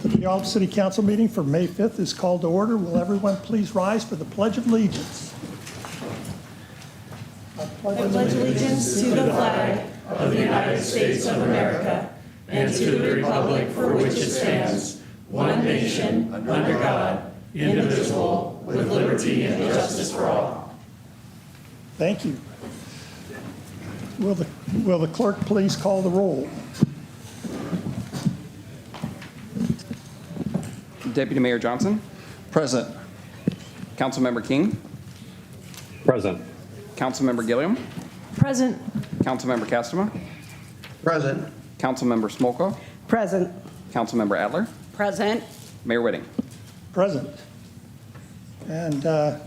The Puyallup City Council meeting for May 5th is called to order. Will everyone please rise for the Pledge of Allegiance? I pledge allegiance to the flag of the United States of America and to the republic for which it stands, one nation, under God, indivisible, with liberty and justice for all. Thank you. Will the clerk please call the roll? Deputy Mayor Johnson. Present. Councilmember King. Present. Councilmember Gilliam. Present. Councilmember Castema. Present. Councilmember Smolko. Present. Councilmember Adler. Present. Mayor Whitting. Present. And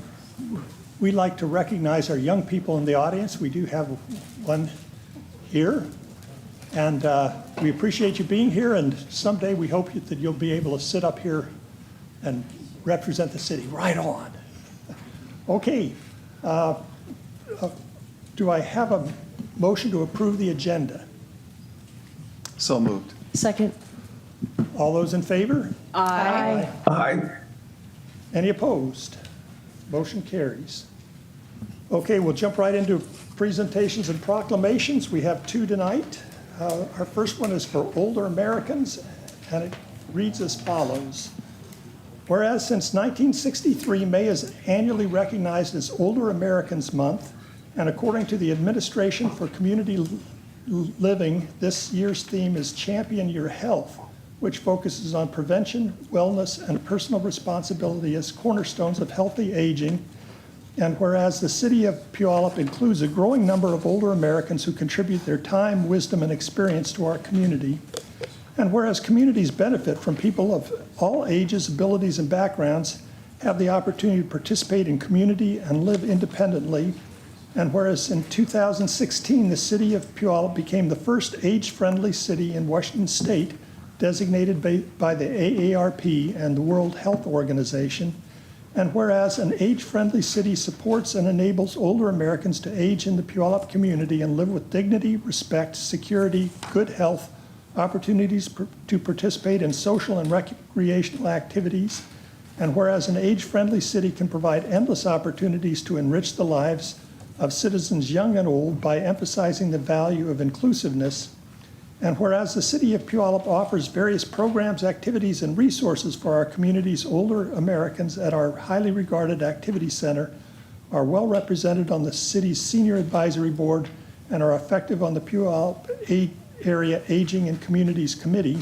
we'd like to recognize our young people in the audience. We do have one here. And we appreciate you being here, and someday we hope that you'll be able to sit up here and represent the city. Right on. Okay. Do I have a motion to approve the agenda? So moved. Second. All those in favor? Aye. Aye. Any opposed? Motion carries. Okay, we'll jump right into presentations and proclamations. We have two tonight. Our first one is for older Americans, and it reads as follows. Whereas since 1963, May is annually recognized as Older Americans Month, and according to the Administration for Community Living, this year's theme is Champion Your Health, which focuses on prevention, wellness, and personal responsibility as cornerstones of healthy aging. And whereas the city of Puyallup includes a growing number of older Americans who contribute their time, wisdom, and experience to our community, and whereas communities benefit from people of all ages, abilities, and backgrounds have the opportunity to participate in community and live independently, and whereas in 2016, the city of Puyallup became the first age-friendly city in Washington State designated by the AARP and the World Health Organization, and whereas an age-friendly city supports and enables older Americans to age in the Puyallup community and live with dignity, respect, security, good health, opportunities to participate in social and recreational activities, and whereas an age-friendly city can provide endless opportunities to enrich the lives of citizens young and old by emphasizing the value of inclusiveness, and whereas the city of Puyallup offers various programs, activities, and resources for our community's older Americans at our highly regarded activity center, are well represented on the city's Senior Advisory Board, and are effective on the Puyallup Area Aging and Communities Committee,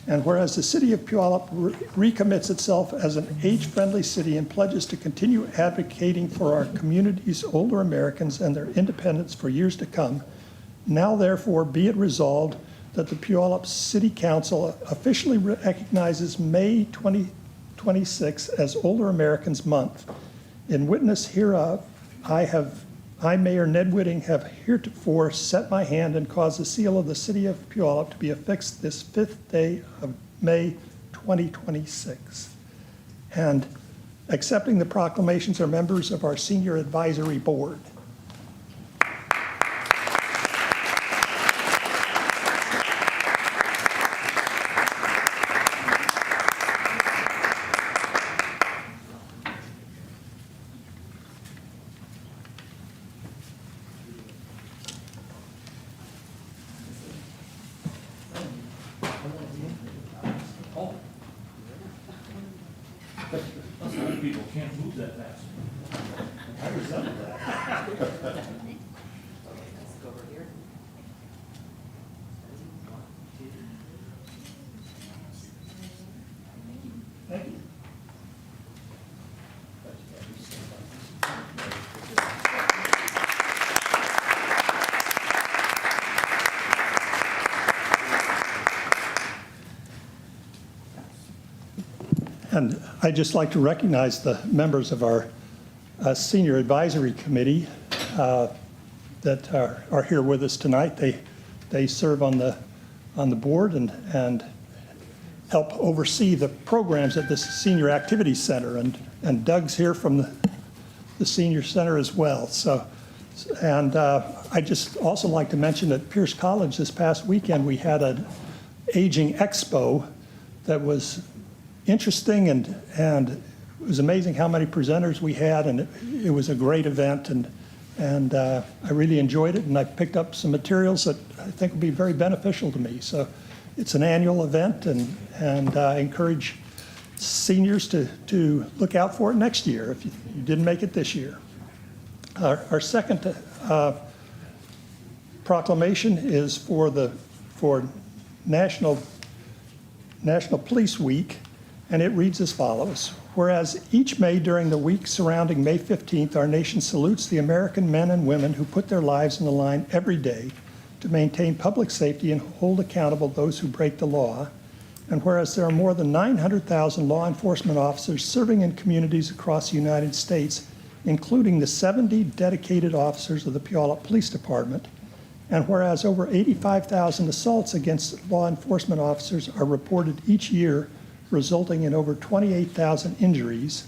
and whereas the city of Puyallup recommits itself as an age-friendly city and pledges to continue advocating for our community's older Americans and their independence for years to come, now, therefore, be it resolved that the Puyallup City Council officially recognizes May 2026 as Older Americans Month. In witness hereof, I, Mayor Ned Whitting, have heretofore set my hand and caused the seal of the City of Puyallup to be affixed this 5th day of May 2026. And accepting the proclamations are members of our Senior Advisory Board. People can't move that fast. I resemble that. Thank you. And I'd just like to recognize the members of our Senior Advisory Committee that are here with us tonight. They serve on the board and help oversee the programs at this Senior Activity Center. And Doug's here from the Senior Center as well. So, and I just also like to mention at Pierce College this past weekend we had an aging expo that was interesting, and it was amazing how many presenters we had, and it was a great event, and I really enjoyed it, and I picked up some materials that I think will be very beneficial to me. So it's an annual event, and I encourage seniors to look out for it next year if you didn't make it this year. Our second proclamation is for National Police Week, and it reads as follows. Whereas each May during the week surrounding May 15th, our nation salutes the American men and women who put their lives on the line every day to maintain public safety and hold accountable those who break the law. And whereas there are more than 900,000 law enforcement officers serving in communities across the United States, including the 70 dedicated officers of the Puyallup Police Department, and whereas over 85,000 assaults against law enforcement officers are reported each year, resulting in over 28,000 injuries,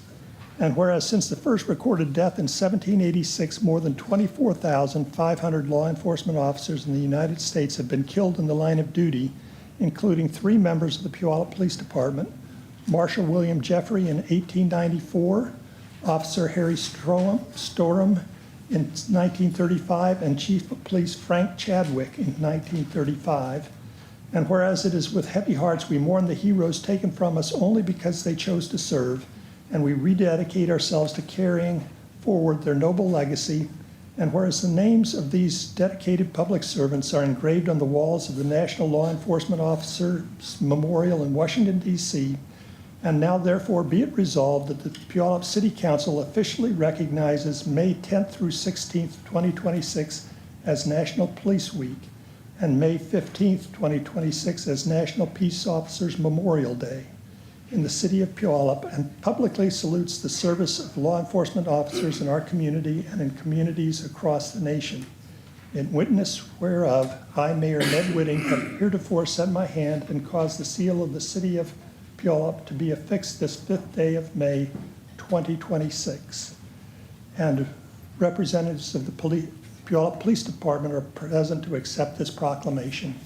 and whereas since the first recorded death in 1786, more than 24,500 law enforcement officers in the United States have been killed in the line of duty, including 3 members of the Puyallup Police Department, Marshal William Jeffrey in 1894, Officer Harry Storham in 1935, and Chief of Police Frank Chadwick in 1935. And whereas it is with heavy hearts we mourn the heroes taken from us only because they chose to serve, and we rededicate ourselves to carrying forward their noble legacy, and whereas the names of these dedicated public servants are engraved on the walls of the National Law Enforcement Officers Memorial in Washington, D.C., and now therefore be it resolved that the Puyallup City Council officially recognizes May 10th through 16th, 2026 as National Police Week, and May 15th, 2026 as National Peace Officers Memorial Day in the city of Puyallup, and publicly salutes the service of law enforcement officers in our community and in communities across the nation. In witness whereof, I, Mayor Ned Whitting, have heretofore set my hand and caused the seal of the city of Puyallup to be affixed this 5th day of May, 2026. And representatives of the Puyallup Police Department are present to accept this proclamation.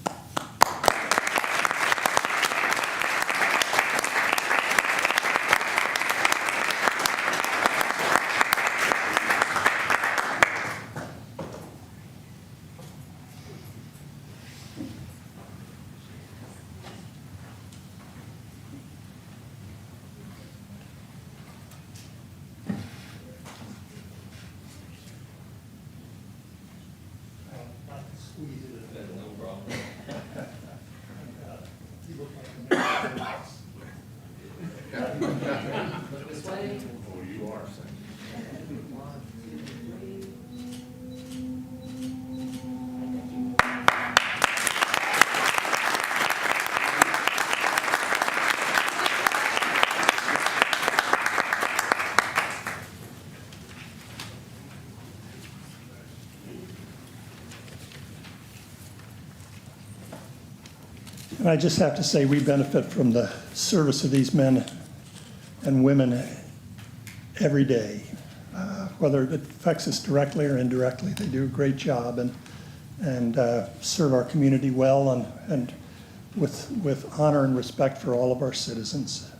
And I just have to say, we benefit from the service of these men and women every day. Whether it affects us directly or indirectly, they do a great job and serve our community well and with honor and respect for all of our citizens.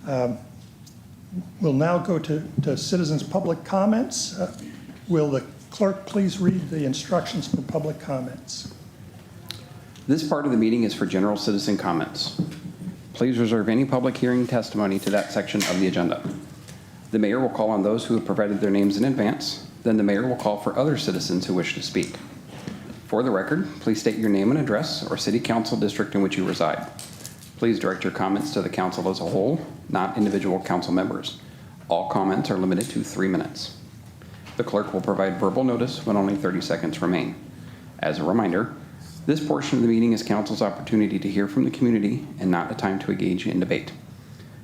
We'll now go to citizens' public comments. Will the clerk please read the instructions for public comments? This part of the meeting is for general citizen comments. Please reserve any public hearing testimony to that section of the agenda. The mayor will call on those who have provided their names in advance. Then the mayor will call for other citizens who wish to speak. For the record, please state your name and address or city council district in which you reside. Please direct your comments to the council as a whole, not individual council members. All comments are limited to 3 minutes. The clerk will provide verbal notice when only 30 seconds remain. As a reminder, this portion of the meeting is council's opportunity to hear from the community and not a time to engage in debate.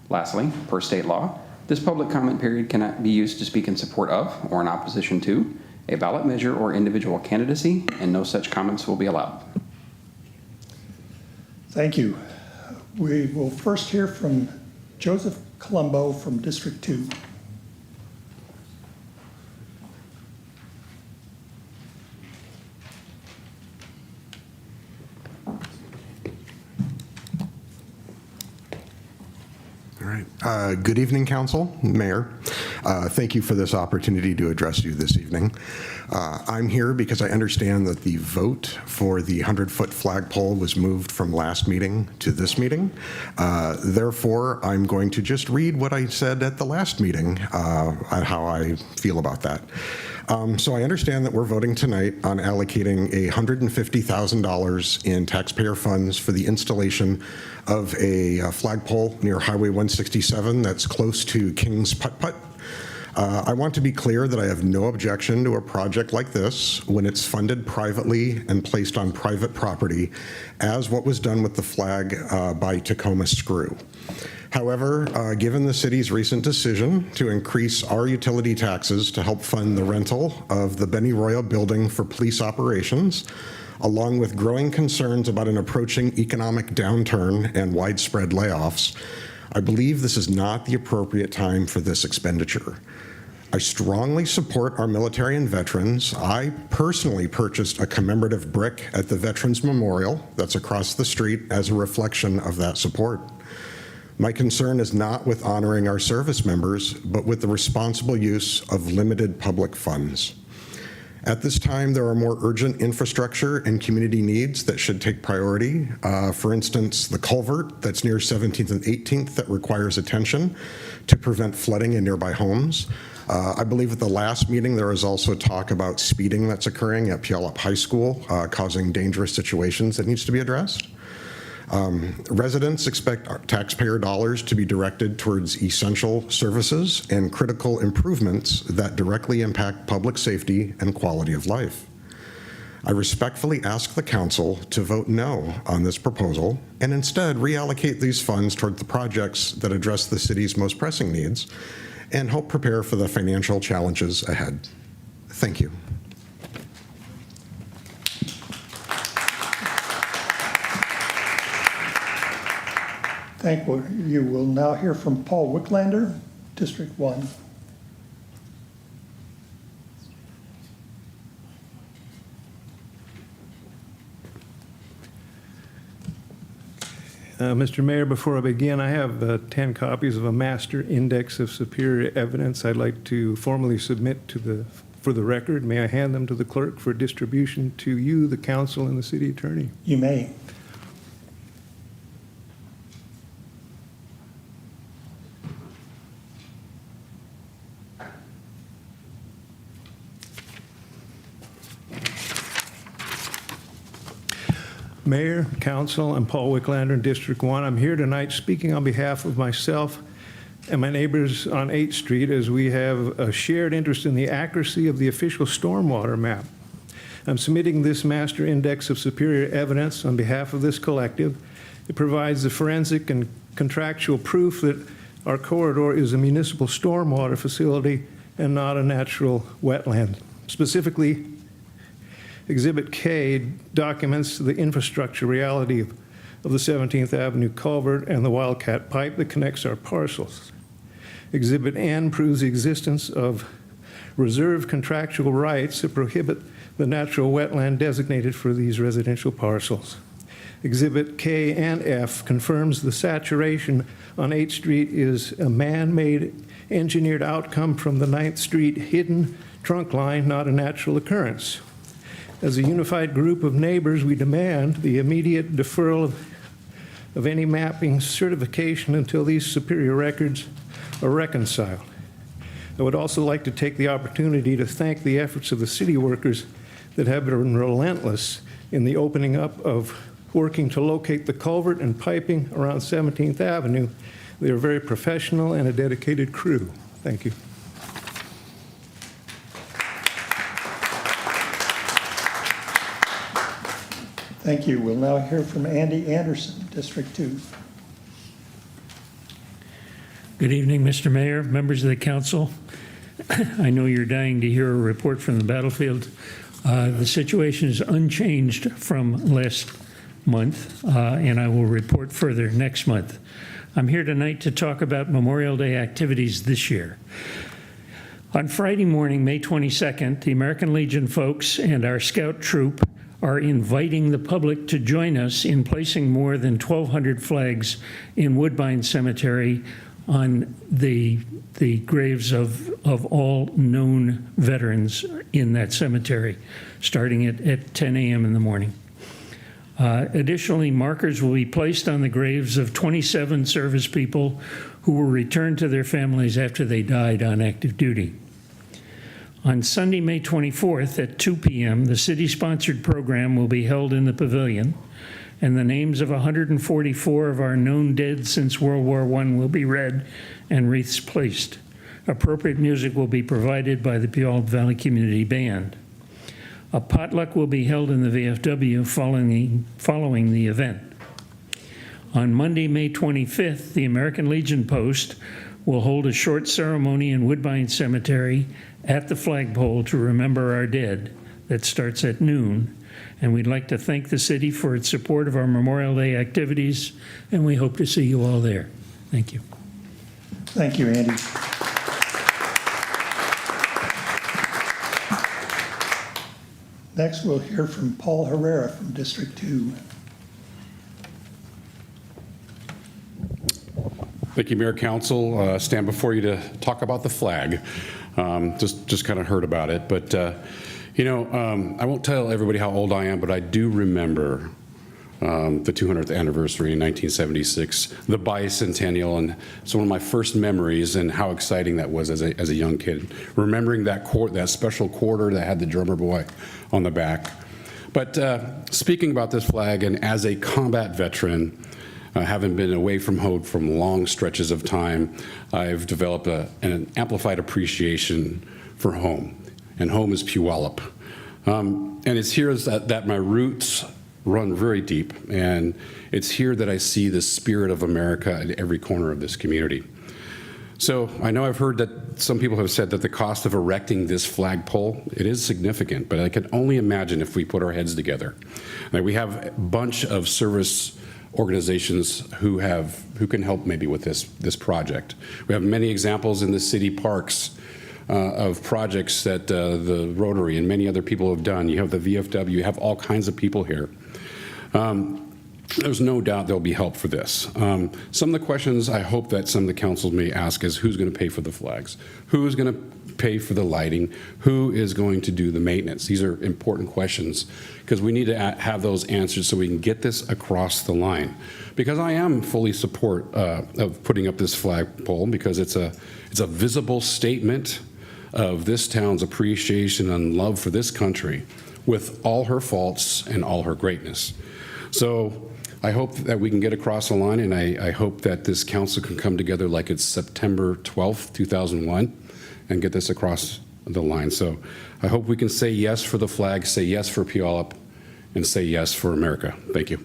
Lastly, per state law, this public comment period cannot be used to speak in support of or in opposition to a ballot measure or individual candidacy, and no such comments will be allowed. Thank you. We will first hear from Joseph Colombo from District 2. All right. Good evening, Council, Mayor. Thank you for this opportunity to address you this evening. I'm here because I understand that the vote for the 100-foot flagpole was moved from last meeting to this meeting. Therefore, I'm going to just read what I said at the last meeting on how I feel about that. So I understand that we're voting tonight on allocating $150,000 in taxpayer funds for the installation of a flagpole near Highway 167 that's close to King's Putt-Putt. I want to be clear that I have no objection to a project like this when it's funded privately and placed on private property, as what was done with the flag by Tacoma Screw. However, given the city's recent decision to increase our utility taxes to help fund the rental of the Benny Royal building for police operations, along with growing concerns about an approaching economic downturn and widespread layoffs, I believe this is not the appropriate time for this expenditure. I strongly support our military and veterans. I personally purchased a commemorative brick at the Veterans Memorial that's across the street as a reflection of that support. My concern is not with honoring our service members, but with the responsible use of limited public funds. At this time, there are more urgent infrastructure and community needs that should take priority. For instance, the culvert that's near 17th and 18th that requires attention to prevent flooding in nearby homes. I believe at the last meeting, there was also talk about speeding that's occurring at Puyallup High School, causing dangerous situations that needs to be addressed. Residents expect our taxpayer dollars to be directed towards essential services and critical improvements that directly impact public safety and quality of life. I respectfully ask the council to vote no on this proposal and instead reallocate these funds toward the projects that address the city's most pressing needs and help prepare for the financial challenges ahead. Thank you. Thank you. We'll now hear from Paul Wicklander, District 1. Mr. Mayor, before I begin, I have 10 copies of a master index of superior evidence I'd like to formally submit for the record. May I hand them to the clerk for distribution to you, the council, and the city attorney? You may. Mayor, Council, I'm Paul Wicklander in District 1. I'm here tonight speaking on behalf of myself and my neighbors on 8th Street as we have a shared interest in the accuracy of the official stormwater map. I'm submitting this master index of superior evidence on behalf of this collective. It provides the forensic and contractual proof that our corridor is a municipal stormwater facility and not a natural wetland. Specifically, Exhibit K documents the infrastructure reality of the 17th Avenue culvert and the Wildcat pipe that connects our parcels. Exhibit N proves the existence of reserved contractual rights that prohibit the natural wetland designated for these residential parcels. Exhibit K and F confirms the saturation on 8th Street is a man-made engineered outcome from the 9th Street hidden trunk line, not a natural occurrence. As a unified group of neighbors, we demand the immediate deferral of any mapping certification until these superior records are reconciled. I would also like to take the opportunity to thank the efforts of the city workers that have been relentless in the opening up of working to locate the culvert and piping around 17th Avenue. They are very professional and a dedicated crew. Thank you. Thank you. We'll now hear from Andy Anderson, District 2. Good evening, Mr. Mayor, members of the council. I know you're dying to hear a report from the battlefield. The situation is unchanged from last month, and I will report further next month. I'm here tonight to talk about Memorial Day activities this year. On Friday morning, May 22nd, the American Legion folks and our scout troop are inviting the public to join us in placing more than 1,200 flags in Woodbine Cemetery on the graves of all known veterans in that cemetery, starting at 10 a.m. in the morning. Additionally, markers will be placed on the graves of 27 service people who were returned to their families after they died on active duty. On Sunday, May 24th at 2 p.m., the city-sponsored program will be held in the pavilion, and the names of 144 of our known dead since World War I will be read and wreaths placed. Appropriate music will be provided by the Puyallup Valley Community Band. A potluck will be held in the VFW following the event. On Monday, May 25th, the American Legion Post will hold a short ceremony in Woodbine Cemetery at the flagpole to remember our dead. That starts at noon. And we'd like to thank the city for its support of our Memorial Day activities, and we hope to see you all there. Thank you. Thank you, Andy. Next, we'll hear from Paul Herrera from District 2. Thank you, Mayor, Council. Stand before you to talk about the flag. Just kind of heard about it, but I won't tell everybody how old I am, but I do remember the 200th anniversary in 1976, the bicentennial, and it's one of my first memories and how exciting that was as a young kid. Remembering that special quarter that had the drummer boy on the back. But speaking about this flag, and as a combat veteran, having been away from home from long stretches of time, I've developed an amplified appreciation for home. And home is Puyallup. And it's here that my roots run very deep, and it's here that I see the spirit of America in every corner of this community. So I know I've heard that some people have said that the cost of erecting this flagpole, it is significant, but I can only imagine if we put our heads together. Like, we have a bunch of service organizations who can help maybe with this project. We have many examples in the city parks of projects that the Rotary and many other people have done. You have the VFW, you have all kinds of people here. There's no doubt there'll be help for this. Some of the questions I hope that some of the councils may ask is, who's going to pay for the flags? Who's going to pay for the lighting? Who is going to do the maintenance? These are important questions because we need to have those answers so we can get this across the line. Because I am fully support of putting up this flagpole, because it's a visible statement of this town's appreciation and love for this country with all her faults and all her greatness. So I hope that we can get across the line, and I hope that this council can come together like it's September 12th, 2001, and get this across the line. So I hope we can say yes for the flag, say yes for Puyallup, and say yes for America. Thank you.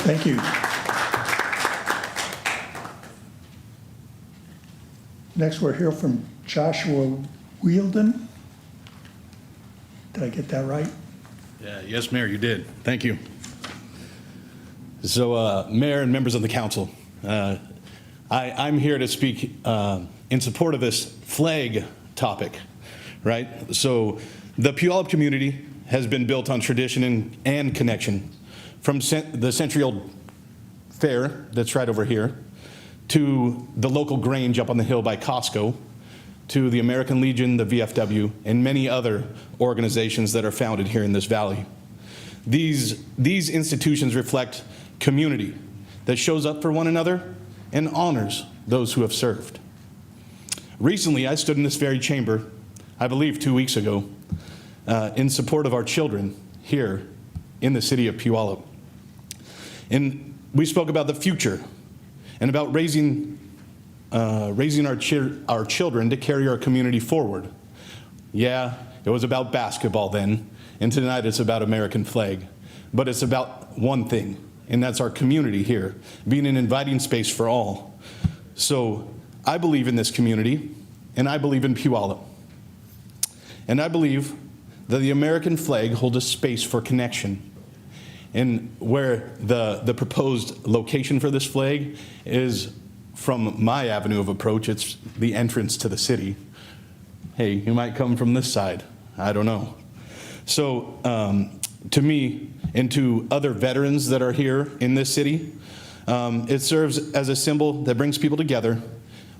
Thank you. Next, we'll hear from Joshua Wielden. Did I get that right? Yes, Mayor, you did. Thank you. So, Mayor and members of the council, I'm here to speak in support of this flag topic, right? So, the Puyallup community has been built on tradition and connection, from the century-old fair that's right over here, to the local Grange up on the hill by Costco, to the American Legion, the VFW, and many other organizations that are founded here in this valley. These institutions reflect community that shows up for one another and honors those who have served. Recently, I stood in this very chamber, I believe 2 weeks ago, in support of our children here in the city of Puyallup. And we spoke about the future and about raising our children to carry our community forward. Yeah, it was about basketball then, and tonight it's about American flag. But it's about one thing, and that's our community here, being an inviting space for all. So I believe in this community, and I believe in Puyallup. And I believe that the American flag holds a space for connection. And where the proposed location for this flag is, from my avenue of approach, it's the entrance to the city. Hey, you might come from this side. I don't know. So to me, and to other veterans that are here in this city, It serves as a symbol that brings people together,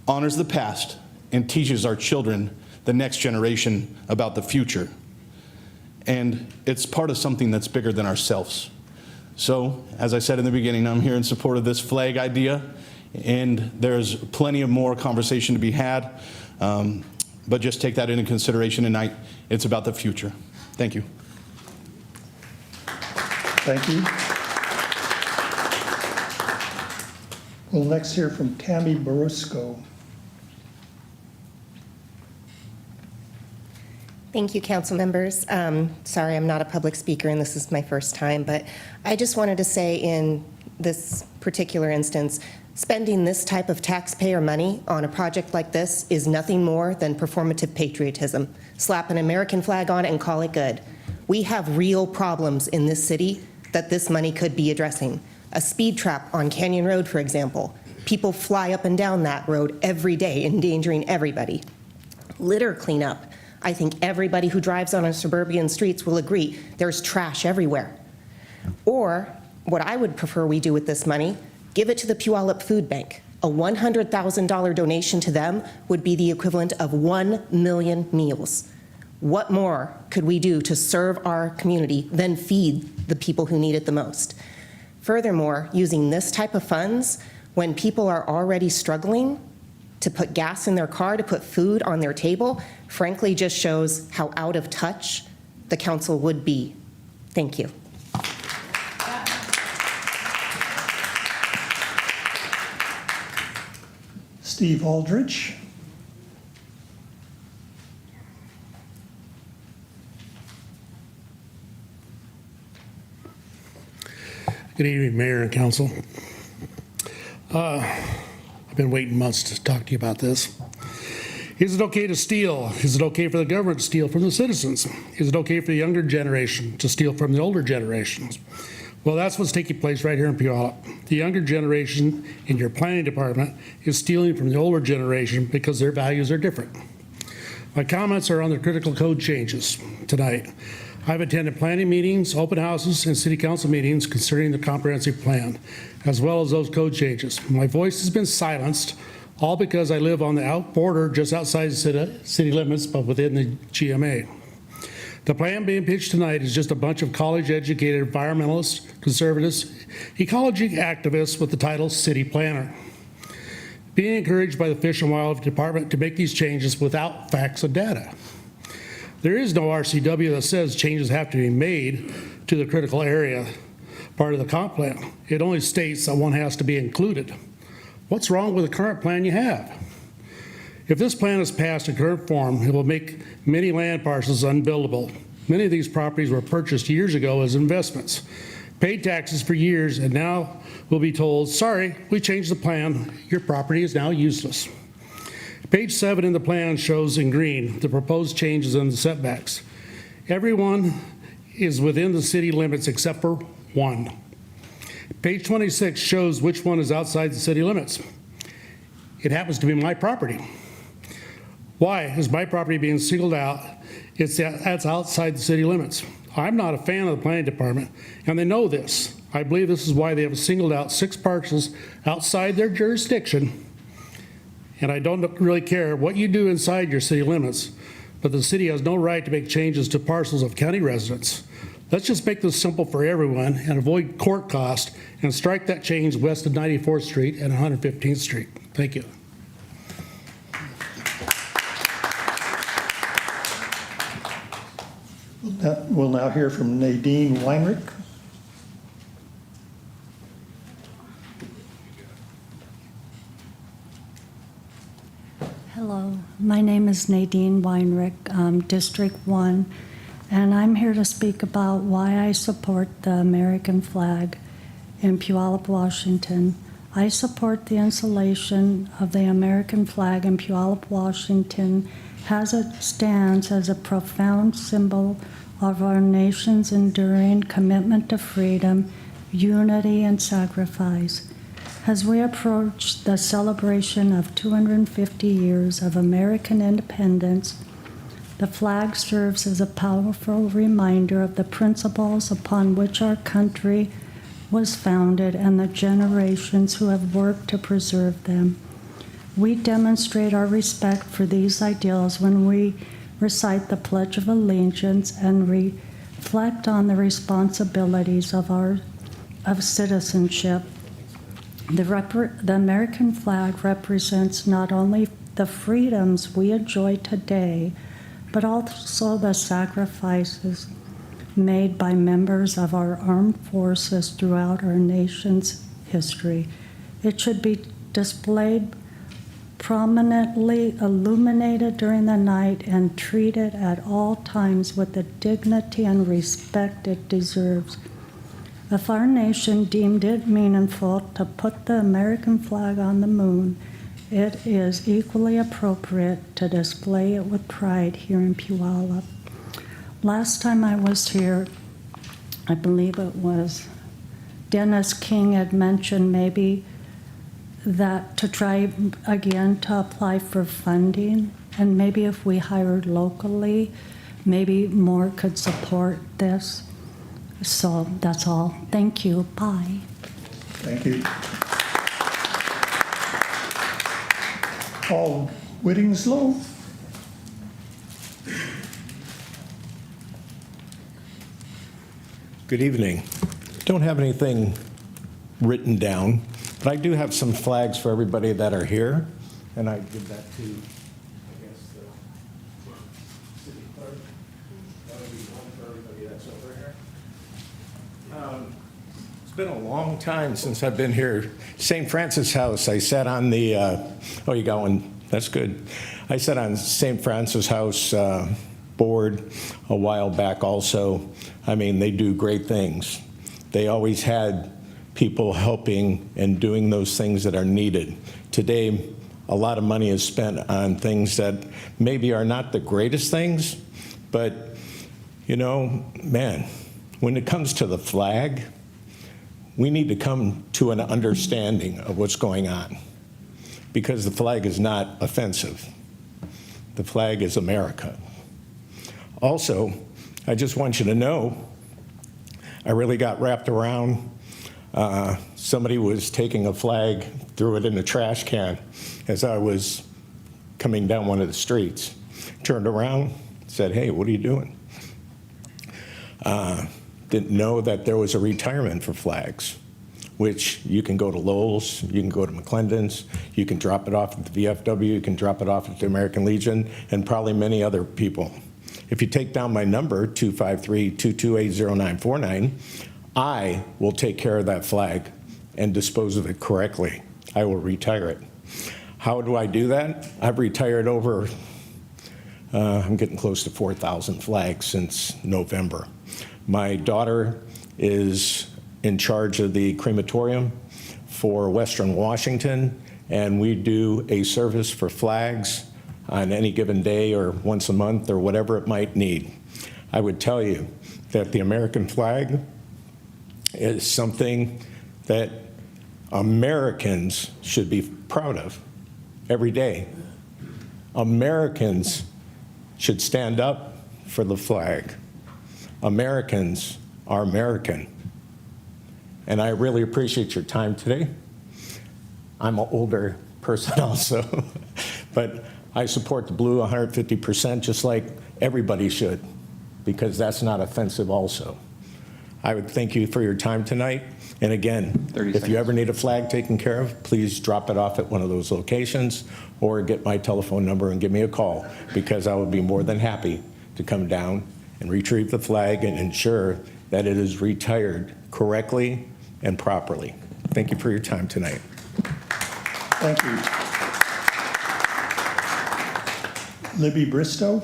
honors the past, and teaches our children, the next generation, about the future. And it's part of something that's bigger than ourselves. So, as I said in the beginning, I'm here in support of this flag idea, and there's plenty of more conversation to be had, but just take that into consideration tonight. It's about the future. Thank you. Thank you. We'll next hear from Tammy Barusco. Thank you, council members. Sorry, I'm not a public speaker and this is my first time, but I just wanted to say in this particular instance, spending this type of taxpayer money on a project like this is nothing more than performative patriotism. Slap an American flag on it and call it good. We have real problems in this city that this money could be addressing. A speed trap on Canyon Road, for example. People fly up and down that road every day, endangering everybody. Litter cleanup. I think everybody who drives on our suburban streets will agree there's trash everywhere. Or what I would prefer we do with this money, give it to the Puyallup Food Bank. A $100,000 donation to them would be the equivalent of 1 million meals. What more could we do to serve our community than feed the people who need it the most? Furthermore, using this type of funds when people are already struggling to put gas in their car, to put food on their table, frankly just shows how out of touch the council would be. Thank you. Steve Aldrich. Good evening, Mayor and Council. I've been waiting months to talk to you about this. Is it okay to steal? Is it okay for the government to steal from the citizens? Is it okay for the younger generation to steal from the older generations? Well, that's what's taking place right here in Puyallup. The younger generation in your planning department is stealing from the older generation because their values are different. My comments are on the critical code changes tonight. I've attended planning meetings, open houses, and city council meetings concerning the comprehensive plan, as well as those code changes. My voice has been silenced, all because I live on the out border just outside the city limits, but within the GMA. The plan being pitched tonight is just a bunch of college-educated environmentalists, conservatives, ecology activists with the title City Planner, being encouraged by the Fish and Wildlife Department to make these changes without facts and data. There is no RCW that says changes have to be made to the critical area part of the comp plan. It only states that one has to be included. What's wrong with the current plan you have? If this plan is passed in current form, it will make many land parcels unbuildable. Many of these properties were purchased years ago as investments, paid taxes for years, and now will be told, sorry, we changed the plan, your property is now useless. Page 7 in the plan shows in green the proposed changes in the setbacks. Everyone is within the city limits except for one. Page 26 shows which one is outside the city limits. It happens to be my property. Why is my property being singled out? That's outside the city limits. I'm not a fan of the planning department, and they know this. I believe this is why they have singled out 6 parcels outside their jurisdiction. And I don't really care what you do inside your city limits, but the city has no right to make changes to parcels of county residents. Let's just make this simple for everyone and avoid court cost and strike that change west of 94th Street and 115th Street. Thank you. We'll now hear from Nadine Weinrich. Hello, my name is Nadine Weinrich, District 1, and I'm here to speak about why I support the American flag in Puyallup, Washington. I support the installation of the American flag in Puyallup, Washington, as it stands as a profound symbol of our nation's enduring commitment to freedom, unity, and sacrifice. As we approach the celebration of 250 years of American independence, the flag serves as a powerful reminder of the principles upon which our country was founded and the generations who have worked to preserve them. We demonstrate our respect for these ideals when we recite the Pledge of Allegiance and reflect on the responsibilities of citizenship. The American flag represents not only the freedoms we enjoy today, but also the sacrifices made by members of our armed forces throughout our nation's history. It should be displayed prominently, illuminated during the night, and treated at all times with the dignity and respect it deserves. If our nation deemed it meaningful to put the American flag on the moon, it is equally appropriate to display it with pride here in Puyallup. Last time I was here, I believe it was Dennis King had mentioned maybe that to try again to apply for funding, and maybe if we hired locally, maybe more could support this. So that's all. Thank you. Bye. Thank you. Paul Whittingslow. Good evening. Don't have anything written down, but I do have some flags for everybody that are here, and I give that to, I guess, the city clerk. That would be one for everybody that's over here. It's been a long time since I've been here. St. Francis House, I sat on the, oh, you got one, that's good. I sat on St. Francis House board a while back also. I mean, they do great things. They always had people helping and doing those things that are needed. Today, a lot of money is spent on things that maybe are not the greatest things, but, you know, man, when it comes to the flag, we need to come to an understanding of what's going on, because the flag is not offensive. The flag is America. Also, I just want you to know, I really got wrapped around. Somebody was taking a flag, threw it in a trash can as I was coming down one of the streets. Turned around, said, "Hey, what are you doing?" Didn't know that there was a retirement for flags, which you can go to Lowell's, you can go to McClendon's, you can drop it off at the VFW, you can drop it off at the American Legion, and probably many other people. If you take down my number, 253-228-0949, I will take care of that flag and dispose of it correctly. I will retire it. How do I do that? I've retired over, I'm getting close to 4,000 flags since November. My daughter is in charge of the crematorium for Western Washington, and we do a service for flags on any given day or once a month or whatever it might need. I would tell you that the American flag is something that Americans should be proud of every day. Americans should stand up for the flag. Americans are American. And I really appreciate your time today. I'm an older person also, but I support the blue 150% just like everybody should, because that's not offensive also. I would thank you for your time tonight. And again, if you ever need a flag taken care of, please drop it off at one of those locations or get my telephone number and give me a call, because I would be more than happy to come down and retrieve the flag and ensure that it is retired correctly and properly. Thank you for your time tonight. Thank you. Libby Bristow.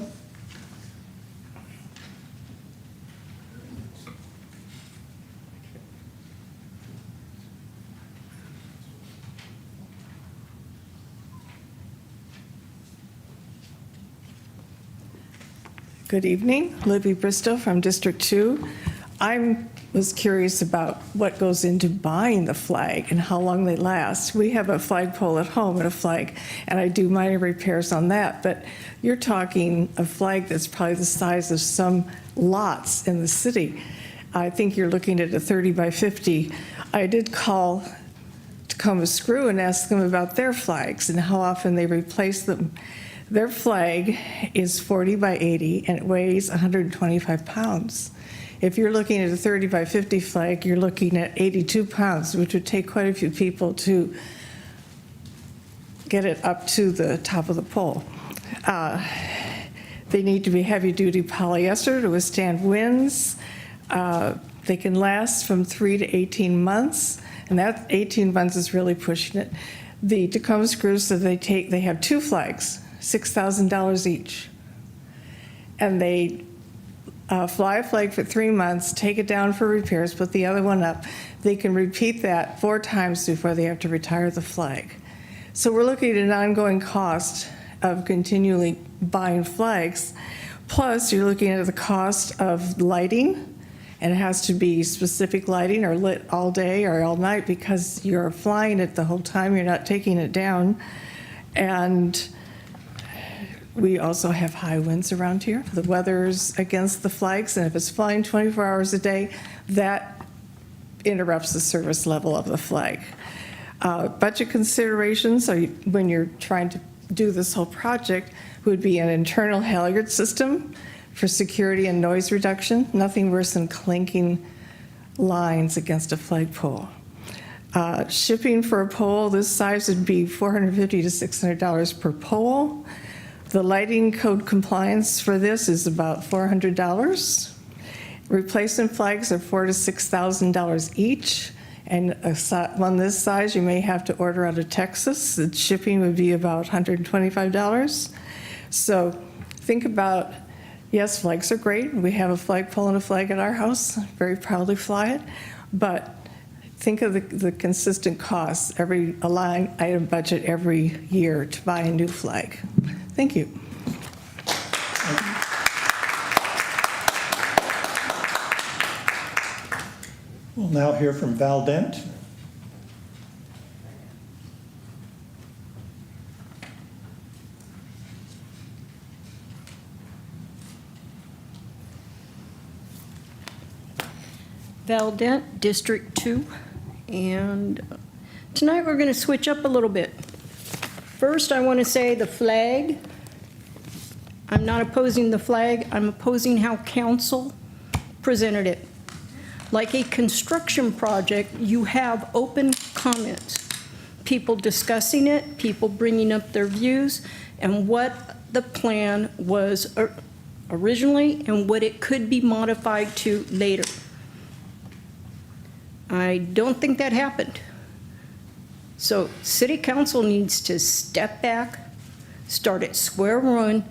Good evening, Libby Bristow from District 2. I was curious about what goes into buying the flag and how long they last. We have a flagpole at home and a flag, and I do minor repairs on that, but you're talking a flag that's probably the size of some lots in the city. I think you're looking at a 30 by 50. I did call Tacoma Screw and ask them about their flags and how often they replace them. Their flag is 40 by 80 and it weighs 125 pounds. If you're looking at a 30 by 50 flag, you're looking at 82 pounds, which would take quite a few people to get it up to the top of the pole. They need to be heavy-duty polyester to withstand winds. They can last from 3 to 18 months, and that 18 months is really pushing it. The Tacoma Screws, so they have 2 flags, $6,000 each. And they fly a flag for 3 months, take it down for repairs, put the other one up. They can repeat that 4 times before they have to retire the flag. So we're looking at an ongoing cost of continually buying flags. Plus, you're looking at the cost of lighting, and it has to be specific lighting or lit all day or all night because you're flying it the whole time, you're not taking it down. And we also have high winds around here. The weather's against the flags, and if it's flying 24 hours a day, that interrupts the service level of the flag. Budget considerations when you're trying to do this whole project would be an internal halyard system for security and noise reduction. Nothing worse than clinking lines against a flagpole. Shipping for a pole this size would be $450 to $600 per pole. The lighting code compliance for this is about $400. Replacement flags are $4,000 to $6,000 each. And one this size, you may have to order out of Texas. The shipping would be about $125. So think about, yes, flags are great. We have a flagpole and a flag at our house. Very proudly fly it. But think of the consistent costs, a line item budget every year to buy a new flag. Thank you. We'll now hear from Val Dent. Val Dent, District 2, and tonight we're going to switch up a little bit. First, I want to say the flag. I'm not opposing the flag. I'm opposing how council presented it. Like a construction project, you have open comments, people discussing it, people bringing up their views, and what the plan was originally and what it could be modified to later. I don't think that happened. So City Council needs to step back, start at square one,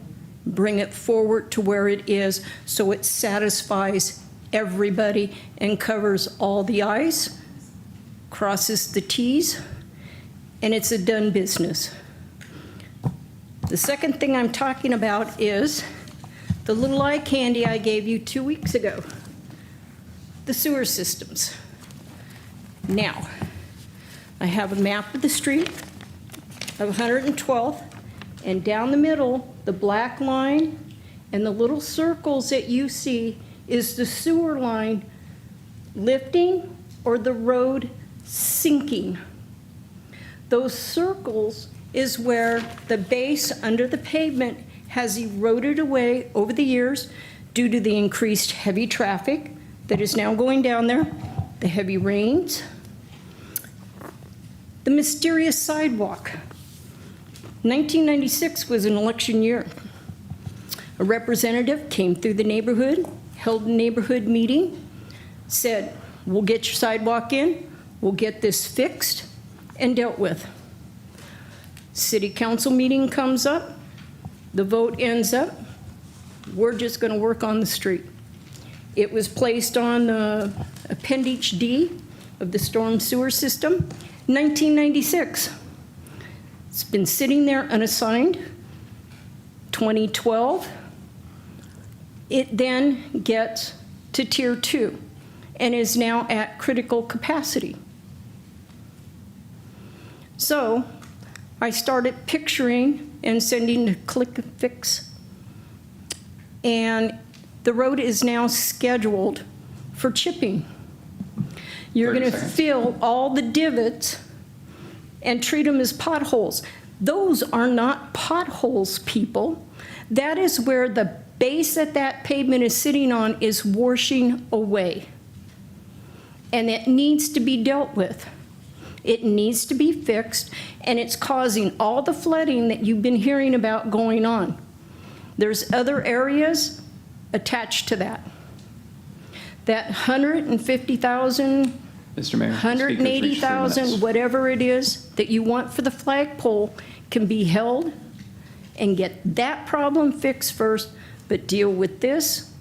bring it forward to where it is so it satisfies everybody and covers all the I's, crosses the T's, and it's a done business. The second thing I'm talking about is the little eye candy I gave you 2 weeks ago, the sewer systems. Now, I have a map of the street of 112th, and down the middle, the black line and the little circles that you see is the sewer line lifting or the road sinking. Those circles is where the base under the pavement has eroded away over the years due to the increased heavy traffic that is now going down there, the heavy rains, the mysterious sidewalk. 1996 was an election year. A representative came through the neighborhood, held a neighborhood meeting, said, we'll get your sidewalk in, we'll get this fixed and dealt with. City council meeting comes up, the vote ends up, we're just going to work on the street. It was placed on Appendix D of the storm sewer system, 1996. It's been sitting there unassigned. 2012, it then gets to Tier 2 and is now at critical capacity. So I started picturing and sending to Click and Fix, and the road is now scheduled for chipping. You're 30 going to seconds. fill all the divots and treat them as potholes. Those are not potholes, people. That is where the base that that pavement is sitting on is washing away. And it needs to be dealt with. It needs to be fixed, and it's causing all the flooding that you've been hearing about going on. There's other areas attached to that. That 150,000, Mr. Mayor, the speaker's reached 3 180,000, minutes. whatever it is that you want for the flagpole can be held and get that problem fixed first, but deal with this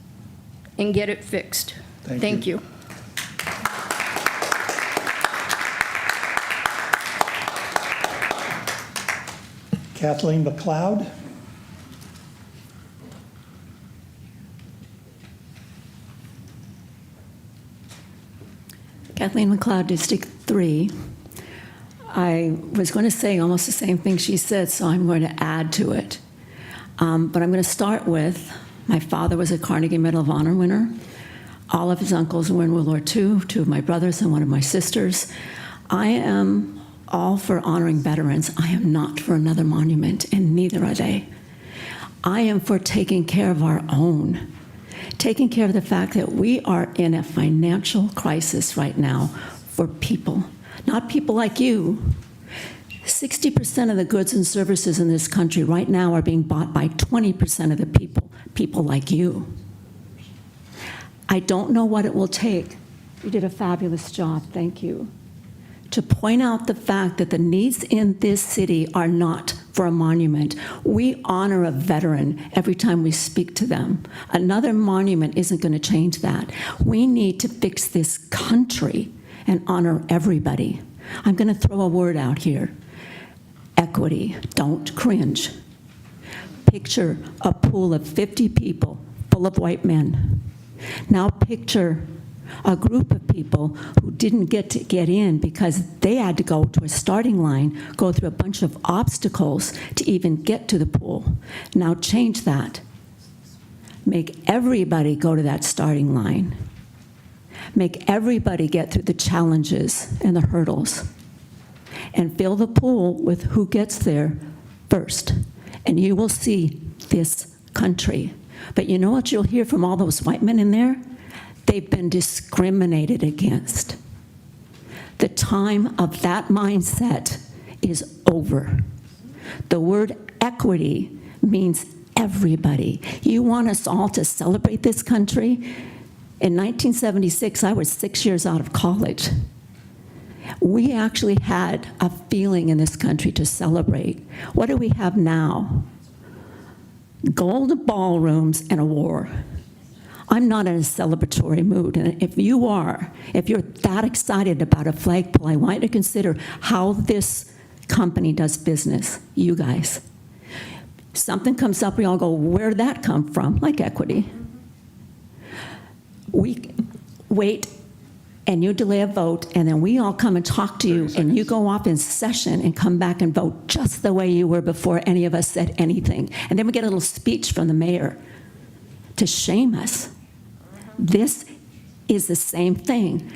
and get it fixed. Thank you. Kathleen McLeod. Kathleen McLeod, District 3. I was going to say almost the same thing she said, so I'm going to add to it. But I'm going to start with, my father was a Carnegie Medal of Honor winner. All of his uncles were in World War II, 2 of my brothers and 1 of my sisters. I am all for honoring veterans. I am not for another monument, and neither are they. I am for taking care of our own. Taking care of the fact that we are in a financial crisis right now for people, not people like you. 60% of the goods and services in this country right now are being bought by 20% of the people like you. I don't know what it will take. You did a fabulous job, thank you. To point out the fact that the needs in this city are not for a monument. We honor a veteran every time we speak to them. Another monument isn't going to change that. We need to fix this country and honor everybody. I'm going to throw a word out here. Equity. Don't cringe. Picture a pool of 50 people full of white men. Now picture a group of people who didn't get to get in because they had to go to a starting line, go through a bunch of obstacles to even get to the pool. Now change that. Make everybody go to that starting line. Make everybody get through the challenges and the hurdles. And fill the pool with who gets there first. And you will see this country. But you know what you'll hear from all those white men in there? They've been discriminated against. The time of that mindset is over. The word equity means everybody. You want us all to celebrate this country? In 1976, I was 6 years out of college. We actually had a feeling in this country to celebrate. What do we have now? Gold ballrooms and a war. I'm not in a celebratory mood, and if you're that excited about a flagpole, I want you to consider how this company does business, you guys. Something comes up, we all go, where'd that come from? Like equity. We wait, and you delay a vote, and then we all come and talk to you, and you go off in session and come back and vote just the way you were before any of us said anything. And then we get a little speech from the mayor to shame us. This is the same thing.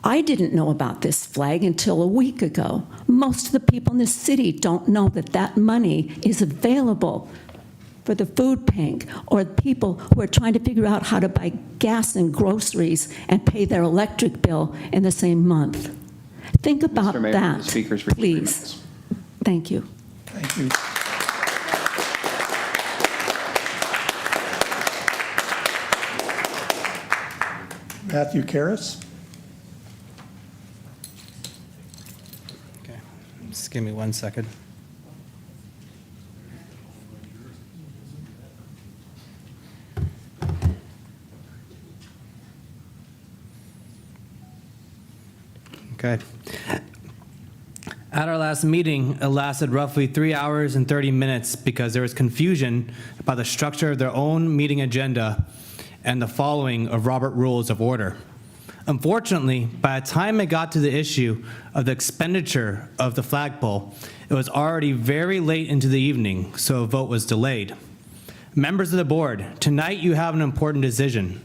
I didn't know about this flag until a week ago. Most of the people in this city don't know that that money is available for the food bank or people who are trying to figure out how to buy gas and groceries and pay their electric bill in the same month. Think about Mr. Mayor, that, the speaker's reached 3 please. minutes. Thank you. Thank you. Matthew Karras. Okay, just give me 1 second. Okay. At our last meeting, it lasted roughly 3 hours and 30 minutes because there was confusion about the structure of their own meeting agenda and the following of Robert Rules of Order. Unfortunately, by the time it got to the issue of the expenditure of the flagpole, it was already very late into the evening, so a vote was delayed. Members of the board, tonight you have an important decision.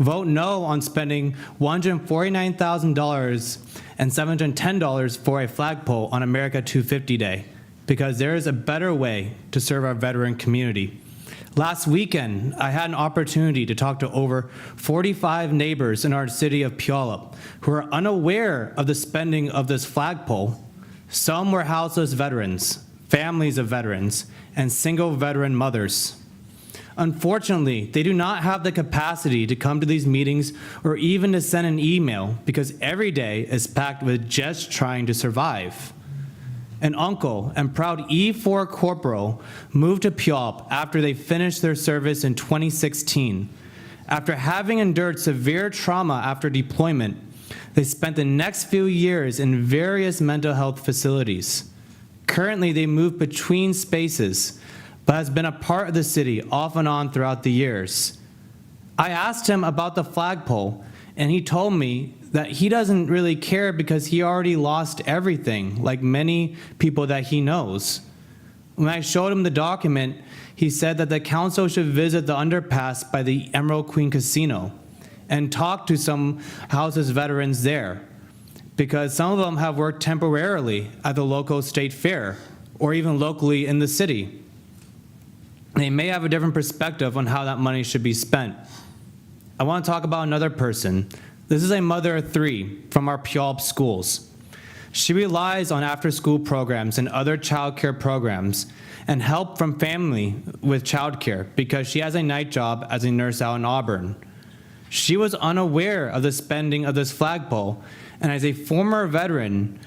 vote no on spending $149,000 and $710 for a flagpole on America 250 Day, because there is a better way to serve our veteran community. Last weekend, I had an opportunity to talk to over 45 neighbors in our city of Puyallup who are unaware of the spending of this flagpole. Some were houseless veterans, families of veterans, and single veteran mothers. Unfortunately, they do not have the capacity to come to these meetings or even to send an email because every day is packed with just trying to survive. An uncle and proud E4 corporal moved to Puyallup after they finished their service in 2016. After having endured severe trauma after deployment, they spent the next few years in various mental health facilities. Currently, they move between spaces, but has been a part of the city off and on throughout the years. I asked him about the flagpole, and he told me that he doesn't really care because he already lost everything, like many people that he knows. When I showed him the document, he said that the council should visit the underpass by the Emerald Queen Casino and talk to some houseless veterans there, because some of them have worked temporarily at the local state fair or even locally in the city. They may have a different perspective on how that money should be spent. I want to talk about another person. This is a mother of 3 from our Puyallup schools. She relies on after-school programs and other childcare programs and help from family with childcare because she has a night job as a nurse out in Auburn. She was unaware of the spending of this flagpole, and as a former veteran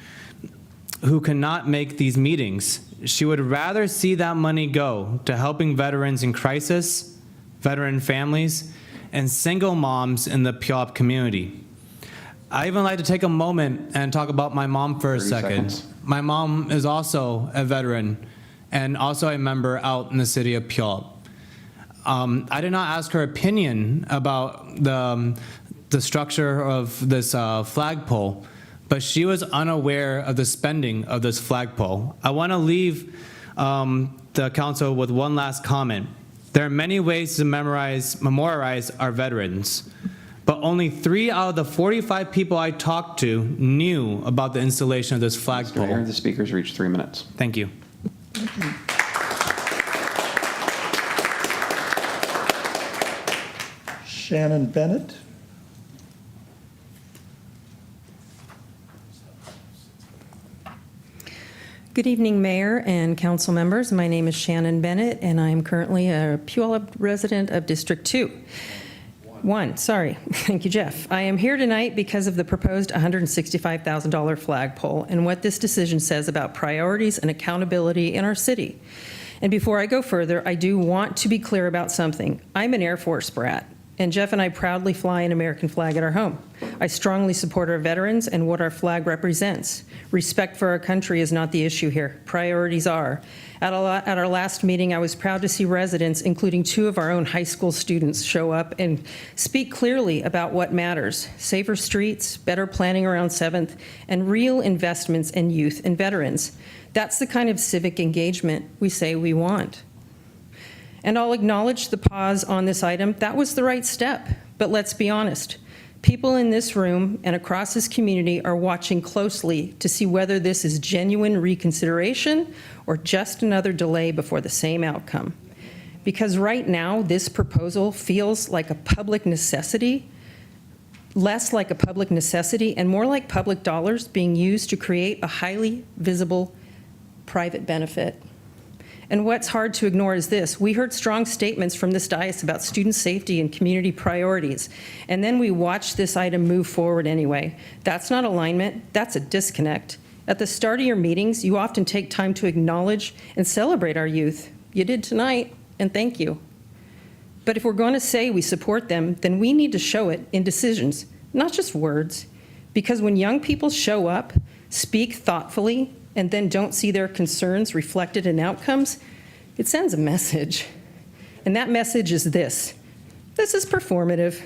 who cannot make these meetings, she would rather see that money go to helping veterans in crisis, veteran families, and single moms in the Puyallup community. I even like to take a moment and talk about my mom for a second. Seconds. My mom is also a veteran and also a member out in the city of Puyallup. I did not ask her opinion about the structure of this flagpole, but she was unaware of the spending of this flagpole. I want to leave the council with one last comment. There are many ways to memorialize our veterans, but only 3 out of the 45 people I talked to knew about the installation of this flagpole. Mr. Mayor, the speakers reached 3 minutes. Thank you. Shannon Bennett. Good evening, Mayor and council members. My name is Shannon Bennett, and I am currently a Puyallup resident of District 2. Sorry. Thank you, Jeff. I am here tonight because of the proposed $165,000 flagpole and what this decision says about priorities and accountability in our city. And before I go further, I do want to be clear about something. I'm an Air Force brat, and Jeff and I proudly fly an American flag at our home. I strongly support our veterans and what our flag represents. Respect for our country is not the issue here. Priorities are. At our last meeting, I was proud to see residents, including 2 of our own high school students, show up and speak clearly about what matters: safer streets, better planning around 7th, and real investments in youth and veterans. That's the kind of civic engagement we say we want. And I'll acknowledge the pause on this item. That was the right step, but let's be honest. People in this room and across this community are watching closely to see whether this is genuine reconsideration or just another delay before the same outcome. Because right now, this proposal feels like a public necessity, less like a public necessity and more like public dollars being used to create a highly visible private benefit. And what's hard to ignore is this. We heard strong statements from this dais about student safety and community priorities, and then we watched this item move forward anyway. That's not alignment, that's a disconnect. At the start of your meetings, you often take time to acknowledge and celebrate our youth. You did tonight, and thank you. But if we're going to say we support them, then we need to show it in decisions, not just words. Because when young people show up, speak thoughtfully, and then don't see their concerns reflected in outcomes, it sends a message. And that message is this. This is performative.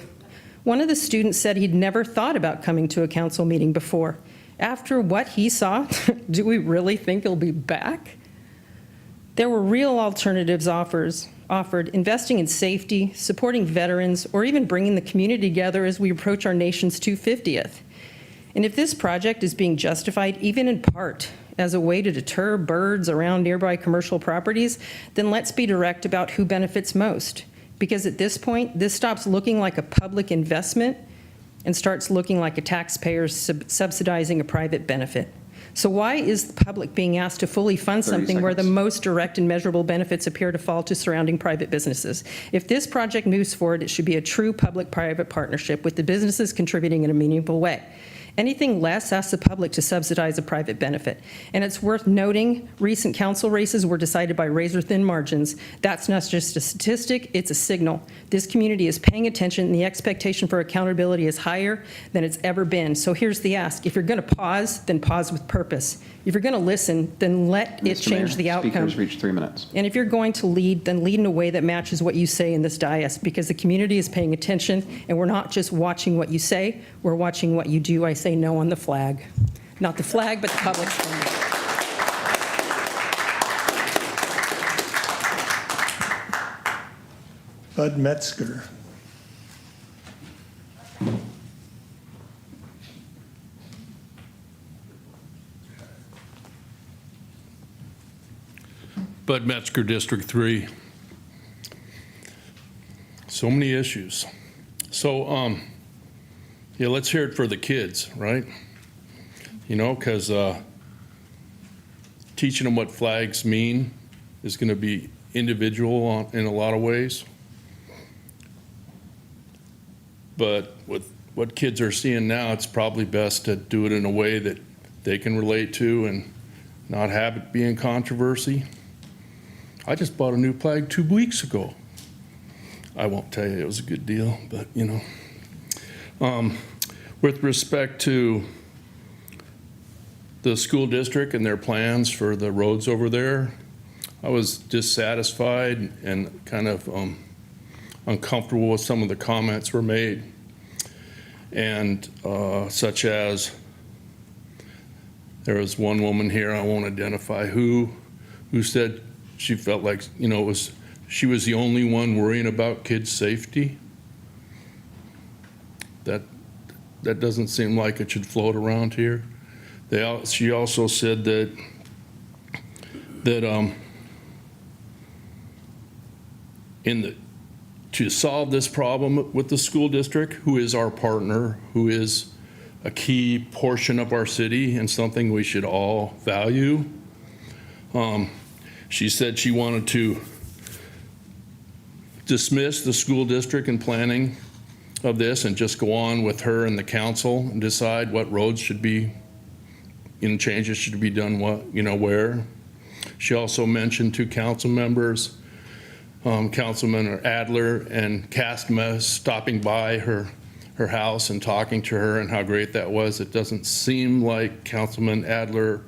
One of the students said he'd never thought about coming to a council meeting before. After what he saw, do we really think he'll be back? There were real alternatives offers, offered investing in safety, supporting veterans, or even bringing the community together as we approach our nation's 250th. And if this project is being justified, even in part, as a way to deter birds around nearby commercial properties, then let's be direct about who benefits most. Because at this point, this stops looking like a public investment and starts looking like a taxpayer subsidizing a private benefit. So why is the public being asked to fully fund 30 something where the seconds. most direct and measurable benefits appear to fall to surrounding private businesses? If this project moves forward, it should be a true public-private partnership with the businesses contributing in a meaningful way. Anything less asks the public to subsidize a private benefit. And it's worth noting, recent council races were decided by razor-thin margins. That's not just a statistic, it's a signal. This community is paying attention, and the expectation for accountability is higher than it's ever been. So here's the ask. If you're going to pause, then pause with purpose. If you're going to listen, then let it change the outcome. Speakers reach 3 minutes. And if you're going to lead, then lead in a way that matches what you say in this dais, because the community is paying attention, and we're not just watching what you say, we're watching what you do. I say no on the flag. Not the flag, but the public flag. Bud Metzger. Bud Metzger, District 3. So many issues. So, yeah, let's hear it for the kids, right? You know, because teaching them what flags mean is going to be individual in a lot of ways. But with what kids are seeing now, it's probably best to do it in a way that they can relate to and not have it be in controversy. I just bought a new flag 2 weeks ago. I won't tell you it was a good deal, but you know. With respect to the school district and their plans for the roads over there, I was dissatisfied and kind of uncomfortable with some of the comments were made. And such as, there was one woman here, I won't identify who said she felt like, you know, she was the only one worrying about kids' safety. That doesn't seem like it should float around here. She also said that to solve this problem with the school district, who is our partner, who is a key portion of our city and something we should all value. She said she wanted to dismiss the school district and planning of this and just go on with her and the council and decide what roads should be, changes should be done where. She also mentioned 2 council members, Councilman Adler and Castma, stopping by her house and talking to her and how great that was. It doesn't seem like Councilman Adler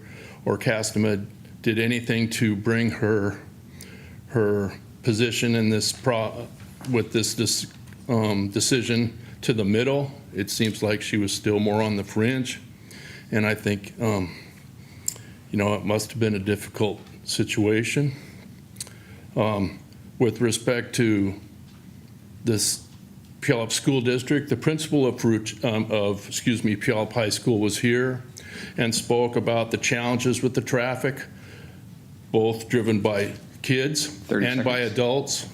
or Castma did anything to bring her position in this with this decision to the middle. It seems like she was still more on the fringe, and I think it must have been a difficult situation. With respect to this Puyallup School District, the principal of Puyallup High School was here and spoke about the challenges with the traffic, both driven by kids and by adults.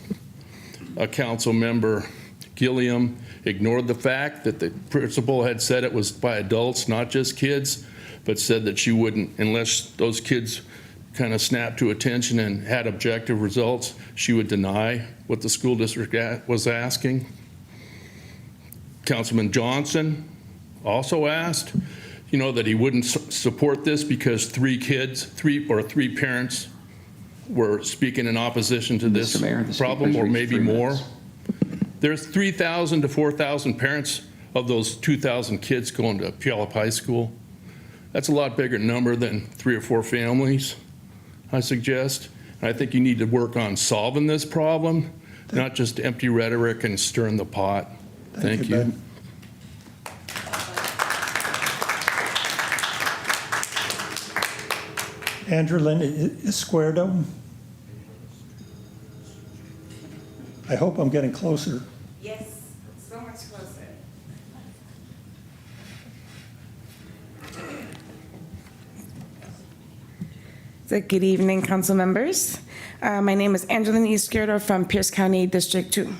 A council member, Gilliam, ignored the fact that the principal had said it was by adults, not just kids, but said that she wouldn't, unless those kids kind of snapped to attention and had objective results, she would deny what the school district was asking. Councilman Johnson also asked, that he wouldn't support this because 3 parents were speaking in opposition to this problem, or maybe more. There's 3,000 to 4,000 parents of those 2,000 kids going to Puyallup High School. That's a lot bigger number than 3 or 4 families, I suggest. I think you need to work on solving this problem, not just empty rhetoric and stirring the pot. Thank you. Ben. Andrew Lynn Izquierdo. I hope I'm getting closer. Yes, so much closer. So good evening, council members. My name is Angelina Izquierdo from Pierce County District 2.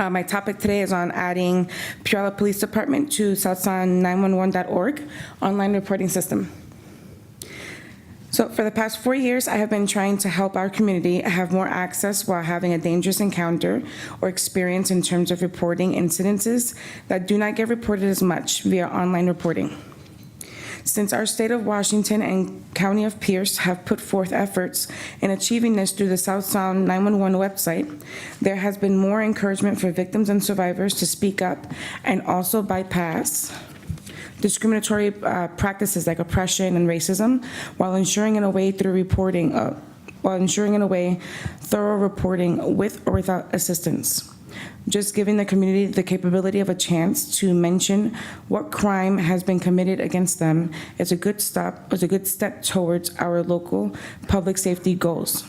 My topic today is on adding Puyallup Police Department to southsound911.org online reporting system. So for the past 4 years, I have been trying to help our community have more access while having a dangerous encounter or experience in terms of reporting incidences that do not get reported as much via online reporting. Since our state of Washington and County of Pierce have put forth efforts in achieving this through the South Sound 911 website, there has been more encouragement for victims and survivors to speak up and also bypass discriminatory practices like oppression and racism, while ensuring in a way thorough reporting with or without assistance. Just giving the community the capability of a chance to mention what crime has been committed against them is a good step towards our local public safety goals.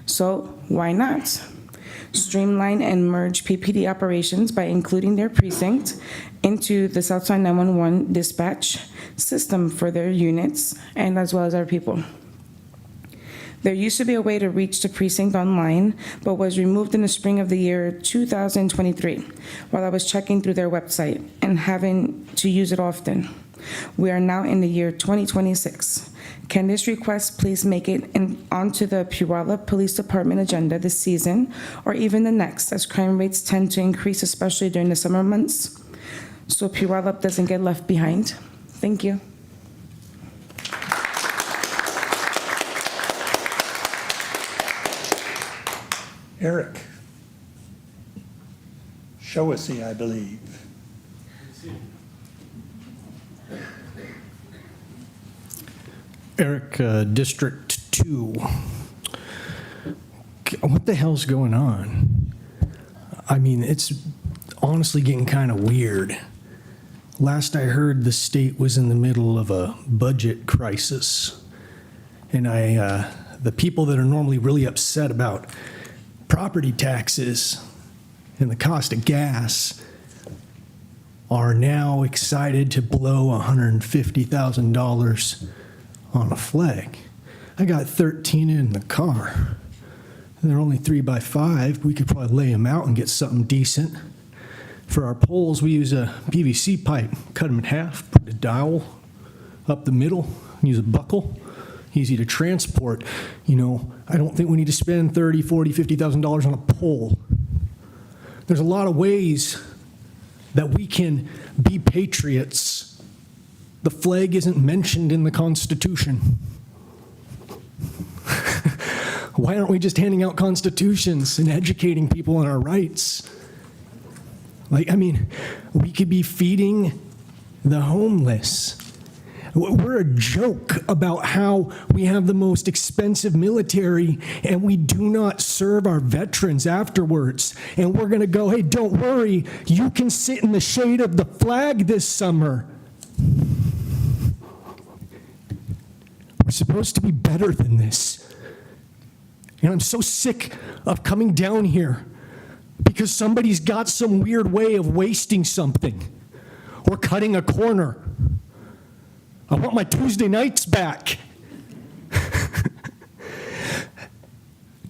So why not? Streamline and merge PPD operations by including their precinct into the Southside 911 dispatch system for their units and as well as our people. There used to be a way to reach the precinct online, but was removed in the spring of the year 2023 while I was checking through their website and having to use it often. We are now in the year 2026. Can this request please make it onto the Puyallup Police Department agenda this season or even the next, as crime rates tend to increase, especially during the summer months, so Puyallup doesn't get left behind? Thank you. Eric, Showasey, I believe. Eric, District 2. What the hell's going on? I mean, it's honestly getting kind of weird. Last I heard, the state was in the middle of a budget crisis. And the people that are normally really upset about property taxes and the cost of gas are now excited to blow $150,000 on a flag. I got 13 in the car. They're only 3x5. We could probably lay them out and get something decent. For our poles, we use a PVC pipe, cut them in half, put a dowel up the middle, use a buckle. Easy to transport. You know, I don't think we need to spend $30,000, $40,000, $50,000 on a pole. There's a lot of ways that we can be patriots. The flag isn't mentioned in the Constitution. Why aren't we just handing out constitutions and educating people on our rights? Like, I mean, we could be feeding the homeless. We're a joke about how we have the most expensive military and we do not serve our veterans afterwards. And we're going to go, hey, don't worry, you can sit in the shade of the flag this summer. We're supposed to be better than this. And I'm so sick of coming down here because somebody's got some weird way of wasting something or cutting a corner. I want my Tuesday nights back.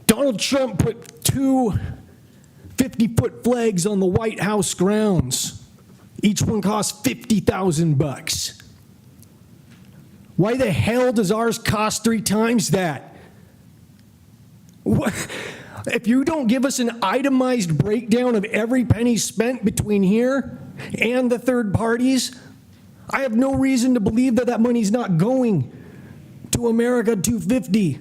Donald Trump put two 50-foot flags on the White House grounds. Each one cost $50,000. Why the hell does ours cost 3 times that? What? If you don't give us an itemized breakdown of every penny spent between here and the third parties, I have no reason to believe that that money's not going to America 250.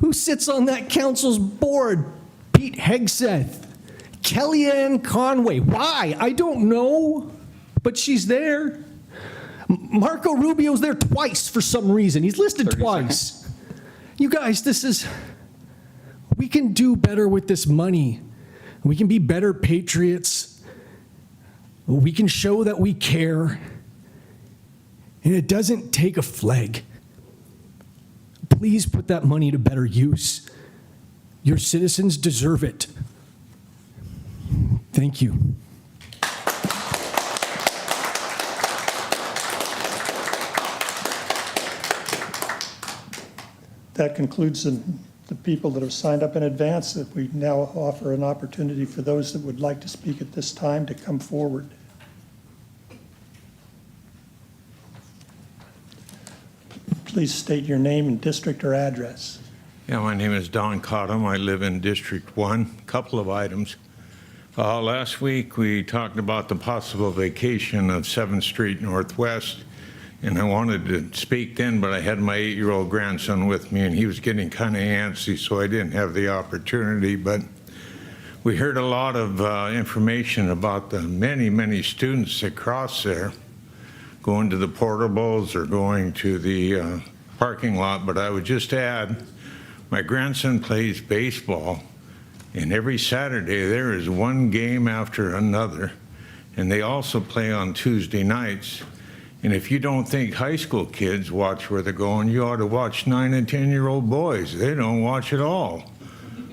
Who sits on that council's board? Pete Hegseth, Kellyanne Conway. Why? I don't know, but she's there. Marco Rubio's there twice for some reason. He's listed twice. Seconds. You guys, we can do better with this money. We can be better patriots. We can show that we care, and it doesn't take a flag. Please put that money to better use. Your citizens deserve it. Thank you. That concludes the people that have signed up in advance. That we now offer an opportunity for those that would like to speak at this time to come forward. Please state your name and district or address. Yeah, my name is Don Cottom. I live in District 1. Couple of items. Last week, we talked about the possible vacation of 7th Street Northwest, and I wanted to speak then, but I had my 8-year-old grandson with me, and he was getting kind of antsy, so I didn't have the opportunity. But we heard a lot of information about the many, many students that cross there, going to the portables or going to the parking lot. But I would just add, my grandson plays baseball, and every Saturday there is one game after another, and they also play on Tuesday nights. And if you don't think high school kids watch where they're going, you ought to watch 9 and 10-year-old boys. They don't watch at all.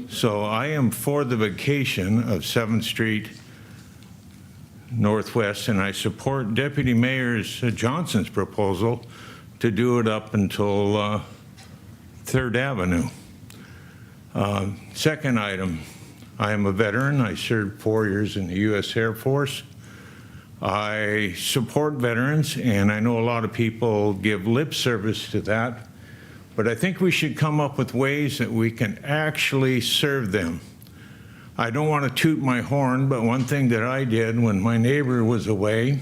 So I am for the vacation of 7th Street Northwest, and I support Deputy Mayor Johnson's proposal to do it up until 3rd Avenue. Second item, I am a veteran. I served 4 years in the U.S. Air Force. I support veterans, and I know a lot of people give lip service to that, but I think we should come up with ways that we can actually serve them. I don't want to toot my horn, but one thing that I did when my neighbor was away,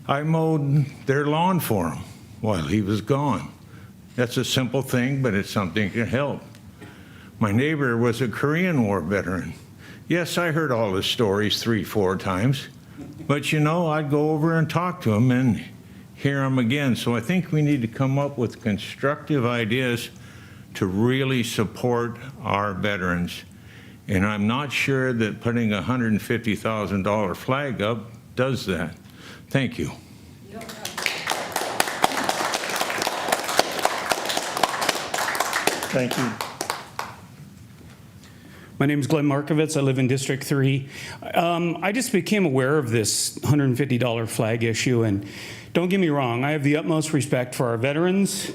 I mowed their lawn for him while he was gone. That's a simple thing, but it's something that can help. My neighbor was a Korean War veteran. Yes, I heard all his stories 3-4 times, but you know, I'd go over and talk to him and hear him again. So I think we need to come up with constructive ideas to really support our veterans. And I'm not sure that putting a $150,000 flag up does that. Thank you. Thank you. My name is Glenn Markovitz. I live in District 3. I just became aware of this $150 flag issue, and don't get me wrong, I have the utmost respect for our veterans,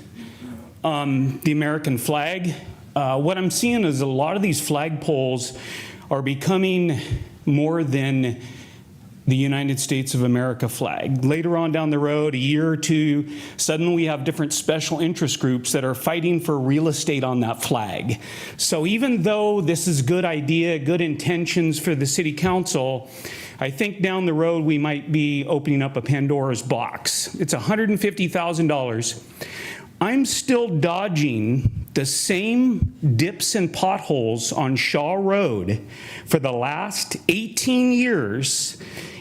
the American flag. What I'm seeing is a lot of these flagpoles are becoming more than the United States of America flag. Later on down the road, a year or two, suddenly we have different special interest groups that are fighting for real estate on that flag. So even though this is a good idea, good intentions for the city council, I think down the road we might be opening up a Pandora's box. It's $150,000. I'm still dodging the same dips and potholes on Shaw Road for the last 18 years,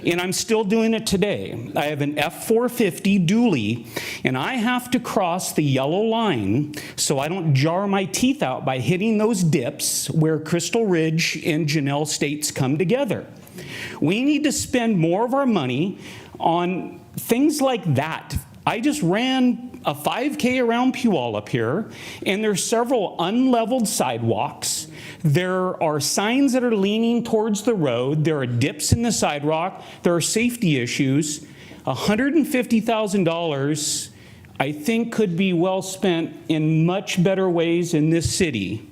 and I'm still doing it today. I have an F-450 dually, and I have to cross the yellow line so I don't jar my teeth out by hitting those dips where Crystal Ridge and Janelle States come together. We need to spend more of our money on things like that. I just ran a 5K around Puyallup here, and there's several unleveled sidewalks. There are signs that are leaning towards the road. There are dips in the sidewalk. There are safety issues. $150,000, I think, could be well spent in much better ways in this city.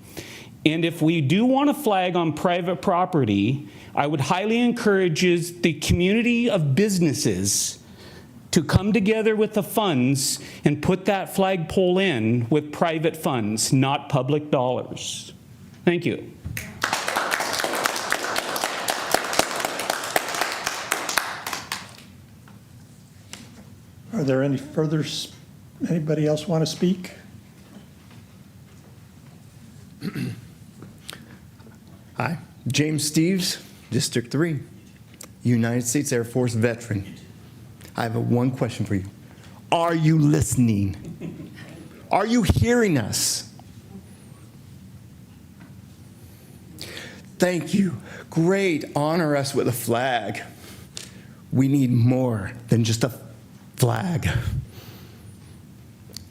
And if we do want a flag on private property, I would highly encourage the community of businesses to come together with the funds and put that flagpole in with private funds, not public dollars. Thank you. Are there any further, anybody else want to speak? Hi, James Steves, District 3, United States Air Force veteran. I have one question for you. Are you listening? Are you hearing us? Thank you. Great. Honor us with a flag. We need more than just a flag.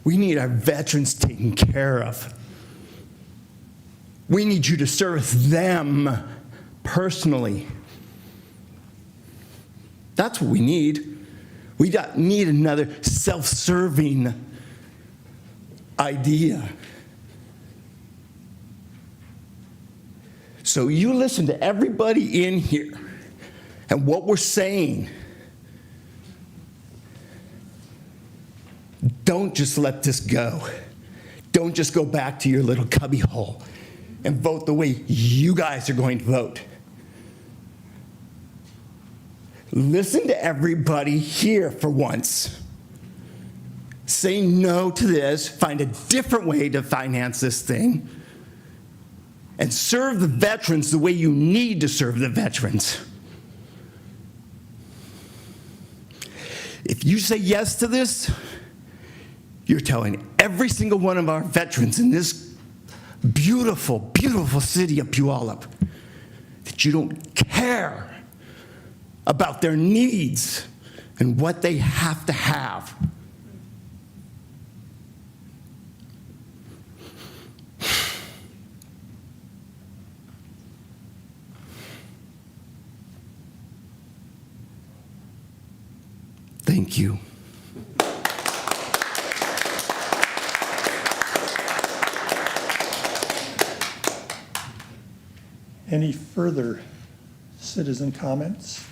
We need our veterans taken care of. We need you to serve them personally. That's what we need. We don't need another self-serving idea. So you listen to everybody in here and what we're saying. Don't just let this go. Don't just go back to your little cubby hole and vote the way you guys are going to vote. Listen to everybody here for once. Say no to this, find a different way to finance this thing, and serve the veterans the way you need to serve the veterans. If you say yes to this, you're telling every single one of our veterans in this beautiful, beautiful city of Puyallup that you don't care about their needs and what they have to have. Thank you. Any further citizen comments?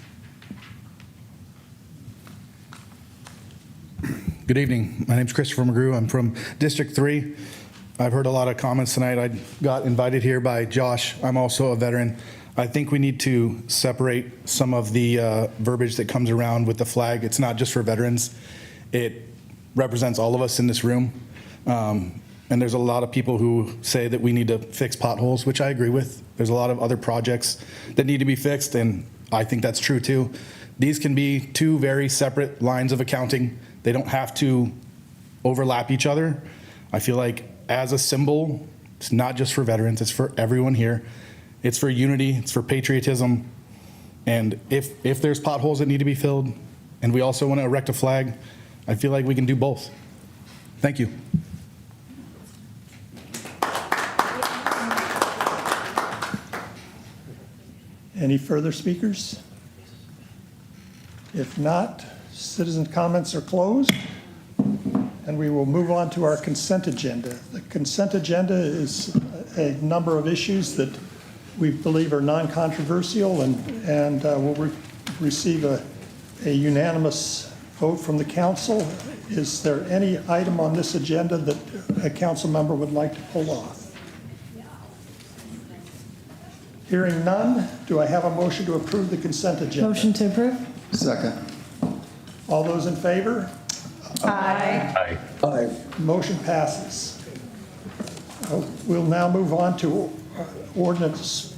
Good evening. My name's Christopher McGrew. I'm from District 3. I've heard a lot of comments tonight. I got invited here by Josh. I'm also a veteran. I think we need to separate some of the verbiage that comes around with the flag. It's not just for veterans. It represents all of us in this room. And there's a lot of people who say that we need to fix potholes, which I agree with. There's a lot of other projects that need to be fixed, and I think that's true too. These can be two very separate lines of accounting. They don't have to overlap each other. I feel like as a symbol, it's not just for veterans, it's for everyone here. It's for unity, it's for patriotism. And if there's potholes that need to be filled, and we also want to erect a flag, I feel like we can do both. Thank you. Any further speakers? If not, citizen comments are closed, and we will move on to our consent agenda. The consent agenda is a number of issues that we believe are non-controversial and will receive a unanimous vote from the council. Is there any item on this agenda that a council member would like to pull off? Hearing none, do I have a motion to approve the consent agenda? Motion to approve? Second. All those in favor? Aye. Aye. Motion passes. We'll now move on to ordinance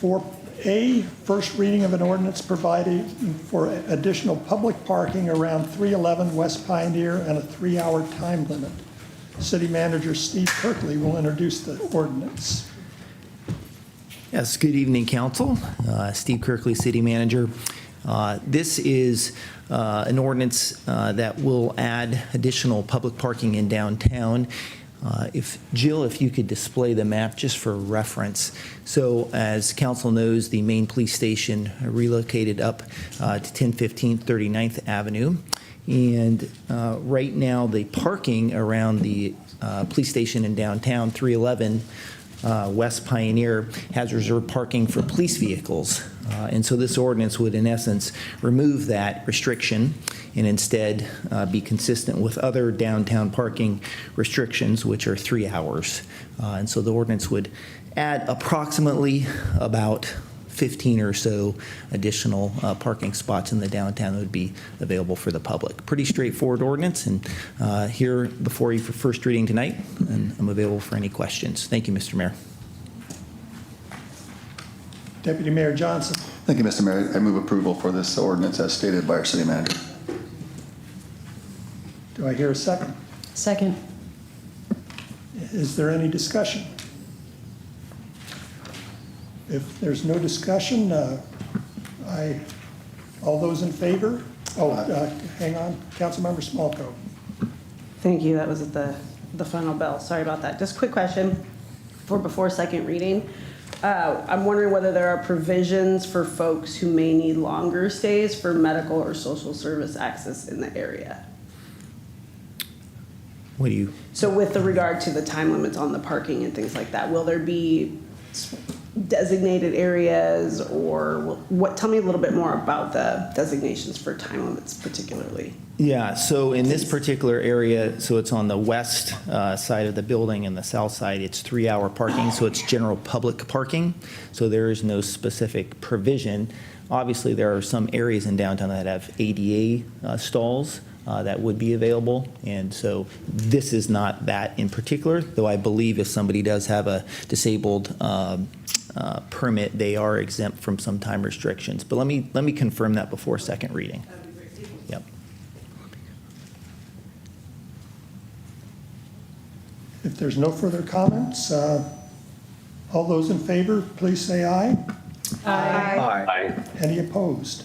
4A, first reading of an ordinance providing for additional public parking around 311 West Pioneer and a 3-hour time limit. City Manager Steve Kirkley will introduce the ordinance. Yes, good evening, Council. Steve Kirkley, City Manager. This is an ordinance that will add additional public parking in downtown. Jill, if you could display the map just for reference. So as Council knows, the main police station relocated up to 1015 39th Avenue. And right now, the parking around the police station in downtown, 311 West Pioneer, has reserved parking for police vehicles. And so this ordinance would, in essence, remove that restriction and instead be consistent with other downtown parking restrictions, which are 3 hours. And so the ordinance would add approximately about 15 or so additional parking spots in the downtown that would be available for the public. Pretty straightforward ordinance, and here before you for first reading tonight, and I'm available for any questions. Thank you, Mr. Mayor. Deputy Mayor Johnson. Thank you, Mr. Mayor. I move approval for this ordinance as stated by our city manager. Do I hear a second? Second. Is there any discussion? If there's no discussion, all those in favor? Hang on, Councilmember Smallcoat. Thank you. That was at the final bell. Sorry about that. Just a quick question. for before second reading. I'm wondering whether there are provisions for folks who may need longer stays for medical or social service access in the area. What do you? So with the regard to the time limits on the parking and things like that, will there be designated areas or what? Tell me a little bit more about the designations for time limits particularly. Yeah, so in this particular area, so it's on the west side of the building and the south side, it's 3-hour parking, so it's general public parking. So there is no specific provision. Obviously, there are some areas in downtown that have ADA stalls that would be available. And so this is not that in particular, though I believe if somebody does have a disabled permit, they are exempt from some time restrictions. But let me confirm that before second reading. Yep. If there's no further comments, all those in favor, please say aye. Aye. Aye. Any opposed?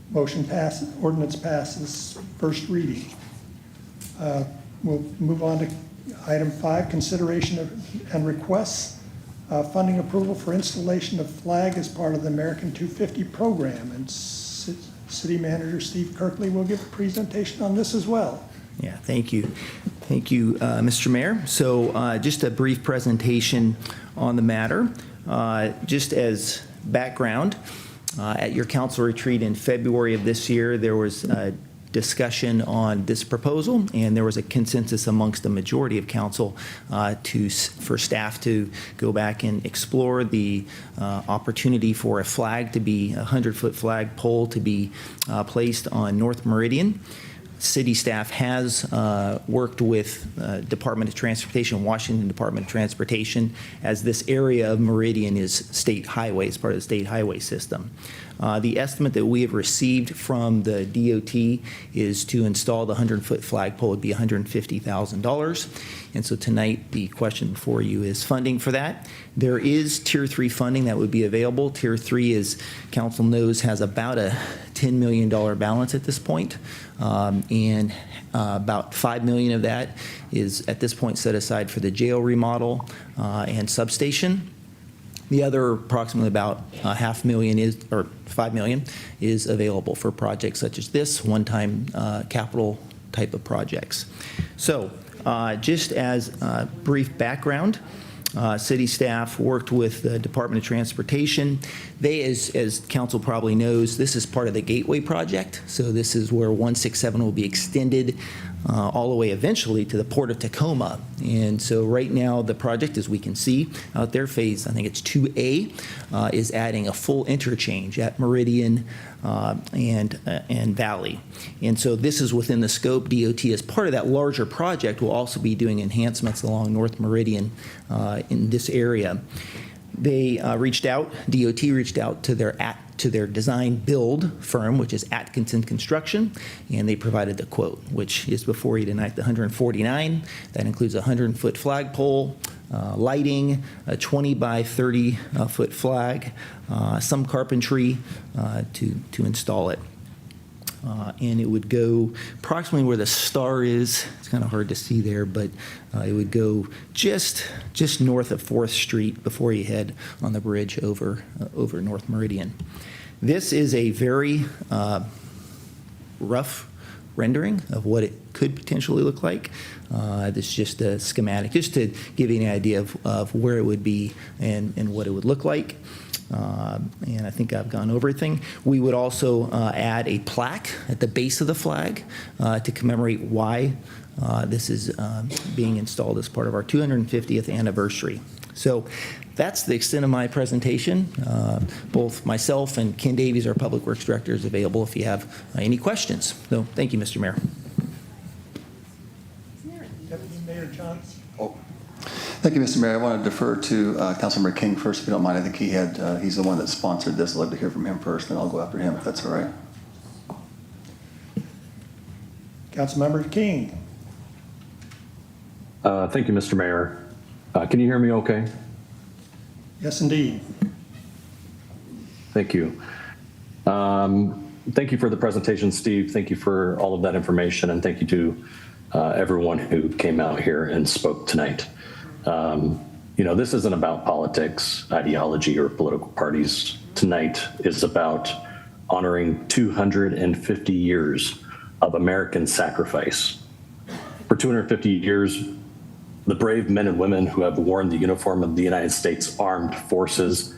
Motion passes, ordinance passes, first reading. We'll move on to item 5, consideration of and requests funding approval for installation of flag as part of the American 250 program. And City Manager Steve Kirkley will give a presentation on this as well. Yeah, thank you. Thank you, Mr. Mayor. So just a brief presentation on the matter. Just as background, at your council retreat in February of this year, there was a discussion on this proposal, and there was a consensus amongst the majority of council for staff to go back and explore the opportunity for a flag to be, a 100-foot flag pole to be placed on North Meridian. City staff has worked with Department of Transportation, Washington Department of Transportation, as this area of Meridian is state highways, part of the state highway system. The estimate that we have received from the DOT is to install the 100-foot flagpole would be $150,000. And so tonight, the question before you is funding for that. There is Tier 3 funding that would be available. Tier 3, as council knows, has about a $10 million balance at this point. And about $5 million of that is at this point set aside for the jail remodel and substation. The other approximately about $5 million is available for projects such as this, one-time capital type of projects. So just as a brief background, city staff worked with the Department of Transportation. They, as council probably knows, this is part of the Gateway project. So this is where 167 will be extended all the way eventually to the Port of Tacoma. And so right now the project, as we can see out there, phase, I think it's 2A, is adding a full interchange at Meridian and Valley. And so this is within the scope. DOT, as part of that larger project, will also be doing enhancements along North Meridian in this area. They reached out, DOT reached out to their design build firm, which is Atkinson Construction, and they provided the quote, which is before you tonight, the $149. That includes a 100-foot flagpole, lighting, a 20 by 30 foot flag, some carpentry to install it. And it would go approximately where the star is. It's kind of hard to see there, but it would go just north of 4th Street before you head on the bridge over North Meridian. This is a very rough rendering of what it could potentially look like. This is just a schematic, just to give you an idea of where it would be and what it would look like. And I think I've gone over everything. We would also add a plaque at the base of the flag to commemorate why this is being installed as part of our 250th anniversary. So that's the extent of my presentation. Both myself and Ken Davies, our Public Works Director, is available if you have any questions. So thank you, Mr. Mayor. Deputy Mayor Johnson. Thank you, Mr. Mayor. I want to defer to Councilmember King first, if you don't mind. I think he's the one that sponsored this. I'd like to hear from him first, then I'll go after him, if that's all right. Councilmember King. Thank you, Mr. Mayor. Can you hear me okay? Yes, indeed. Thank you. Thank you for the presentation, Steve. Thank you for all of that information, and thank you to everyone who came out here and spoke tonight. You know, this isn't about politics, ideology, or political parties. Tonight is about honoring 250 years of American sacrifice. For 250 years, the brave men and women who have worn the uniform of the United States Armed Forces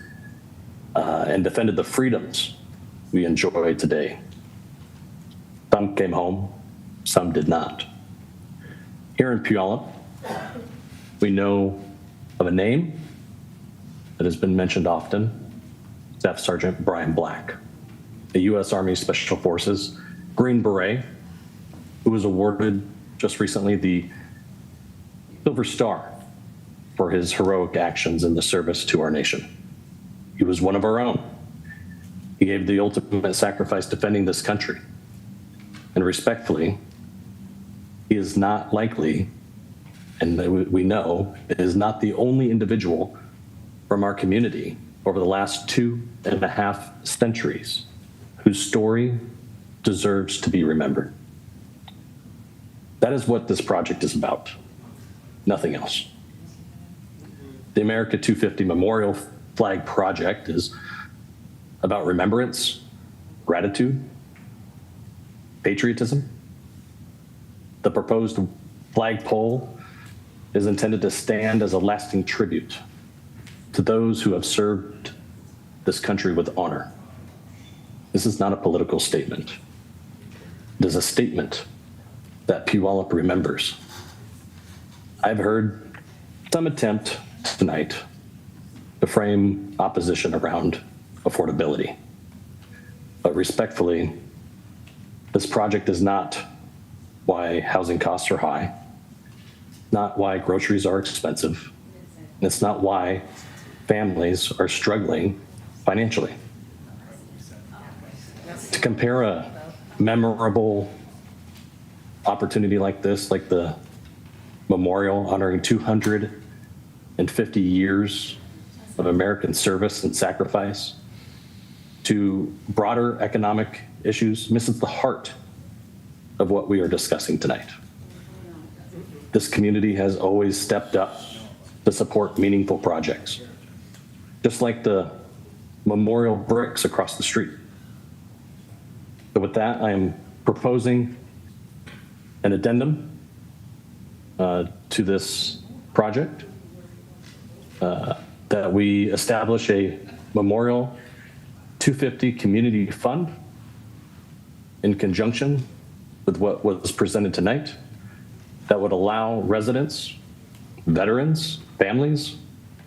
and defended the freedoms we enjoy today. Some came home, some did not. Here in Puyallup, we know of a name that has been mentioned often, Staff Sergeant Brian Black, a U.S. Army Special Forces Green Beret, who was awarded just recently the Silver Star for his heroic actions in the service to our nation. He was one of our own. He gave the ultimate sacrifice defending this country. And respectfully, he is not likely, and we know, is not the only individual from our community over the last 2.5 centuries whose story deserves to be remembered. That is what this project is about, nothing else. The America 250 Memorial Flag Project is about remembrance, gratitude, patriotism. The proposed flagpole is intended to stand as a lasting tribute to those who have served this country with honor. This is not a political statement. It is a statement that Puyallup remembers. I've heard some attempt tonight to frame opposition around affordability. But respectfully, this project is not why housing costs are high, not why groceries are expensive, and it's not why families are struggling financially. To compare a memorable opportunity like this, like the memorial honoring 250 years of American service and sacrifice, to broader economic issues, misses the heart of what we are discussing tonight. This community has always stepped up to support meaningful projects, just like the memorial bricks across the street. So with that, I am proposing an addendum to this project that we establish a Memorial 250 Community Fund in conjunction with what was presented tonight that would allow residents, veterans, families,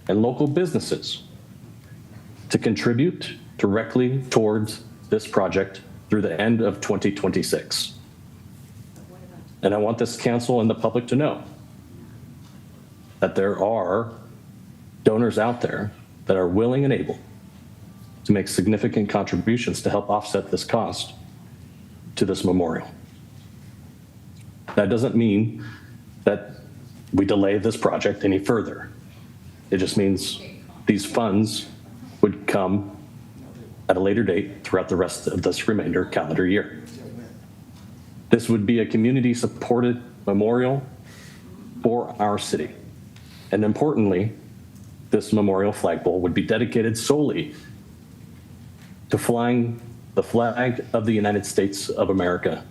and local businesses to contribute directly towards this project through the end of 2026. And I want this council and the public to know that there are donors out there that are willing and able to make significant contributions to help offset this cost to this memorial. That doesn't mean that we delay this project any further. It just means these funds would come at a later date throughout the rest of this remainder calendar year. This would be a community-supported memorial for our city. And importantly, this memorial flagpole would be dedicated solely to flying the flag of the United States of America,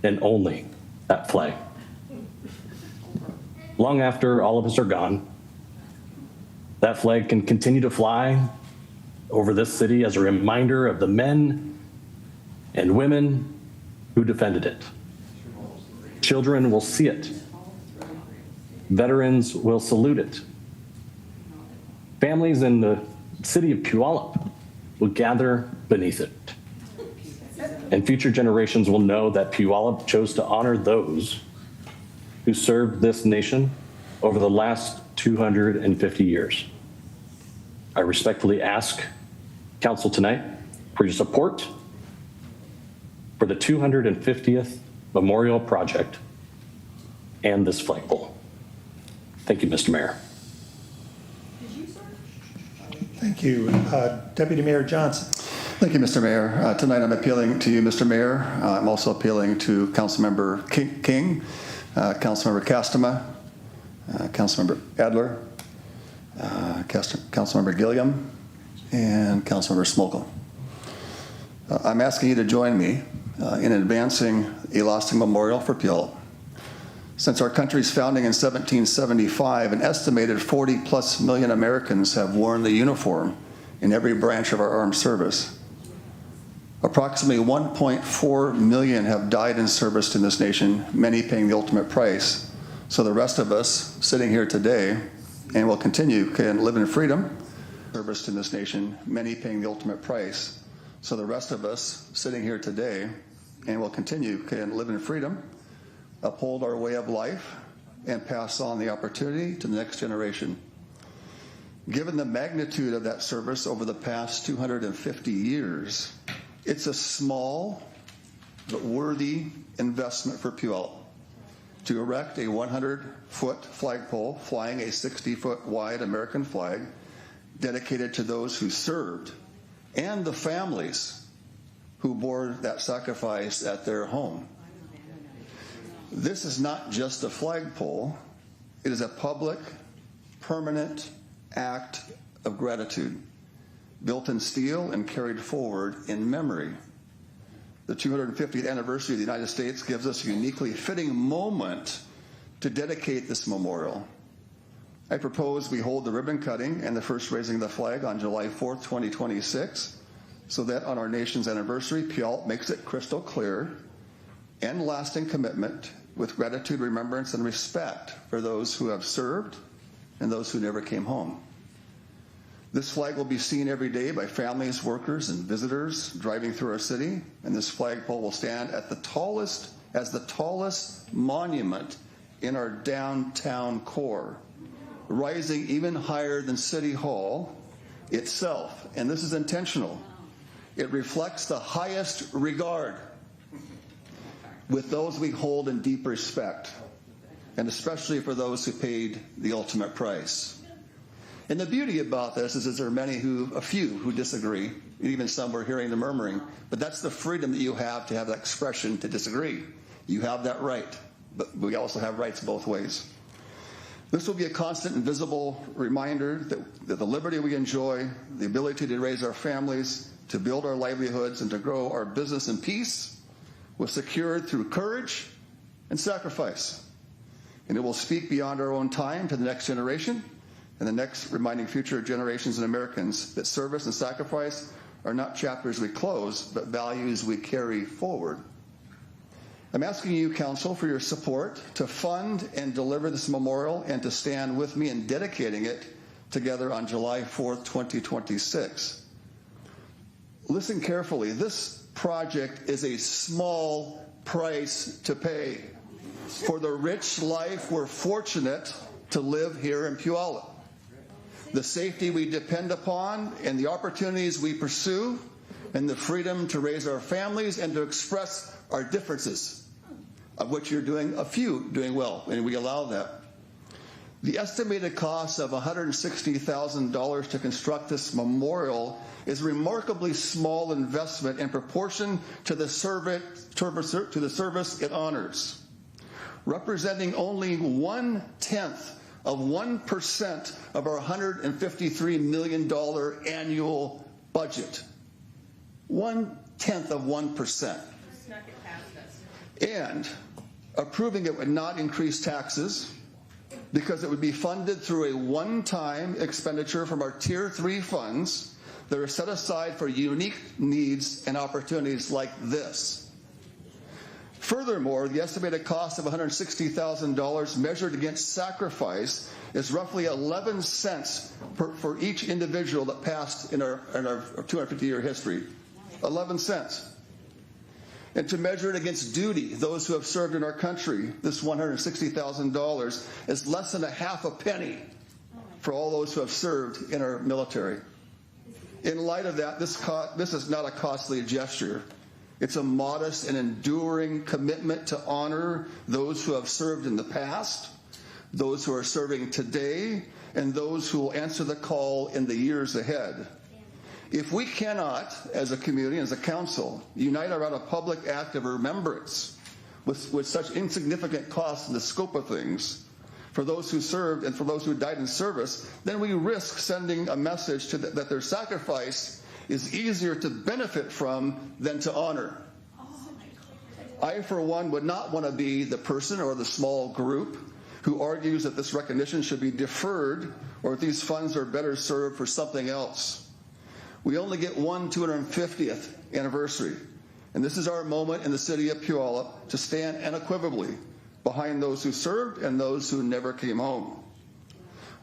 and only that flag. Long after all of us are gone, that flag can continue to fly over this city as a reminder of the men and women who defended it. Children will see it. Veterans will salute it. Families in the city of Puyallup will gather beneath it. And future generations will know that Puyallup chose to honor those who served this nation over the last 250 years. I respectfully ask Council tonight for your support for the 250th Memorial Project and this flagpole. Thank you, Mr. Mayor. Thank you. Deputy Mayor Johnson. Thank you, Mr. Mayor. Tonight I'm appealing to you, Mr. Mayor. I'm also appealing to Councilmember King, Councilmember Castema, Councilmember Adler, Councilmember Gilliam, and Councilmember Smolka. I'm asking you to join me in advancing a lasting memorial for Puyallup. Since our country's founding in 1775, an estimated 40+ million Americans have worn the uniform in every branch of our armed service. Approximately 1.4 million have died in service to this nation, many paying the ultimate price. So the rest of us sitting here today and will continue can live in freedom. Service to this nation, many paying the ultimate price. So the rest of us sitting here today and will continue can live in freedom, uphold our way of life, and pass on the opportunity to the next generation. Given the magnitude of that service over the past 250 years, it's a small but worthy investment for Puyallup to erect a 100-foot flagpole flying a 60-foot wide American flag dedicated to those who served and the families who bore that sacrifice at their home. This is not just a flagpole, it is a public, permanent act of gratitude, built in steel and carried forward in memory. The 250th anniversary of the United States gives us a uniquely fitting moment to dedicate this memorial. I propose we hold the ribbon cutting and the first raising of the flag on July 4th, 2026, so that on our nation's anniversary, Puyallup makes it crystal clear and lasting commitment with gratitude, remembrance, and respect for those who have served and those who never came home. This flag will be seen every day by families, workers, and visitors driving through our city, and this flagpole will stand at the tallest monument in our downtown core, rising even higher than City Hall itself. And this is intentional. It reflects the highest regard with those we hold in deep respect, and especially for those who paid the ultimate price. And the beauty about this is there are a few who disagree, even some we're hearing the murmuring, but that's the freedom that you have to have that expression to disagree. You have that right, but we also have rights both ways. This will be a constant and visible reminder that the liberty we enjoy, the ability to raise our families, to build our livelihoods, and to grow our business in peace was secured through courage and sacrifice. And it will speak beyond our own time to the next generation and the next, reminding future generations and Americans that service and sacrifice are not chapters we close, but values we carry forward. I'm asking you, Council, for your support to fund and deliver this memorial and to stand with me in dedicating it together on July 4th, 2026. Listen carefully. This project is a small price to pay for the rich life we're fortunate to live here in Puyallup, the safety we depend upon and the opportunities we pursue, and the freedom to raise our families and to express our differences, of which you're doing a few doing well, and we allow that. The estimated cost of $160,000 to construct this memorial is a remarkably small investment in proportion to the service it honors, representing only 1/10 of 1% of our $153 million annual budget. 1/10 of 1%. And approving it would not increase taxes because it would be funded through a one-time expenditure from our Tier 3 funds that are set aside for unique needs and opportunities like this. Furthermore, the estimated cost of $160,000 measured against sacrifice is roughly 11 cents for each individual that passed in our 250-year history. 11 cents. And to measure it against duty, those who have served in our country, this $160,000 is less than a half a penny for all those who have served in our military. In light of that, this is not a costly gesture. It's a modest and enduring commitment to honor those who have served in the past, those who are serving today, and those who will answer the call in the years ahead. If we cannot, as a community, as a council, unite around a public act of remembrance with such insignificant costs in the scope of things, for those who served and for those who died in service, then we risk sending a message that their sacrifice is easier to benefit from than to honor. I, for one, would not want to be the person or the small group who argues that this recognition should be deferred or that these funds are better served for something else. We only get one 250th anniversary, and this is our moment in the city of Puyallup to stand unequivocally behind those who served and those who never came home.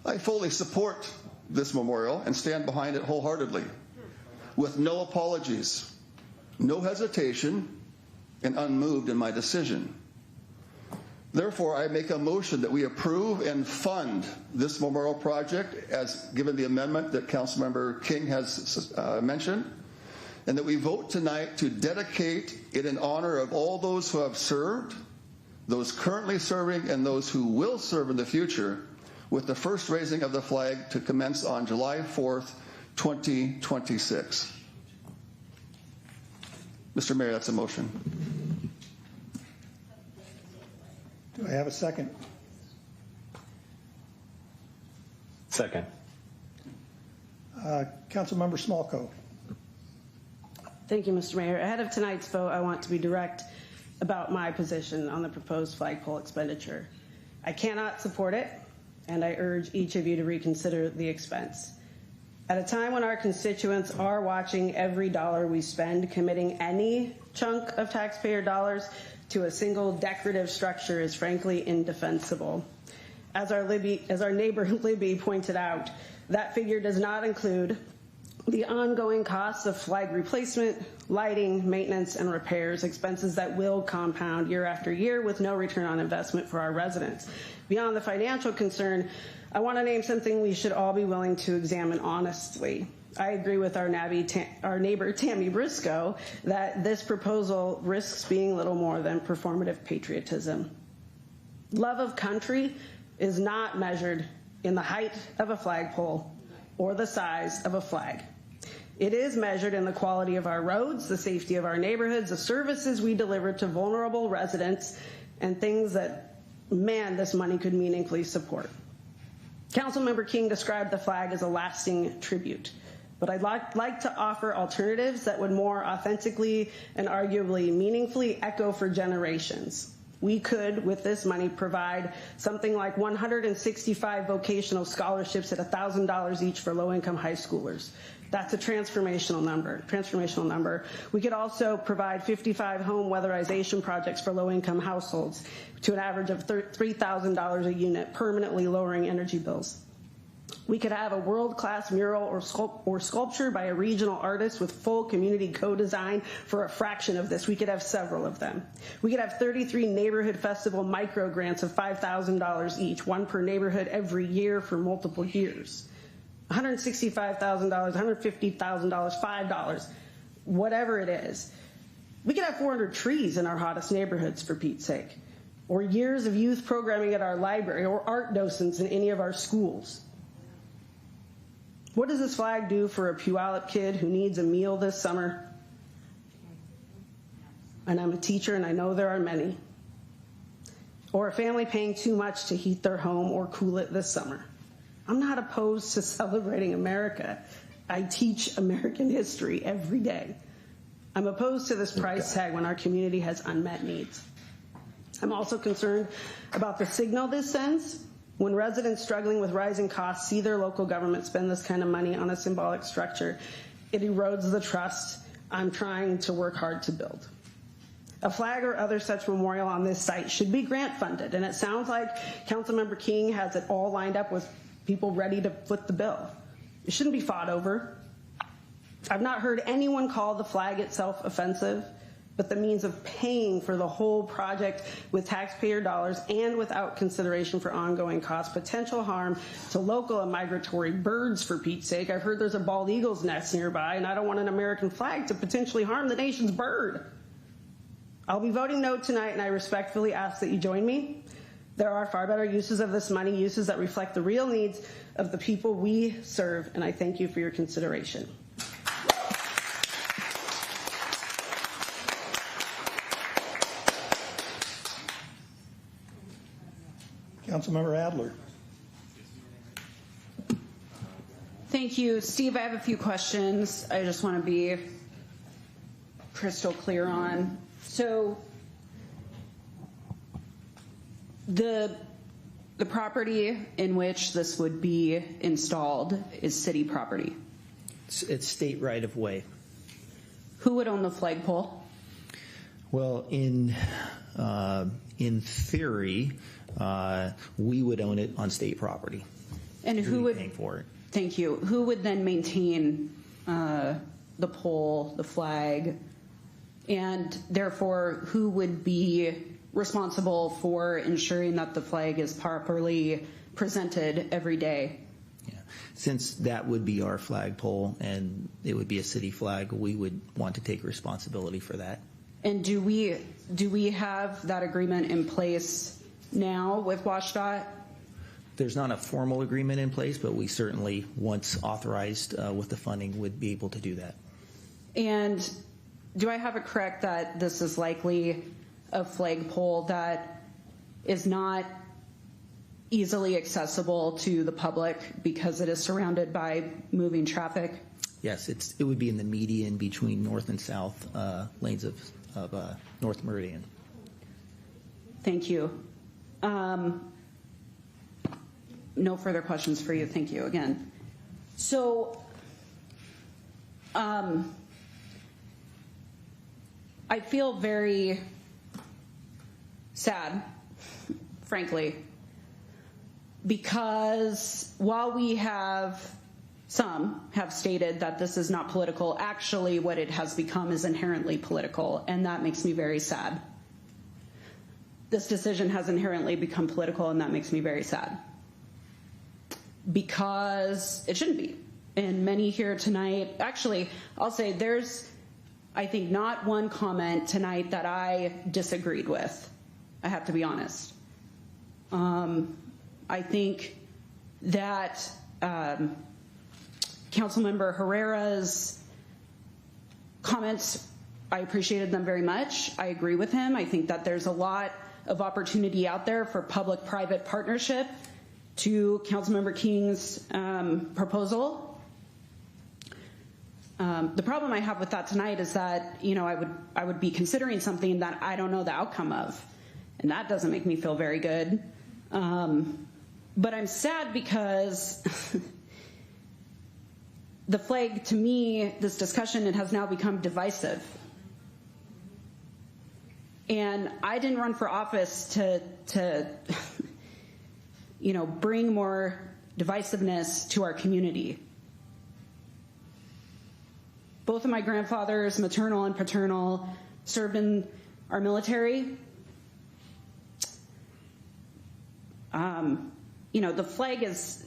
I fully support this memorial and stand behind it wholeheartedly, with no apologies, no hesitation, and unmoved in my decision. Therefore, I make a motion that we approve and fund this memorial project as given the amendment that Councilmember King has mentioned, and that we vote tonight to dedicate it in honor of all those who have served, those currently serving, and those who will serve in the future, with the first raising of the flag to commence on July 4th, 2026. Mr. Mayor, that's a motion. Do I have a second? Second. Councilmember Smolko. Thank you, Mr. Mayor. Ahead of tonight's vote, I want to be direct about my position on the proposed flagpole expenditure. I cannot support it, and I urge each of you to reconsider the expense. At a time when our constituents are watching every dollar we spend, committing any chunk of taxpayer dollars to a single decorative structure is frankly indefensible. As our neighbor Libby pointed out, that figure does not include the ongoing costs of flag replacement, lighting, maintenance, and repairs, expenses that will compound year after year with no return on investment for our residents. Beyond the financial concern, I want to name something we should all be willing to examine honestly. I agree with our neighbor Tammy Briscoe that this proposal risks being little more than performative patriotism. Love of country is not measured in the height of a flagpole or the size of a flag. It is measured in the quality of our roads, the safety of our neighborhoods, the services we deliver to vulnerable residents, and things that, man, this money could meaningfully support. Councilmember King described the flag as a lasting tribute, but I'd like to offer alternatives that would more authentically and arguably meaningfully echo for generations. We could, with this money, provide something like 165 vocational scholarships at $1,000 each for low-income high schoolers. That's a transformational number. We could also provide 55 home weatherization projects for low-income households to an average of $3,000 a unit, permanently lowering energy bills. We could have a world-class mural or sculpture by a regional artist with full community co-design for a fraction of this. We could have several of them. We could have 33 neighborhood festival micro grants of $5,000 each, one per neighborhood every year for multiple years. $165,000, $150,000, $5, whatever it is. We could have 400 trees in our hottest neighborhoods, for Pete's sake, or years of youth programming at our library, or art docents in any of our schools. What does this flag do for a Puyallup kid who needs a meal this summer? And I'm a teacher, and I know there are many. Or a family paying too much to heat their home or cool it this summer. I'm not opposed to celebrating America. I teach American history every day. I'm opposed to this price tag when our community has unmet needs. I'm also concerned about the signal this sends when residents struggling with rising costs see their local government spend this kind of money on a symbolic structure. It erodes the trust I'm trying to work hard to build. A flag or other such memorial on this site should be grant funded, and it sounds like Councilmember King has it all lined up with people ready to foot the bill. It shouldn't be fought over. I've not heard anyone call the flag itself offensive, but the means of paying for the whole project with taxpayer dollars and without consideration for ongoing costs, potential harm to local and migratory birds, for Pete's sake. I've heard there's a bald eagle's nest nearby, and I don't want an American flag to potentially harm the nation's bird. I'll be voting no tonight, and I respectfully ask that you join me. There are far better uses of this money, uses that reflect the real needs of the people we serve, and I thank you for your consideration. Councilmember Adler. Thank you. Steve, I have a few questions I just want to be crystal clear on. So the property in which this would be installed is city property. It's state right of way. Who would own the flagpole? Well, in theory, we would own it on state property. And We'd who be would paying for it? Thank you. Who would then maintain the pole, the flag, and therefore who would be responsible for ensuring that the flag is properly presented every day? Since that would be our flagpole and it would be a city flag, we would want to take responsibility for that. And do we have that agreement in place now with WashDOT? There's not a formal agreement in place, but we certainly, once authorized with the funding, would be able to do that. And do I have it correct that this is likely a flagpole that is not easily accessible to the public because it is surrounded by moving traffic? Yes, it would be in the median between north and south lanes of North Meridian. Thank you. No further questions for you. Thank you again. So, I feel very sad, frankly, because while some have stated that this is not political, actually what it has become is inherently political, and that makes me very sad. This decision has inherently become political, and that makes me very sad. Because it shouldn't be. And many here tonight, actually, I'll say there's, I think, not one comment tonight that I disagreed with. I have to be honest. I think that Councilmember Herrera's comments, I appreciated them very much. I agree with him. I think that there's a lot of opportunity out there for public-private partnership to Councilmember King's proposal. The problem I have with that tonight is that, I would be considering something that I don't know the outcome of, and that doesn't make me feel very good. But I'm sad because the flag, to me, this discussion, it has now become divisive. And I didn't run for office to bring more divisiveness to our community. Both of my grandfathers, maternal and paternal, served in our military. The flag is,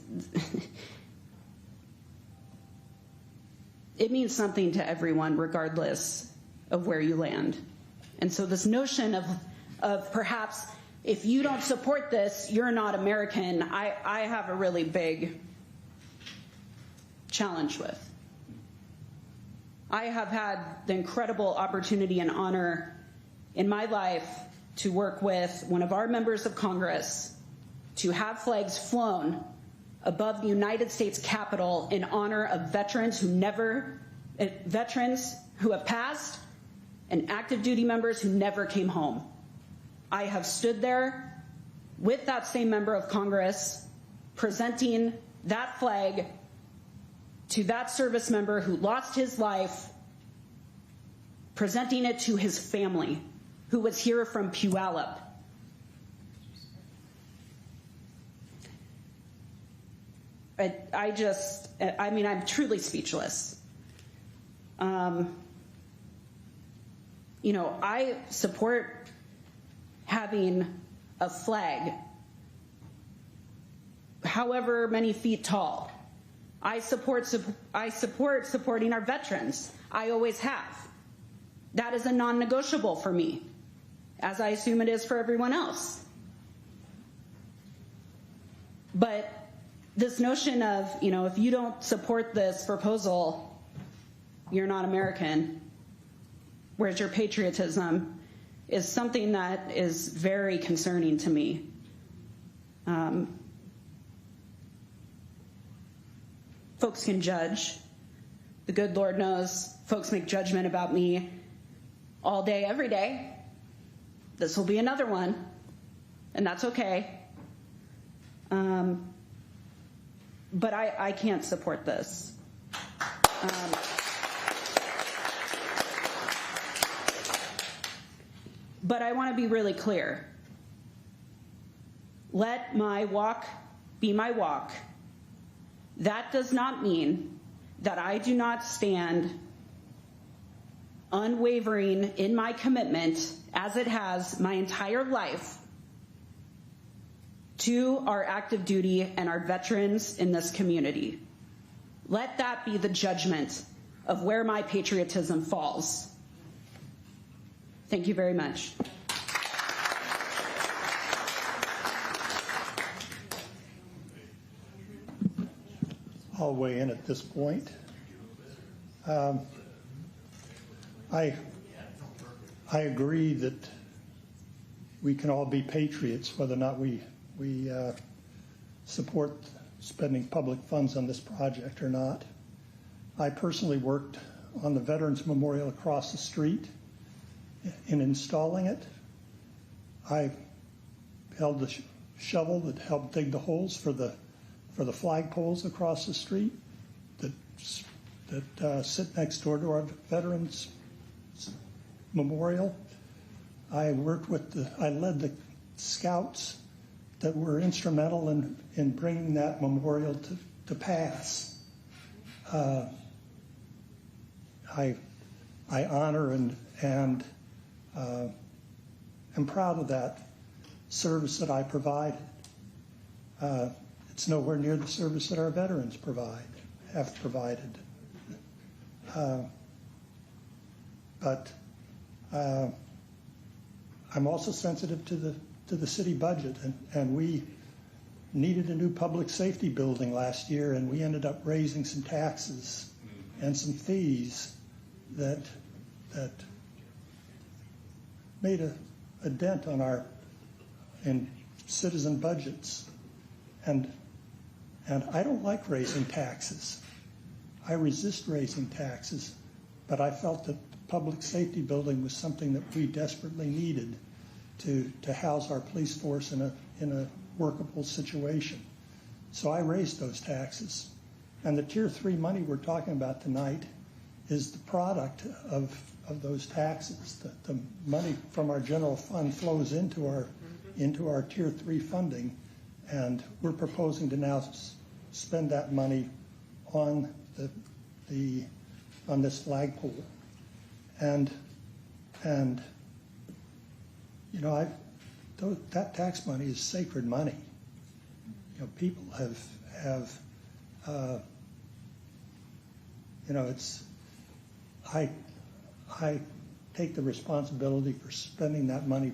it means something to everyone regardless of where you land. And so this notion of perhaps if you don't support this, you're not American, I have a really big challenge with. I have had the incredible opportunity and honor in my life to work with one of our members of Congress to have flags flown above the United States Capitol in honor of veterans who have passed and active duty members who never came home. I have stood there with that same member of Congress presenting that flag to that service member who lost his life, presenting it to his family who was here from Puyallup. I'm truly speechless. I support having a flag however many feet tall. I support supporting our veterans. I always have. That is a non-negotiable for me, as I assume it is for everyone else. But this notion of, if you don't support this proposal, you're not American, where's your patriotism, is something that is very concerning to me. Folks can judge. The good Lord knows folks make judgment about me all day, every day. This will be another one, and that's okay. But I can't support this. But I want to be really clear. Let my walk be my walk. That does not mean that I do not stand unwavering in my commitment, as it has my entire life, to our active duty and our veterans in this community. Let that be the judgment of where my patriotism falls. Thank you very much. I'll weigh in at this point. I agree that we can all be patriots, whether or not we support spending public funds on this project or not. I personally worked on the Veterans Memorial across the street. In installing it, I held the shovel that helped dig the holes for the flagpoles across the street that sit next door to our Veterans Memorial. I led the scouts that were instrumental in bringing that memorial to pass. I honor and am proud of that service that I provided. It's nowhere near the service that our veterans have provided. But I'm also sensitive to the city budget, and we needed a new public safety building last year, and we ended up raising some taxes and some fees that made a dent on our citizen budgets. And I don't like raising taxes. I resist raising taxes, but I felt that the public safety building was something that we desperately needed to house our police force in a workable situation. So I raised those taxes. And the Tier 3 money we're talking about tonight is the product of those taxes. The money from our general fund flows into our Tier 3 funding, and we're proposing to now spend that money on this flagpole. And you know, that tax money is sacred money. You know, people have you know, I take the responsibility for spending that money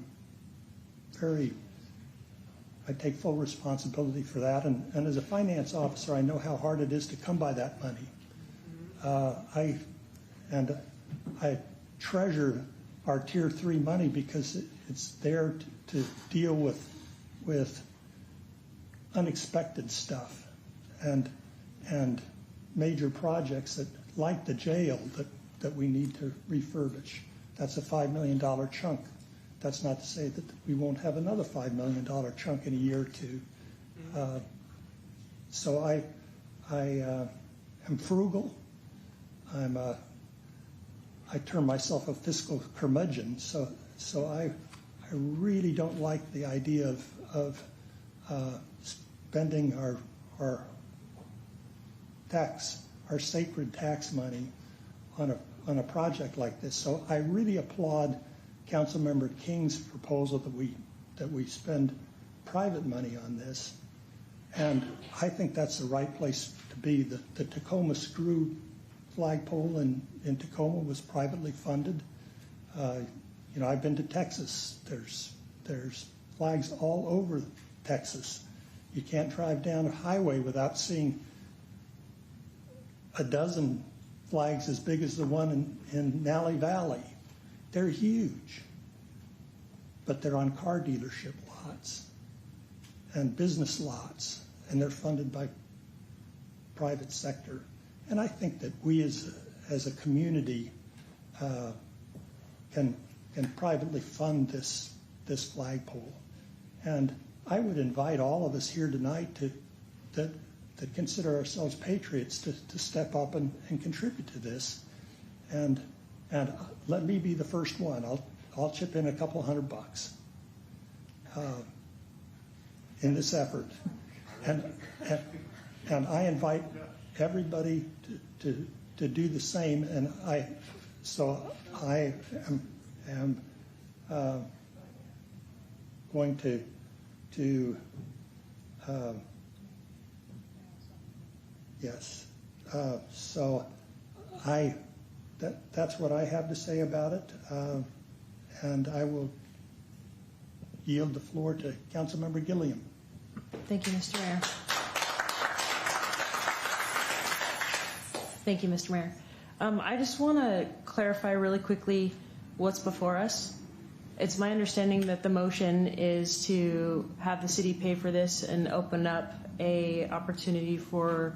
I take full responsibility for that, and as a finance officer, I know how hard it is to come by that money. I treasure our Tier 3 money because it's there to deal with unexpected stuff and major projects like the jail that we need to refurbish. That's a $5 million chunk. That's not to say that we won't have another $5 million chunk in a year or two. So I am frugal. I term myself a fiscal curmudgeon. So I really don't like the idea of spending our sacred tax money on a project like this. So I really applaud Councilmember King's proposal that we spend private money on this, and I think that's the right place to be. The Tacoma Screw flagpole in Tacoma was privately funded. You know, I've been to Texas. There's flags all over Texas. You can't drive down a highway without seeing a dozen flags as big as the one in Nally Valley. They're huge, but they're on car dealership lots. and business lots, and they're funded by private sector. And I think that we as a community can privately fund this flagpole. And I would invite all of us here tonight that consider ourselves patriots to step up and contribute to this. And let me be the first one. I'll chip in a couple $100 in this effort. And I invite everybody to do the same. And I am going to yes. So that's what I have to say about it, and I will yield the floor to Councilmember Gilliam. Thank you, Mr. Mayor. Thank you, Mr. Mayor. I just want to clarify really quickly what's before us. It's my understanding that the motion is to have the city pay for this and open up a opportunity for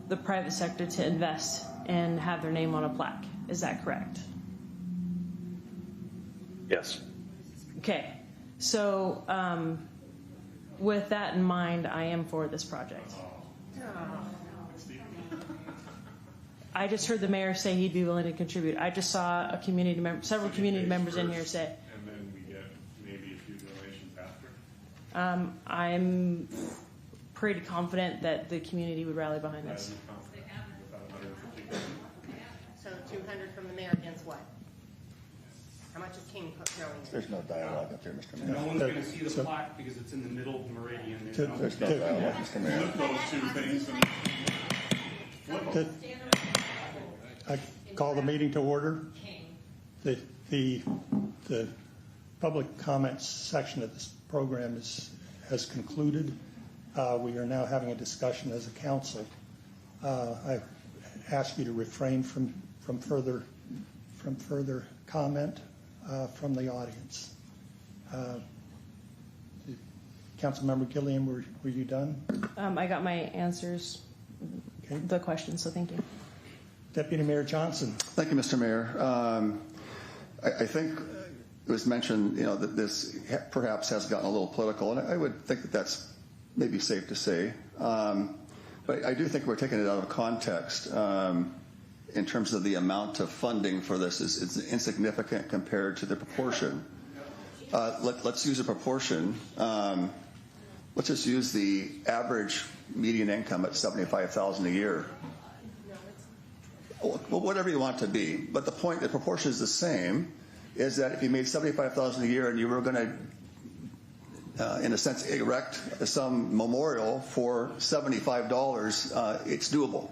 the private sector to invest and have their name on a plaque. Is that correct? Yes. Okay. So with that in mind, I am for this project. I just heard the mayor say he'd be willing to contribute. I just saw a community member, several community members in here say. And then we get maybe a few donations after. I'm pretty confident that the community would rally behind this. So 200 from the mayor against what? How much is King throwing? There's no dialogue up there, Mr. Mayor. No one's going to see the plaque because it's in the middle of the meridian. There's no dialogue, Mr. Mayor. Flip those two things and I call the meeting to order. The public comments section of this program has concluded. We are now having a discussion as a council. I ask you to refrain from further comment from the audience. Councilmember Gilliam, were you done? I got my answers, the questions, so thank you. Deputy Mayor Johnson. Thank you, Mr. Mayor. I think it was mentioned, that this perhaps has gotten a little political, and I would think that that's maybe safe to say. But I do think we're taking it out of context in terms of the amount of funding for this is insignificant compared to the proportion. Let's use a proportion. Let's just use the average median income at $75,000 a year. Well, whatever you want it to be, but the point, the proportion is the same, is that if you made $75,000 a year and you were going to, in a sense, erect some memorial for $75, it's doable.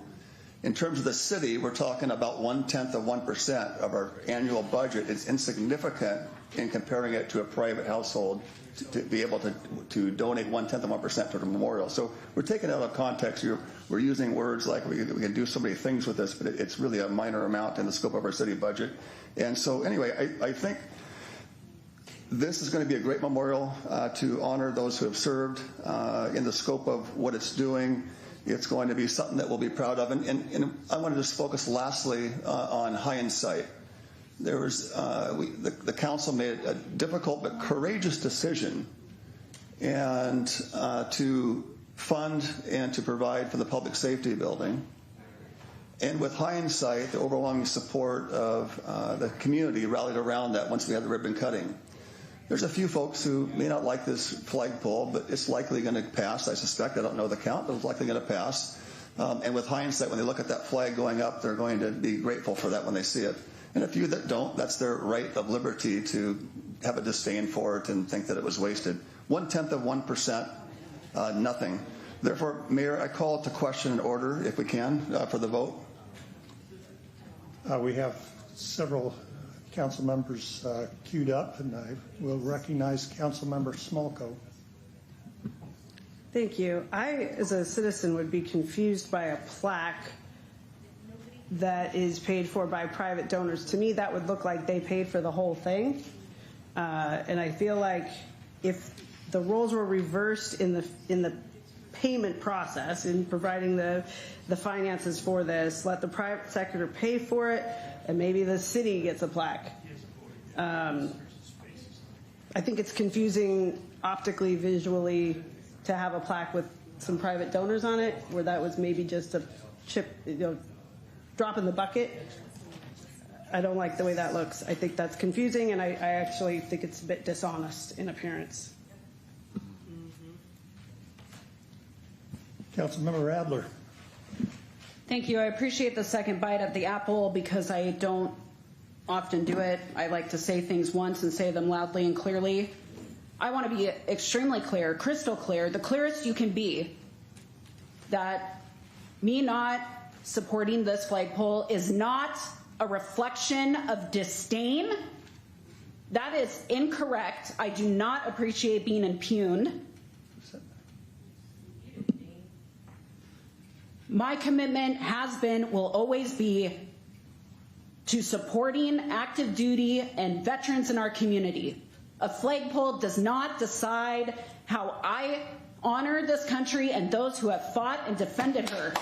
In terms of the city, we're talking about 0.1% of our annual budget. It's insignificant in comparing it to a private household to be able to donate 0.1% to the memorial. So we're taking it out of context. We're using words like we can do so many things with this, but it's really a minor amount in the scope of our city budget. And so anyway, I think this is going to be a great memorial to honor those who have served in the scope of what it's doing. It's going to be something that we'll be proud of. And I want to just focus lastly on hindsight. There was the council made a difficult but courageous decision and to fund and to provide for the public safety building. And with hindsight, the overwhelming support of the community rallied around that once we had the ribbon cutting. There's a few folks who may not like this flagpole, but it's likely going to pass. I suspect. I don't know the count, but it's likely going to pass. And with hindsight, when they look at that flag going up, they're going to be grateful for that when they see it. And a few that don't, that's their right of liberty to have a disdain for it and think that it was wasted. 0.1%, nothing. Therefore, Mayor, I call it to question and order, if we can, for the vote. We have several council members queued up, and I will recognize Council Member Smolko. Thank you. I, as a citizen, would be confused by a plaque that is paid for by private donors. To me, that would look like they paid for the whole thing. And I feel like if the roles were reversed in the payment process in providing the finances for this. Let the private sector pay for it, and maybe the city gets a plaque. I think it's confusing optically, visually, to have a plaque with some private donors on it, where that was maybe just a drop in the bucket. I don't like the way that looks. I think that's confusing, and I actually think it's a bit dishonest in appearance. Councilmember Adler. Thank you. I appreciate the second bite at the apple because I don't often do it. I like to say things once and say them loudly and clearly. I want to be extremely clear, crystal clear, the clearest you can be, that me not supporting this flagpole is not a reflection of disdain. That is incorrect. I do not appreciate being impugned. My commitment has been, will always be, to supporting active duty and veterans in our community. A flagpole does not decide how I honor this country and those who have fought and defended her.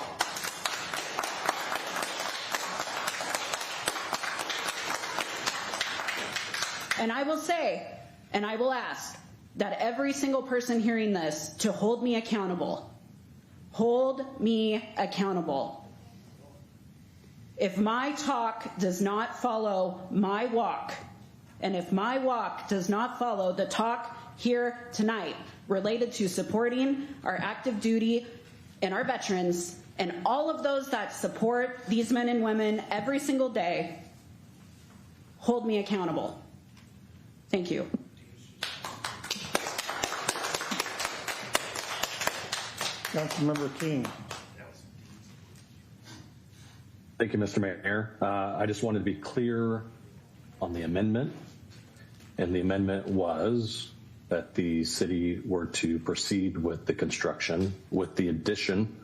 And I will say, and I will ask, that every single person hearing this to hold me accountable. Hold me accountable. If my talk does not follow my walk, and if my walk does not follow the talk here tonight related to supporting our active duty and our veterans and all of those that support these men and women every single day, hold me accountable. Thank you. Councilmember King. Thank you, Mr. Mayor. I just wanted to be clear on the amendment. And the amendment was that the city were to proceed with the construction with the addition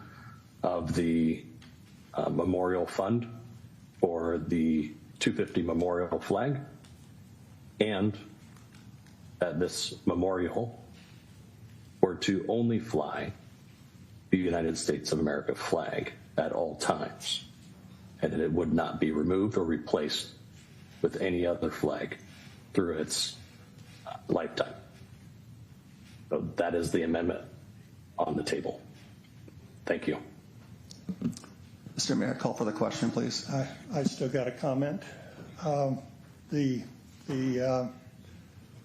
of the memorial fund for the 250 memorial flag, and that this memorial were to only fly the United States of America flag at all times, and that it would not be removed or replaced with any other flag through its lifetime. So that is the amendment on the table. Thank you. Mr. Mayor, call for the question, please. I still got a comment. The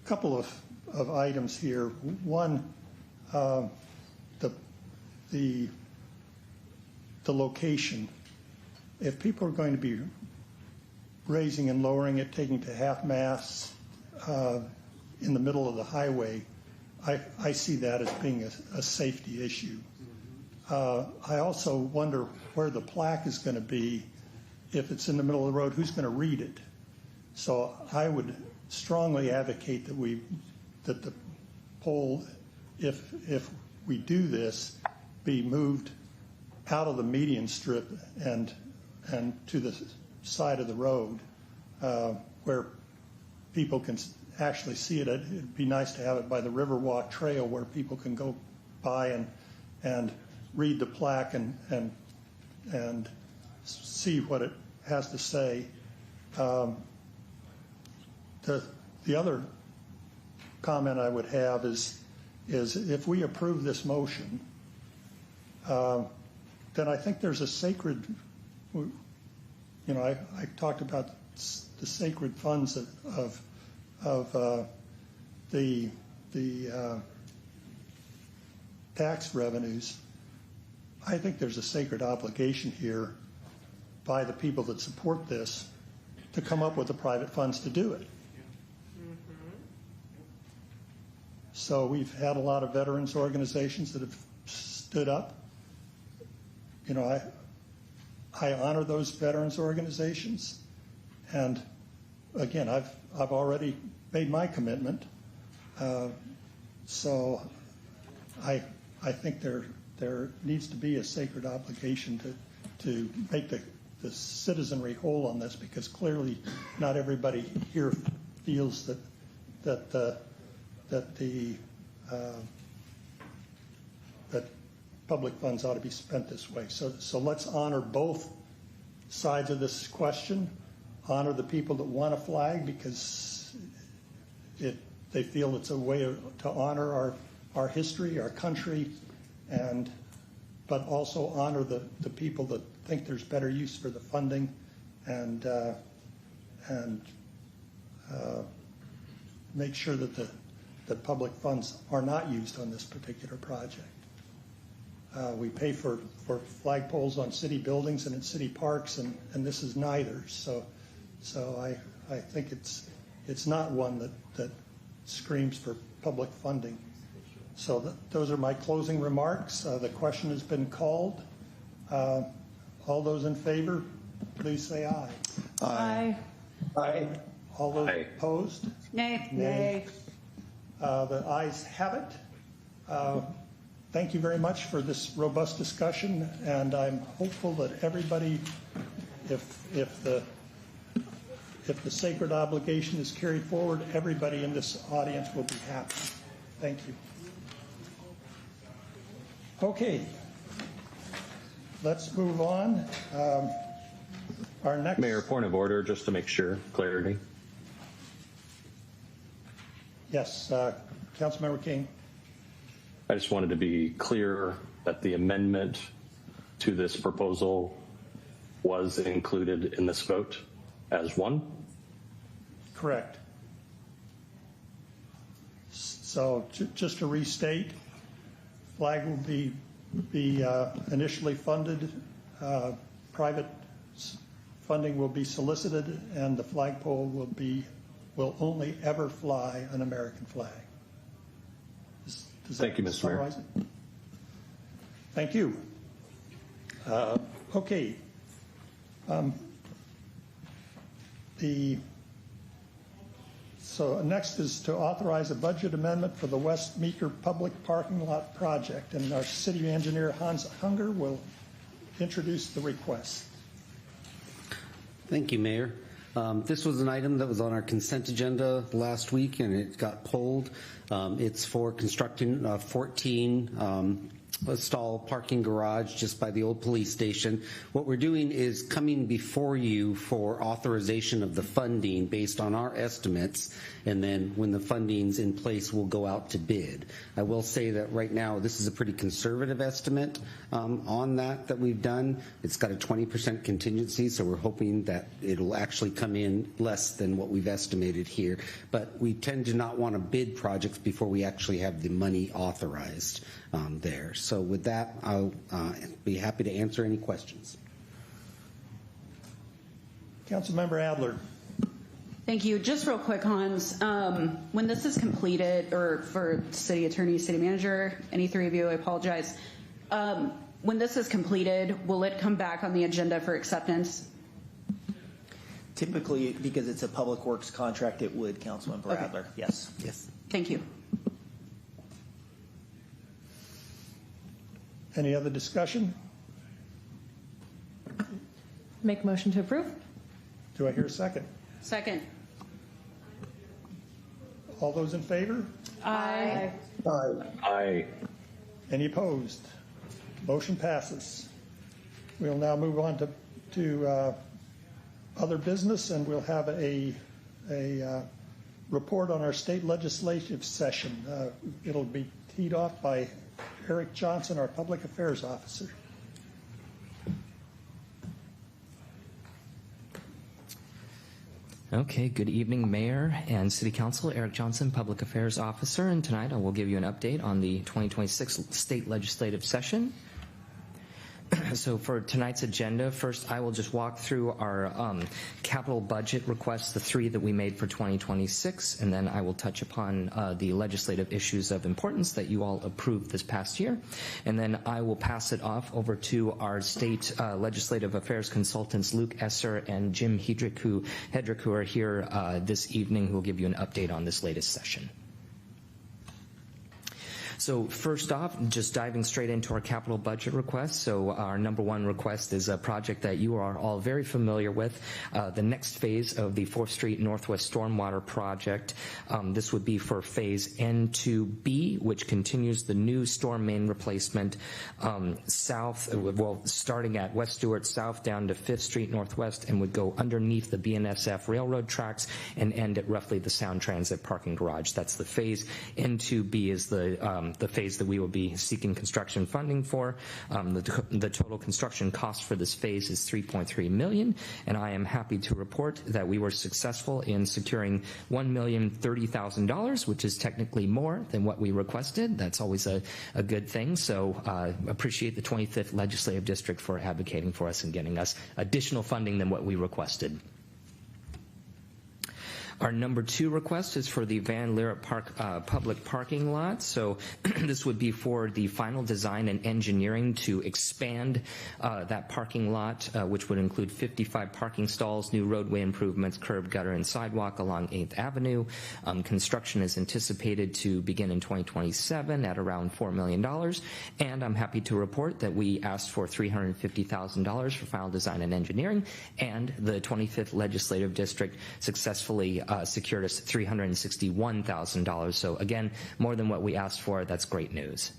couple of items here. One, the location. If people are going to be raising and lowering it, taking to half mast in the middle of the highway, I see that as being a safety issue. I also wonder where the plaque is going to be. If it's in the middle of the road, who's going to read it? So I would strongly advocate that the pole, if we do this, be moved out of the median strip and to the side of the road where people can actually see it. It'd be nice to have it by the Riverwalk Trail where people can go by and read the plaque and see what it has to say. The other comment I would have is if we approve this motion, then I think there's a sacred, I talked about the sacred funds of the tax revenues. I think there's a sacred obligation here by the people that support this to come up with the private funds to do it. So we've had a lot of veterans organizations that have stood up. I honor those veterans organizations, and again, I've already made my commitment. So I think there needs to be a sacred obligation to make the citizenry whole on this, because clearly not everybody here feels that the that public funds ought to be spent this way. So let's honor both sides of this question. Honor the people that want a flag because they feel it's a way to honor our history, our country, but also honor the people that think there's better use for the funding and make sure that public funds are not used on this particular project. We pay for flagpoles on city buildings and in city parks, and this is neither. So I think it's not one that screams for public funding. So those are my closing remarks. The question has been called. All those in favor, please say aye. Aye. Aye. All those opposed? Nay. Nay. The ayes have it. Thank you very much for this robust discussion, and I'm hopeful that everybody, if the sacred obligation is carried forward, everybody in this audience will be happy. Thank you. Okay, let's move on. Our next Mayor, point of order, just to make sure, clarity. Yes, Councilmember King. I just wanted to be clear that the amendment to this proposal was included in this vote as one. Correct. So just to restate, flag will be initially funded, private funding will be solicited, and the flagpole will only ever fly an American flag. Thank you, Mr. Mayor. Thank you. Okay. So next is to authorize a budget amendment for the West Meeker Public Parking Lot Project, and our city engineer Hans Hunger will introduce the request. Thank you, Mayor. This was an item that was on our consent agenda last week, and it got pulled. It's for constructing 14 stall parking garage just by the old police station. What we're doing is coming before you for authorization of the funding based on our estimates, and then when the funding's in place, we'll go out to bid. I will say that right now this is a pretty conservative estimate on that we've done. It's got a 20% contingency, so we're hoping that it'll actually come in less than what we've estimated here. But we tend to not want to bid projects before we actually have the money authorized there. So with that, I'll be happy to answer any questions. Councilmember Adler. Thank you. Just real quick, Hans, when this is completed, or for city attorney, city manager, any three of you, I apologize. When this is completed, will it come back on the agenda for acceptance? Typically, because it's a public works contract, it would, Councilmember Adler. Yes. Yes. Thank you. Any other discussion? Make motion to approve. Do I hear a second? Second. All those in favor? Aye. Aye. Aye. Any opposed? Motion passes. We'll now move on to other business, and we'll have a report on our state legislative session. It'll be teed off by Eric Johnson, our public affairs officer. Okay, good evening, Mayor and City Council. Eric Johnson, Public Affairs Officer, and tonight I will give you an update on the 2026 state legislative session. So for tonight's agenda, first I will just walk through our capital budget requests, the three that we made for 2026, and then I will touch upon the legislative issues of importance that you all approved this past year. And then I will pass it off over to our state legislative affairs consultants, Luke Esser and Jim Hedrick, who are here this evening, who will give you an update on this latest session. So first off, just diving straight into our capital budget request. So our number one request is a project that you are all very familiar with, the next phase of the 4th Street Northwest Stormwater Project. This would be for phase N2B, which continues the new storm main replacement south, well, starting at West Stewart South down to 5th Street Northwest, and would go underneath the BNSF railroad tracks and end at roughly the Sound Transit parking garage. That's the phase. N2B is the phase that we will be seeking construction funding for. The total construction cost for this phase is $3.3 million, and I am happy to report that we were successful in securing $1,030,000, which is technically more than what we requested. That's always a good thing. So appreciate the 25th Legislative District for advocating for us and getting us additional funding than what we requested. Our number two request is for the Van Lierop Park public parking lot. So this would be for the final design and engineering to expand that parking lot, which would include 55 parking stalls, new roadway improvements, curb, gutter, and sidewalk along 8th Avenue. Construction is anticipated to begin in 2027 at around $4 million. And I'm happy to report that we asked for $350,000 for final design and engineering, and the 25th Legislative District successfully secured us $361,000. So again, more than what we asked for. That's great news.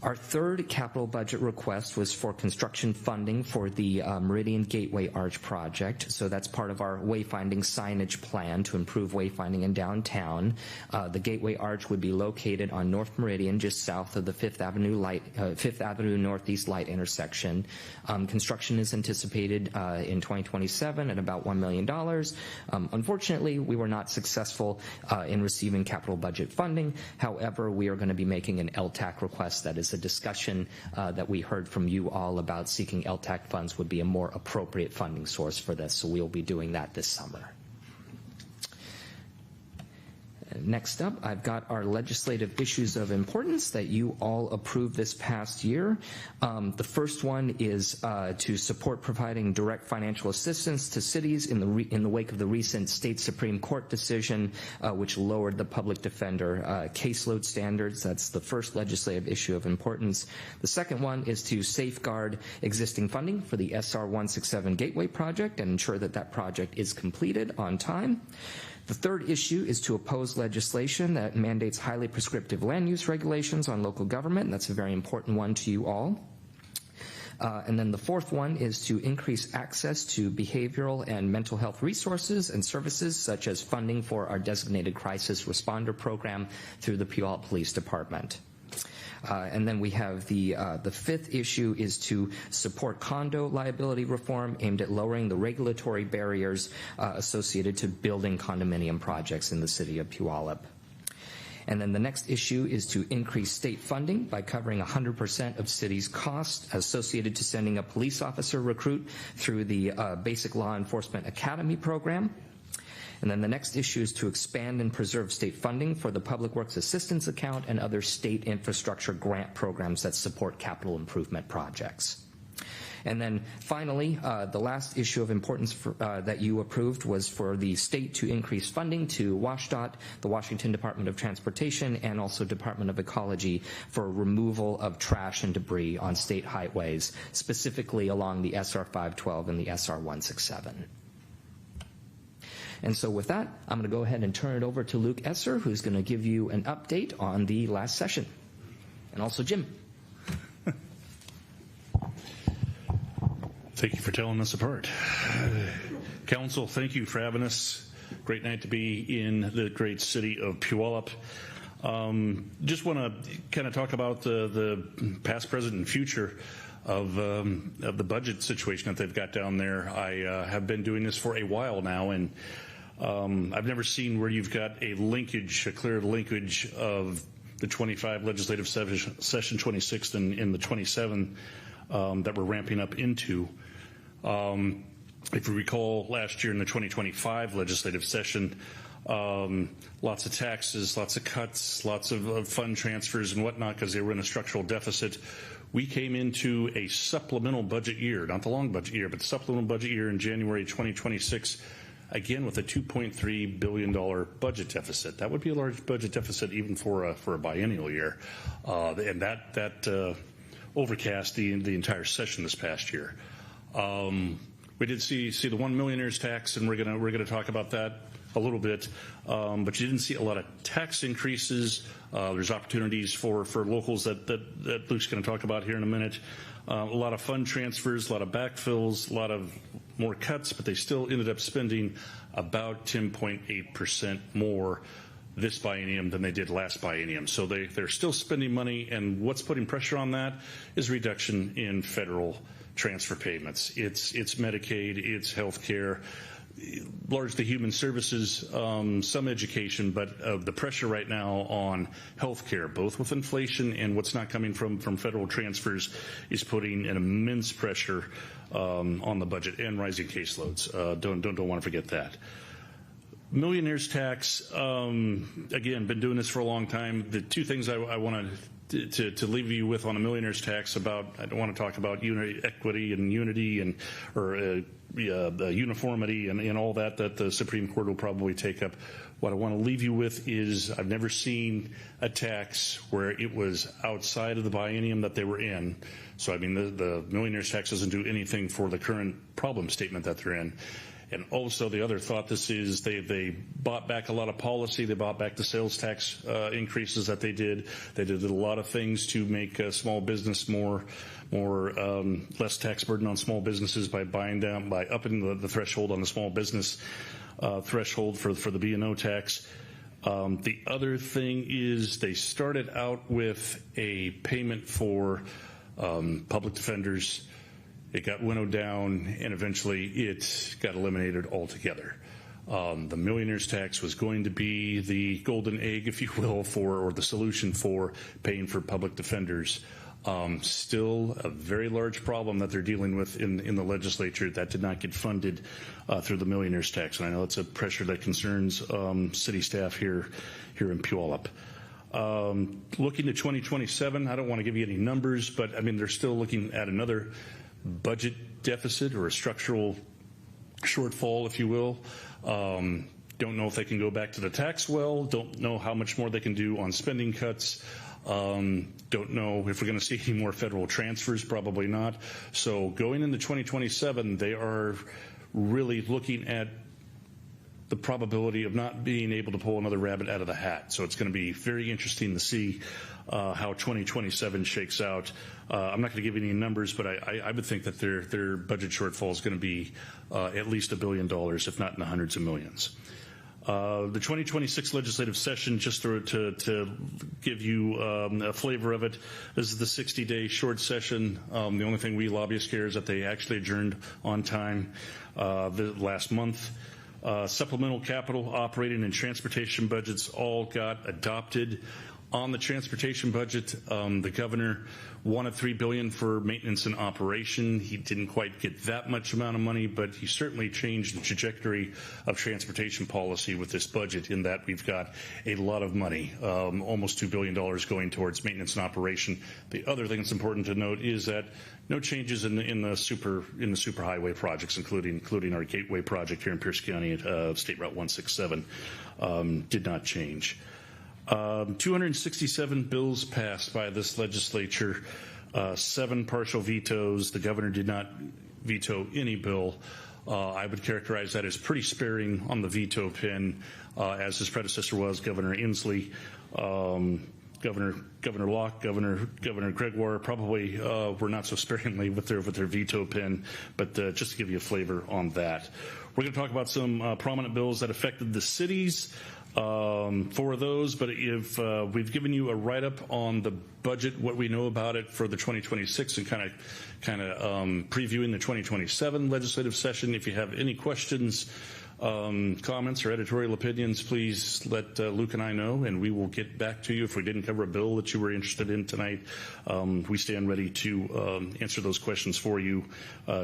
Our third capital budget request was for construction funding for the Meridian Gateway Arch project. So that's part of our wayfinding signage plan to improve wayfinding in downtown. The Gateway Arch would be located on North Meridian, just south of the 5th Avenue Northeast light intersection. Construction is anticipated in 2027 at about $1 million. Unfortunately, we were not successful in receiving capital budget funding. However, we are going to be making an LTAC request. That is a discussion that we heard from you all about seeking LTAC funds would be a more appropriate funding source for this. So we'll be doing that this summer. Next up, I've got our legislative issues of importance that you all approved this past year. The first one is to support providing direct financial assistance to cities in the wake of the recent state Supreme Court decision, which lowered the public defender caseload standards. That's the first legislative issue of importance. The second one is to safeguard existing funding for the SR 167 Gateway project and ensure that that project is completed on time. The third issue is to oppose legislation that mandates highly prescriptive land use regulations on local government. That's a very important one to you all. And then the fourth one is to increase access to behavioral and mental health resources and services, such as funding for our designated crisis responder program through the Puyallup Police Department. And then we have the fifth issue is to support condo liability reform aimed at lowering the regulatory barriers associated to building condominium projects in the city of Puyallup. And then the next issue is to increase state funding by covering 100% of cities' costs associated to sending a police officer recruit through the Basic Law Enforcement Academy program. And then the next issue is to expand and preserve state funding for the Public Works Assistance Account and other state infrastructure grant programs that support capital improvement projects. And then finally, the last issue of importance that you approved was for the state to increase funding to WashDOT, the Washington Department of Transportation, and also Department of Ecology for removal of trash and debris on state highways, specifically along the SR 512 and the SR 167. And so with that, I'm going to go ahead and turn it over to Luke Esser, who's going to give you an update on the last session. And also Jim. Thank you for telling us apart. Council, thank you for having us. Great night to be in the great city of Puyallup. Just want to kind of talk about the past, present, and future of the budget situation that they've got down there. I have been doing this for a while now, and I've never seen where you've got a clear linkage of the 25 legislative session 26 and the 27 that we're ramping up into. If you recall, last year in the 2025 legislative session, lots of taxes, lots of cuts, lots of fund transfers and whatnot because they were in a structural deficit. We came into a supplemental budget year, not the long budget year, but the supplemental budget year in January 2026 again, with a $2.3 billion budget deficit. That would be a large budget deficit even for a biennial year. And that overcast the entire session this past year. We did see the one millionaire's tax, and we're gonna talk about that a little bit, but you didn't see a lot of tax increases. There's opportunities for locals that Luke's going to talk about here in a minute. A lot of fund transfers, a lot of backfills, a lot of more cuts, but they still ended up spending about 10.8% more this biennium than they did last biennium. So they're still spending money, and what's putting pressure on that is reduction in federal transfer payments. It's Medicaid, it's health care, largely human services, some education, but the pressure right now on healthcare, both with inflation and what's not coming from federal transfers, is putting an immense pressure on the budget and rising caseloads. Don't want to forget that. Millionaire's tax, again, been doing this for a long time. The two things I want to leave you with on a millionaire's tax about, I don't want to talk about equity and unity and uniformity and all that the Supreme Court will probably take up. What I want to leave you with is I've never seen a tax where it was outside of the biennium that they were in. So I mean the millionaire's tax doesn't do anything for the current problem statement that they're in. And also the other thought this is they bought back a lot of policy. They bought back the sales tax increases that they did. They did a lot of things to make small business less tax burden on small businesses by upping the threshold on the small business threshold for the B&O tax. The other thing is they started out with a payment for public defenders. It got winnowed down, and eventually it got eliminated altogether. The millionaire's tax was going to be the golden egg, if you will, or the solution for paying for public defenders. Still a very large problem that they're dealing with in the legislature that did not get funded through the millionaire's tax. And I know it's a pressure that concerns city staff here in Puyallup. Looking to 2027, I don't want to give you any numbers, but I mean, they're still looking at another budget deficit or a structural shortfall, if you will. Don't know if they can go back to the tax well. Don't know how much more they can do on spending cuts. Don't know if we're going to see any more federal transfers. Probably not. So going into 2027, they are really looking at the probability of not being able to pull another rabbit out of the hat. So it's going to be very interesting to see how 2027 shakes out. I'm not going to give you any numbers, but I would think that their budget shortfall is going to be at least $1 billion, if not in the hundreds of millions. The 2026 legislative session, just to give you a flavor of it, this is the 60-day short session. The only thing we lobbyists care is that they actually adjourned on time the last month. Supplemental capital, operating, and transportation budgets all got adopted. On the transportation budget, the governor wanted $3 billion for maintenance and operation. He didn't quite get that much amount of money, but he certainly changed the trajectory of transportation policy with this budget in that we've got a lot of money, almost $2 billion going towards maintenance and operation. The other thing that's important to note is that no changes in the super highway projects, including our gateway project here in Pierce County at State Route 167, did not change. 267 bills passed by this legislature, 7 partial vetoes. The governor did not veto any bill. I would characterize that as pretty sparing on the veto pen, as his predecessor was, Governor Inslee. Governor Locke, Governor Gregoire probably were not so sparingly with their veto pen, but just to give you a flavor on that. We're going to talk about some prominent bills that affected the cities. 4 of those, but if we've given you a write-up on the budget, what we know about it for the 2026, and kind of previewing the 2027 legislative session. If you have any questions, comments, or editorial opinions, please let Luke and I know, and we will get back to you. If we didn't cover a bill that you were interested in tonight, we stand ready to answer those questions for you.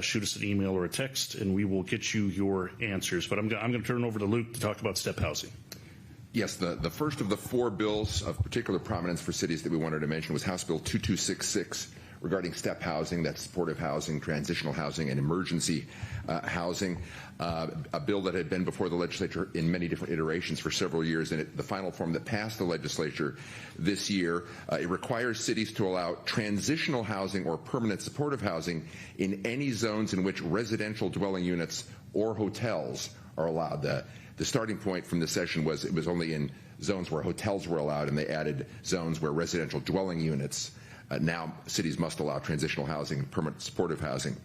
Shoot us an email or a text, and we will get you your answers. But I'm going to turn it over to Luke to talk about step housing. Yes, the first of the 4 bills of particular prominence for cities that we wanted to mention was House Bill 2266, regarding step housing, that's supportive housing, transitional housing, and emergency housing. A bill that had been before the legislature in many different iterations for several years, and the final form that passed the legislature this year, it requires cities to allow transitional housing or permanent supportive housing in any zones in which residential dwelling units or hotels are allowed. The starting point from this session was it was only in zones where hotels were allowed, and they added zones where residential dwelling units. Now cities must allow transitional housing and permanent supportive housing.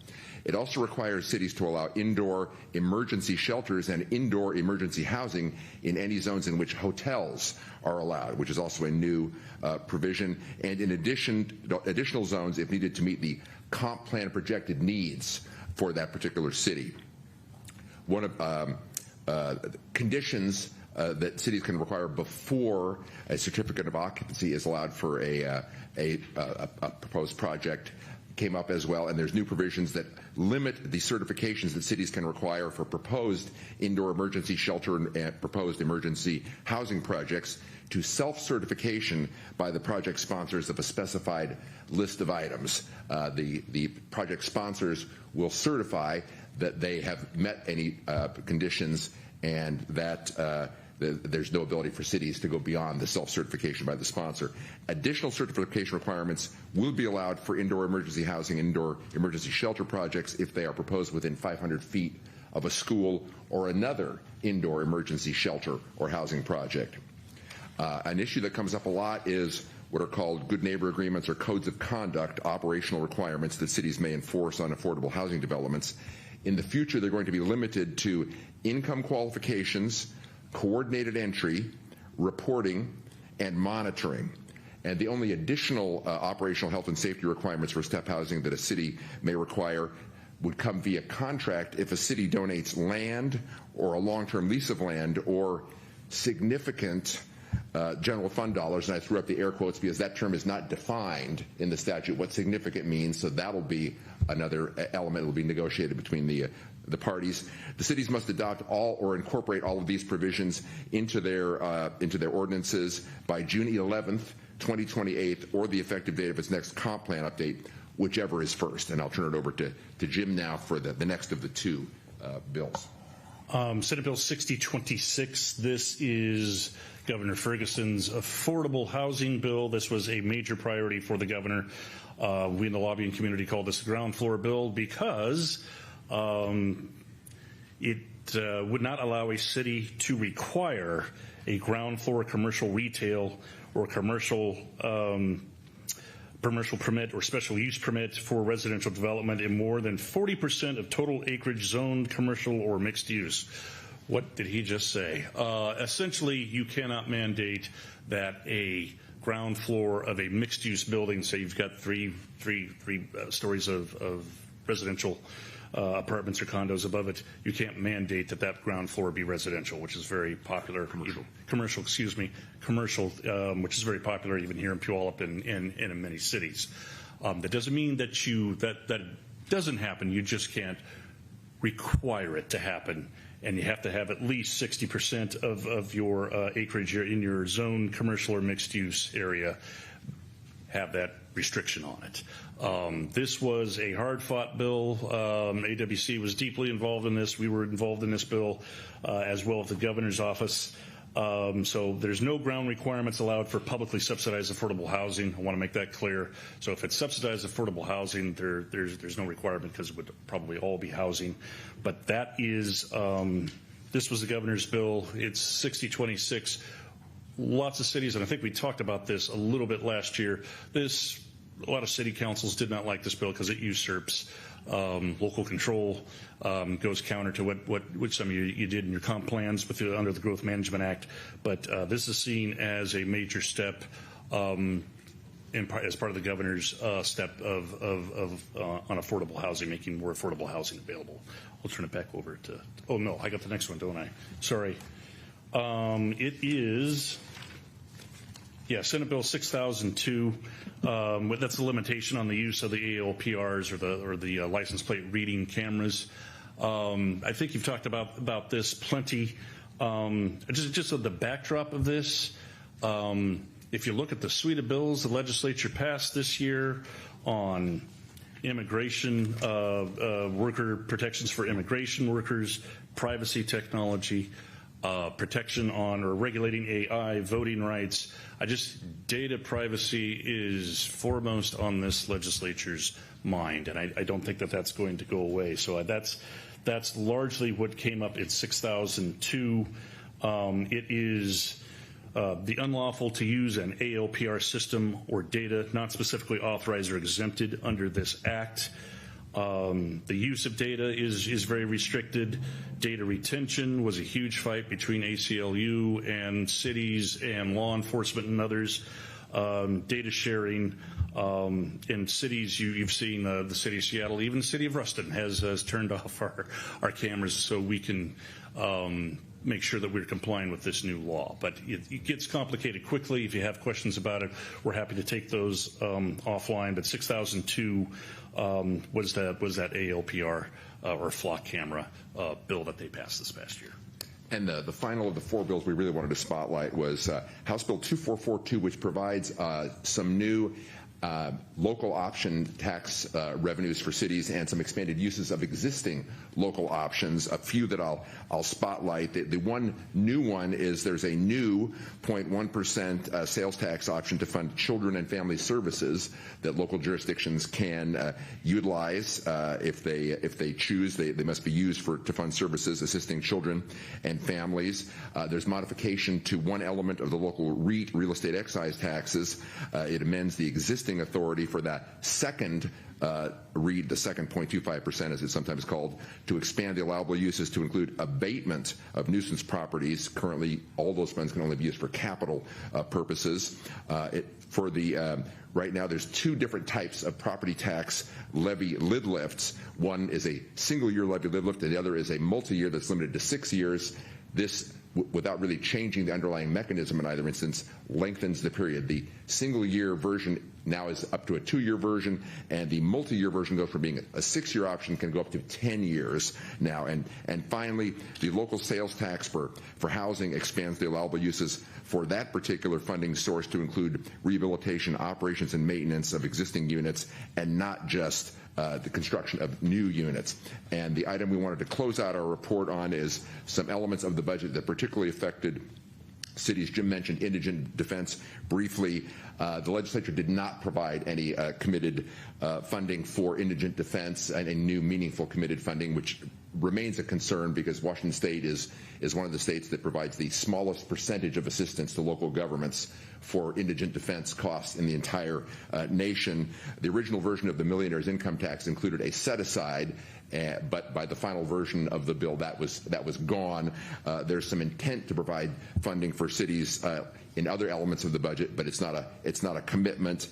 It also requires cities to allow indoor emergency shelters and indoor emergency housing in any zones in which hotels are allowed, which is also a new provision. And in addition, additional zones if needed to meet the comp plan projected needs for that particular city. One of conditions that cities can require before a certificate of occupancy is allowed for a proposed project came up as well, and there's new provisions that limit the certifications that cities can require for proposed indoor emergency shelter and proposed emergency housing projects to self-certification by the project sponsors of a specified list of items. The project sponsors will certify that they have met any conditions and that there's no ability for cities to go beyond the self-certification by the sponsor. Additional certification requirements will be allowed for indoor emergency housing, indoor emergency shelter projects if they are proposed within 500 feet of a school or another indoor emergency shelter or housing project. An issue that comes up a lot is what are called good neighbor agreements or codes of conduct, operational requirements that cities may enforce on affordable housing developments. In the future, they're going to be limited to income qualifications, coordinated entry, reporting, and monitoring. And the only additional operational health and safety requirements for step housing that a city may require would come via contract if a city donates land or a long-term lease of land or significant general fund dollars, and I threw up the air quotes because that term is not defined in the statute what significant means, so that'll be another element that will be negotiated between the parties. The cities must adopt all or incorporate all of these provisions into their ordinances by June 11th, 2028, or the effective date of its next comp plan update, whichever is first. And I'll turn it over to Jim now for the next of the two bills. Senate Bill 6026. This is Governor Ferguson's affordable housing bill. This was a major priority for the governor. We in the lobbying community call this the ground floor bill because it would not allow a city to require a ground floor commercial retail or commercial permit or special use permit for residential development in more than 40% of total acreage zoned commercial or mixed use. What did he just say? Essentially, you cannot mandate that a ground floor of a mixed use building, say you've got three stories of residential apartments or condos above it, you can't mandate that ground floor be residential, which is very popular. Commercial, which is very popular even here in Puyallup and in many cities. That doesn't mean that that doesn't happen. You just can't require it to happen, and you have to have at least 60% of your acreage in your zone commercial or mixed use area have that restriction on it. This was a hard-fought bill. AWC was deeply involved in this. We were involved in this bill as well as the governor's office. So there's no ground requirements allowed for publicly subsidized affordable housing. I want to make that clear. So if it's subsidized affordable housing, there's no requirement because it would probably all be housing. But that is, this was the governor's bill. It's 6026. Lots of cities, and I think we talked about this a little bit last year, a lot of city councils did not like this bill because it usurps local control, goes counter to what some of you did in your comp plans under the Growth Management Act. But this is seen as a major step as part of the governor's step of on affordable housing, making more affordable housing available. I'll turn it back over to, oh no, I got the next one, don't I? Sorry. It is, Senate Bill 6002. That's the limitation on the use of the ALPRs or the license plate reading cameras. I think you've talked about this plenty. Just the backdrop of this. If you look at the suite of bills the legislature passed this year, on immigration, worker protections for immigration workers, privacy technology, protection on or regulating AI, voting rights. Data privacy is foremost on this legislature's mind, and I don't think that that's going to go away. So that's largely what came up in 6002. It is the unlawful to use an ALPR system or data not specifically authorized or exempted under this act. The use of data is very restricted. Data retention was a huge fight between ACLU and cities and law enforcement and others. Data sharing in cities, you've seen the city of Seattle, even the city of Ruston has turned off our cameras so we can make sure that we're complying with this new law. But it gets complicated quickly. If you have questions about it, we're happy to take those offline. But 6002 was that ALPR or flock camera bill that they passed this past year. And the final of the four bills we really wanted to spotlight was House Bill 2442, which provides some new local option tax revenues for cities and some expanded uses of existing local options. A few that I'll spotlight. The one new one is there's a new 0.1% sales tax option to fund children and family services that local jurisdictions can utilize if they choose. They must be used to fund services assisting children and families. There's modification to one element of the local REIT, real estate excise taxes. It amends the existing authority for that second REIT, the second 0.25% as it's sometimes called, to expand the allowable uses to include abatement of nuisance properties. Currently, all those funds can only be used for capital purposes. Right now, there's two different types of property tax levy lid lifts. One is a single-year levy lid lift, and the other is a multi-year that's limited to 6 years. This, without really changing the underlying mechanism in either instance, lengthens the period. The single-year version now is up to a 2-year version, and the multi-year version goes from being a 6-year option can go up to 10 years now. And finally, the local sales tax for housing expands the allowable uses for that particular funding source to include rehabilitation, operations, and maintenance of existing units, and not just the construction of new units. And the item we wanted to close out our report on is some elements of the budget that particularly affected cities. Jim mentioned indigent defense briefly. The legislature did not provide any committed funding for indigent defense and a new meaningful committed funding, which remains a concern because Washington State is one of the states that provides the smallest percentage of assistance to local governments for indigent defense costs in the entire nation. The original version of the millionaire's income tax included a set-aside, but by the final version of the bill, that was gone. There's some intent to provide funding for cities in other elements of the budget, but it's not a commitment.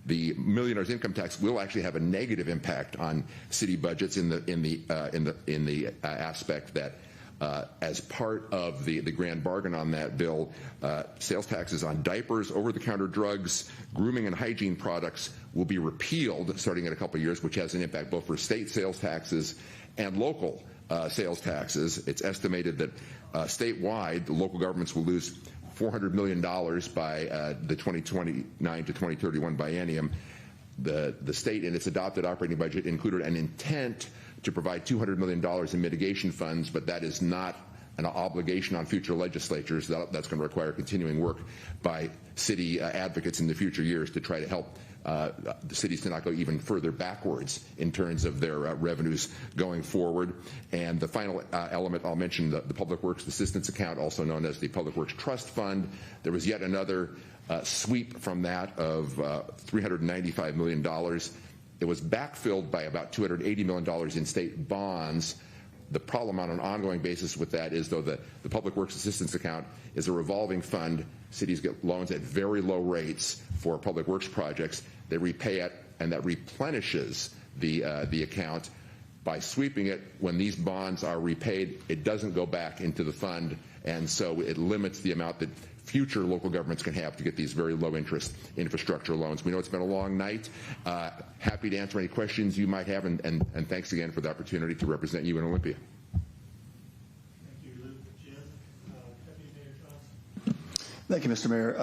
The millionaire's income tax will actually have a negative impact on city budgets in the aspect that as part of the grand bargain on that bill, sales taxes on diapers, over-the-counter drugs, grooming and hygiene products will be repealed starting in a couple of years, which has an impact both for state sales taxes and local sales taxes. It's estimated that statewide, the local governments will lose $400 million by the 2029 to 2031 biennium. The state in its adopted operating budget included an intent to provide $200 million in mitigation funds, but that is not an obligation on future legislatures. That's going to require continuing work by city advocates in the future years to try to help the cities to not go even further backwards in terms of their revenues going forward. And the final element I'll mention, the Public Works Assistance Account, also known as the Public Works Trust Fund. There was yet another sweep from that of $395 million. It was backfilled by about $280 million in state bonds. The problem on an ongoing basis with that is, though, the Public Works Assistance Account is a revolving fund. Cities get loans at very low rates for public works projects. They repay it, and that replenishes the account. By sweeping it, when these bonds are repaid, it doesn't go back into the fund, and so it limits the amount that future local governments can have to get these very low-interest infrastructure loans. We know it's been a long night. Happy to answer any questions you might have, and thanks again for the opportunity to represent you in Olympia. Thank you, Mr. Mayor.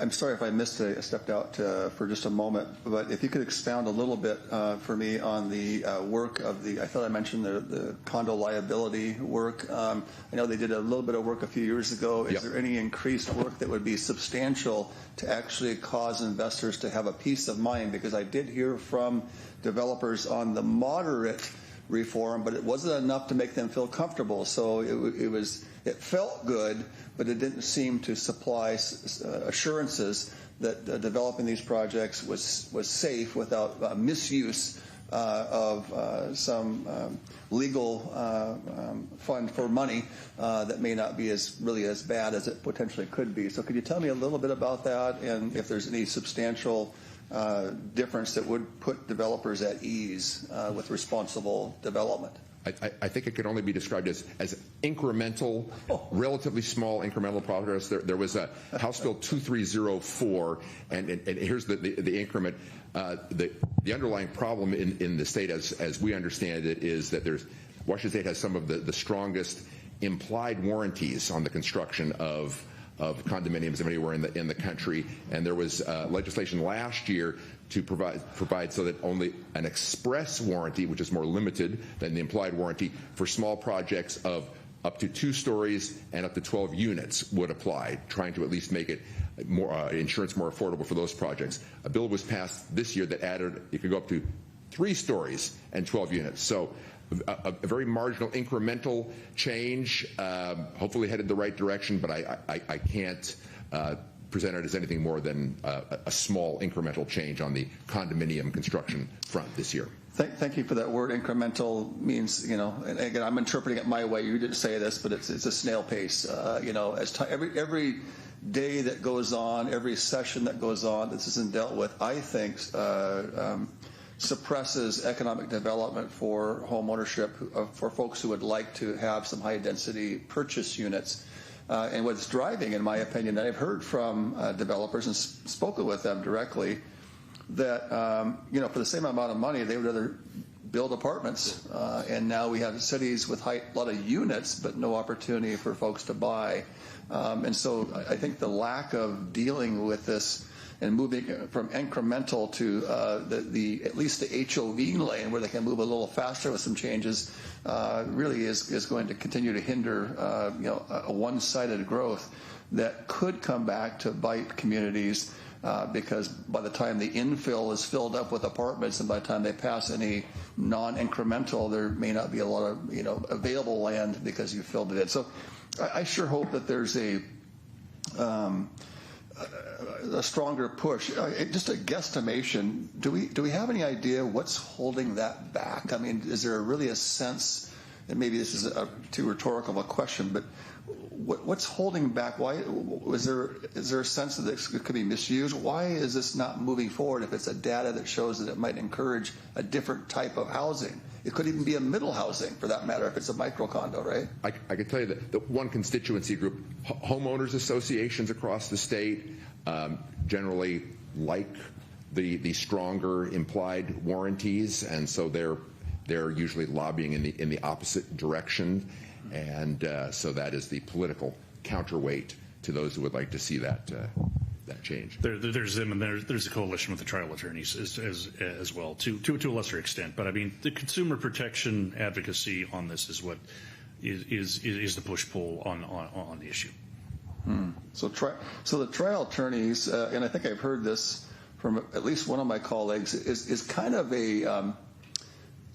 I'm sorry if I missed it. I stepped out for just a moment, but if you could expound a little bit for me on the work of I thought I mentioned the condo liability work. I know they did a little bit of work a few years ago. Is there any increased work that would be substantial to actually cause investors to have a peace of mind? Because I did hear from developers on the moderate reform, but it wasn't enough to make them feel comfortable. So it felt good, but it didn't seem to supply assurances that developing these projects was safe without misuse of some legal fund for money that may not be really as bad as it potentially could be. So could you tell me a little bit about that, and if there's any substantial difference that would put developers at ease with responsible development? I think it could only be described as incremental, relatively small incremental progress. There was a House Bill 2304, and here's the increment. The underlying problem in the state, as we understand it, is that Washington State has some of the strongest implied warranties on the construction of condominiums anywhere in the country, and there was legislation last year to provide so that only an express warranty, which is more limited than the implied warranty, for small projects of up to 2 stories and up to 12 units would apply, trying to at least make it more insurance more affordable for those projects. A bill was passed this year that added it could go up to 3 stories and 12 units. So a very marginal incremental change, hopefully headed the right direction, but I can't present it as anything more than a small incremental change on the condominium construction front this year. Thank you for that word. Incremental means, and again, I'm interpreting it my way. You didn't say this, but it's a snail pace. As every day that goes on, every session that goes on, this isn't dealt with, I think, suppresses economic development for home ownership for folks who would like to have some high density purchase units. And what's driving, in my opinion, I've heard from developers and spoken with them directly, that for the same amount of money, they would rather build apartments. And now we have cities with a lot of units, but no opportunity for folks to buy. And so I think the lack of dealing with this and moving from incremental to at least the HOV lane, where they can move a little faster with some changes, really is going to continue to hinder a one-sided growth that could come back to bite communities, because by the time the infill is filled up with apartments and by the time they pass any non-incremental, there may not be a lot of available land because you filled it in. So I sure hope that there's a stronger push. Just a guesstimation. Do we have any idea what's holding that back? I mean, is there really a sense, and maybe this is too rhetorical of a question, but what's holding back? Why is there a sense that it could be misused? Why is this not moving forward if it's a data that shows that it might encourage a different type of housing? It could even be a middle housing, for that matter, if it's a micro condo, right? I can tell you that the one constituency group, homeowners associations across the state, generally like the stronger implied warranties, and so they're usually lobbying in the opposite direction, and so that is the political counterweight to those who would like to see that change. There's them, and there's a coalition with the trial attorneys as well, to a lesser extent. But I mean, the consumer protection advocacy on this is what is the push pull on the issue. So the trial attorneys, and I think I've heard this from at least one of my colleagues, is kind of a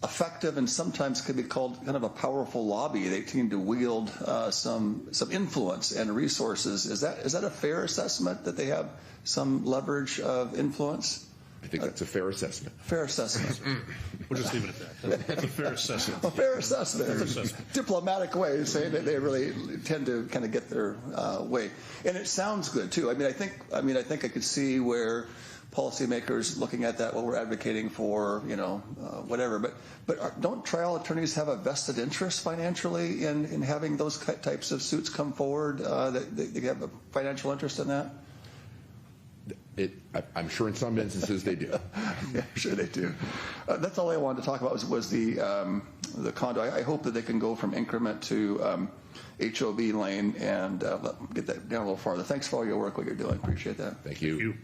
effective and sometimes could be called kind of a powerful lobby. They seem to wield some influence and resources. Is that a fair assessment, that they have some leverage of influence? I think that's a fair assessment. Fair assessment. We'll just leave it at that. That's a fair assessment. A fair assessment. It's a diplomatic way of saying that they really tend to kind of get their way, and it sounds good too. I think I could see where policymakers looking at that, what we're advocating for, whatever. But don't trial attorneys have a vested interest financially in having those types of suits come forward? They have a financial interest in that? I'm sure in some instances they do. Yeah, I'm sure they do. That's all I wanted to talk about was the condo. I hope that they can go from increment to HOV lane and get that down a little farther. Thanks for all your work, what you're doing. Appreciate that. Thank you.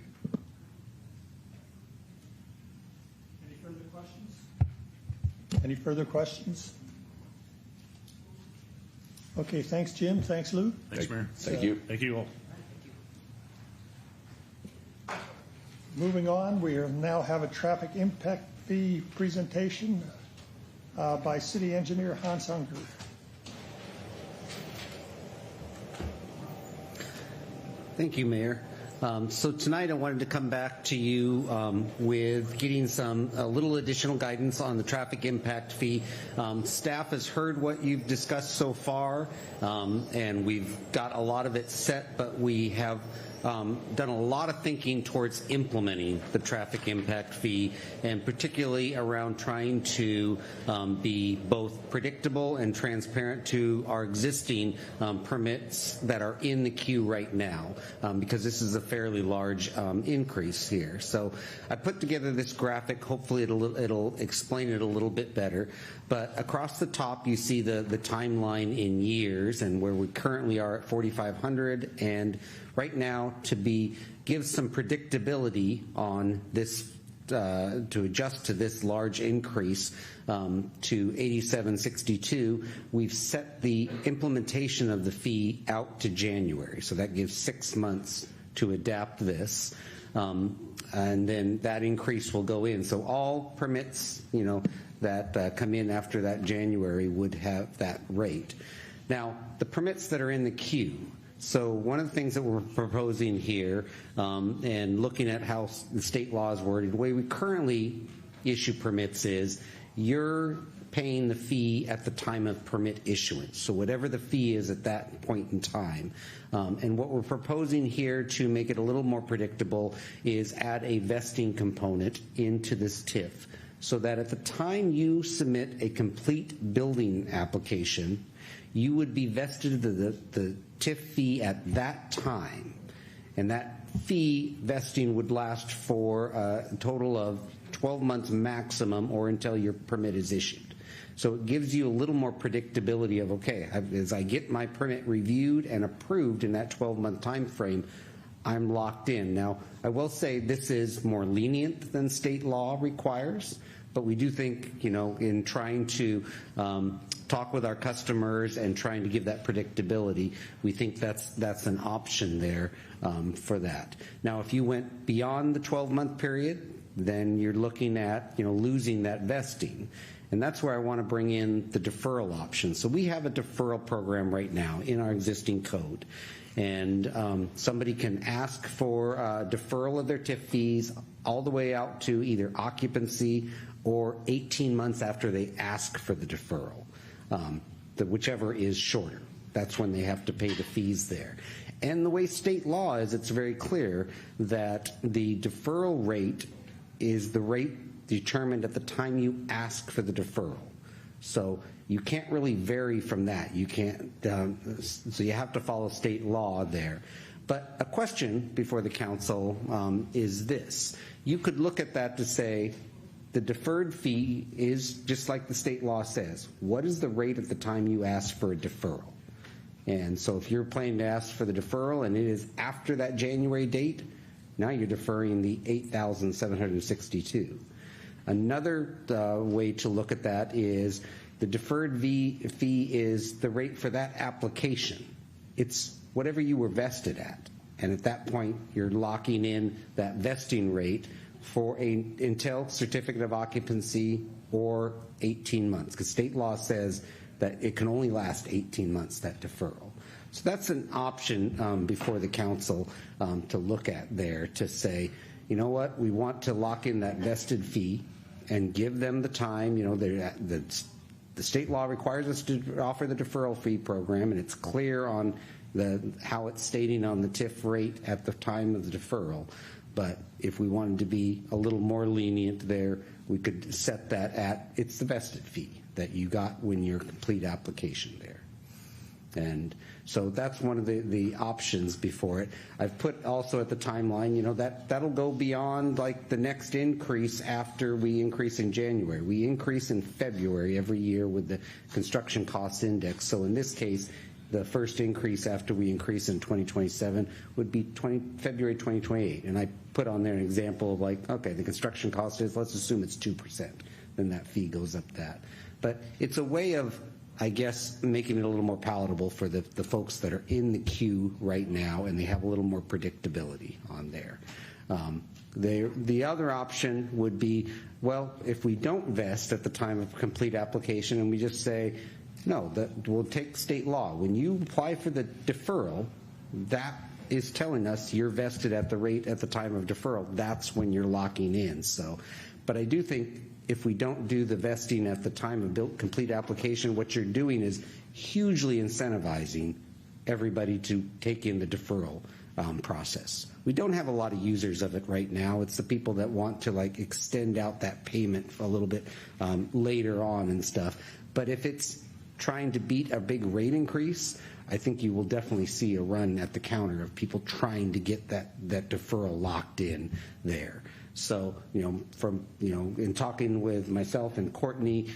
Any further questions? Any further questions? Okay, thanks, Jim. Thanks, Lou. Thanks, Mayor. Thank you. Thank you all. Moving on, we now have a traffic impact fee presentation by City Engineer Hans Unger. Thank you, Mayor. So tonight I wanted to come back to you with getting a little additional guidance on the traffic impact fee. Staff has heard what you've discussed so far, and we've got a lot of it set, but we have done a lot of thinking towards implementing the traffic impact fee, and particularly around trying to be both predictable and transparent to our existing permits that are in the queue right now, because this is a fairly large increase here. So I put together this graphic. Hopefully it'll explain it a little bit better. But across the top you see the timeline in years and where we currently are at 4,500, and right now to give some predictability on this, to adjust to this large increase to 8762, we've set the implementation of the fee out to January. So that gives 6 months to adapt this. And then that increase will go in. So all permits, that come in after that January would have that rate. Now, the permits that are in the queue. So one of the things that we're proposing here, and looking at how the state law is worded, the way we currently issue permits is you're paying the fee at the time of permit issuance. So whatever the fee is at that point in time. And what we're proposing here to make it a little more predictable is add a vesting component into this TIF, so that at the time you submit a complete building application, you would be vested the TIF fee at that time. And that fee vesting would last for a total of 12 months maximum, or until your permit is issued. So it gives you a little more predictability of, okay, as I get my permit reviewed and approved in that 12-month time frame, I'm locked in. Now, I will say this is more lenient than state law requires, but we do think, in trying to talk with our customers and trying to give that predictability, we think that's an option there for that. Now, if you went beyond the 12-month period, then you're looking at, losing that vesting. And that's where I want to bring in the deferral option. So we have a deferral program right now in our existing code. And somebody can ask for deferral of their TIF fees all the way out to either occupancy or 18 months after they ask for the deferral. Whichever is shorter. That's when they have to pay the fees there. And the way state law is, it's very clear that the deferral rate is the rate determined at the time you ask for the deferral. So you can't really vary from that. You can't, so you have to follow state law there. But a question before the council is this. You could look at that to say, the deferred fee is just like the state law says. What is the rate at the time you ask for a deferral? And so if you're planning to ask for the deferral and it is after that January date, now you're deferring the $8,762. Another way to look at that is the deferred fee is the rate for that application. It's whatever you were vested at. And at that point, you're locking in that vesting rate for until certificate of occupancy or 18 months, because state law says that it can only last 18 months, that deferral. So that's an option before the council to look at there, to say, you know what, we want to lock in that vested fee and give them the time. The state law requires us to offer the deferral fee program, and it's clear on how it's stating on the TIF rate at the time of the deferral. But if we wanted to be a little more lenient there, we could set that at, it's the vested fee that you got when your complete application there. And so that's one of the options before it. I've put also at the timeline, you know, that'll go beyond like the next increase after we increase in January. We increase in February every year with the construction cost index. So in this case, the first increase after we increase in 2027 would be February 2028. And I put on there an example of like, okay, the construction cost is, let's assume it's 2%. Then that fee goes up that. But it's a way of, I guess, making it a little more palatable for the folks that are in the queue right now, and they have a little more predictability on there. The other option would be, well, if we don't vest at the time of complete application and we just say, no, that we'll take state law. When you apply for the deferral, that is telling us you're vested at the rate at the time of deferral. That's when you're locking in. So, but I do think if we don't do the vesting at the time of complete application, what you're doing is hugely incentivizing everybody to take in the deferral process. We don't have a lot of users of it right now. It's the people that want to like extend out that payment for a little bit later on and stuff. But if it's trying to beat a big rate increase, I think you will definitely see a run at the counter of people trying to get that deferral locked in there. So, you know, from, you know, in talking with myself and Courtney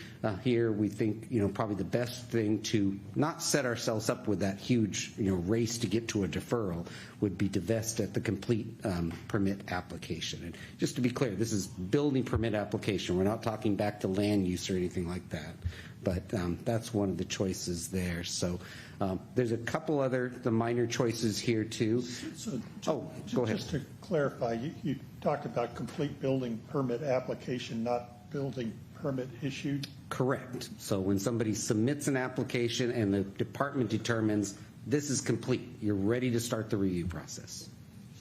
here, we think, you know, probably the best thing to not set ourselves up with that huge, you know, race to get to a deferral would be to vest at the complete permit application. And just to be clear, this is building permit application. We're not talking back to land use or anything like that. But that's one of the choices there. So there's a couple other the minor choices here too. So, go ahead. Just to clarify, you talked about complete building permit application, not building permit issued? Correct. So when somebody submits an application and the department determines this is complete, you're ready to start the review process.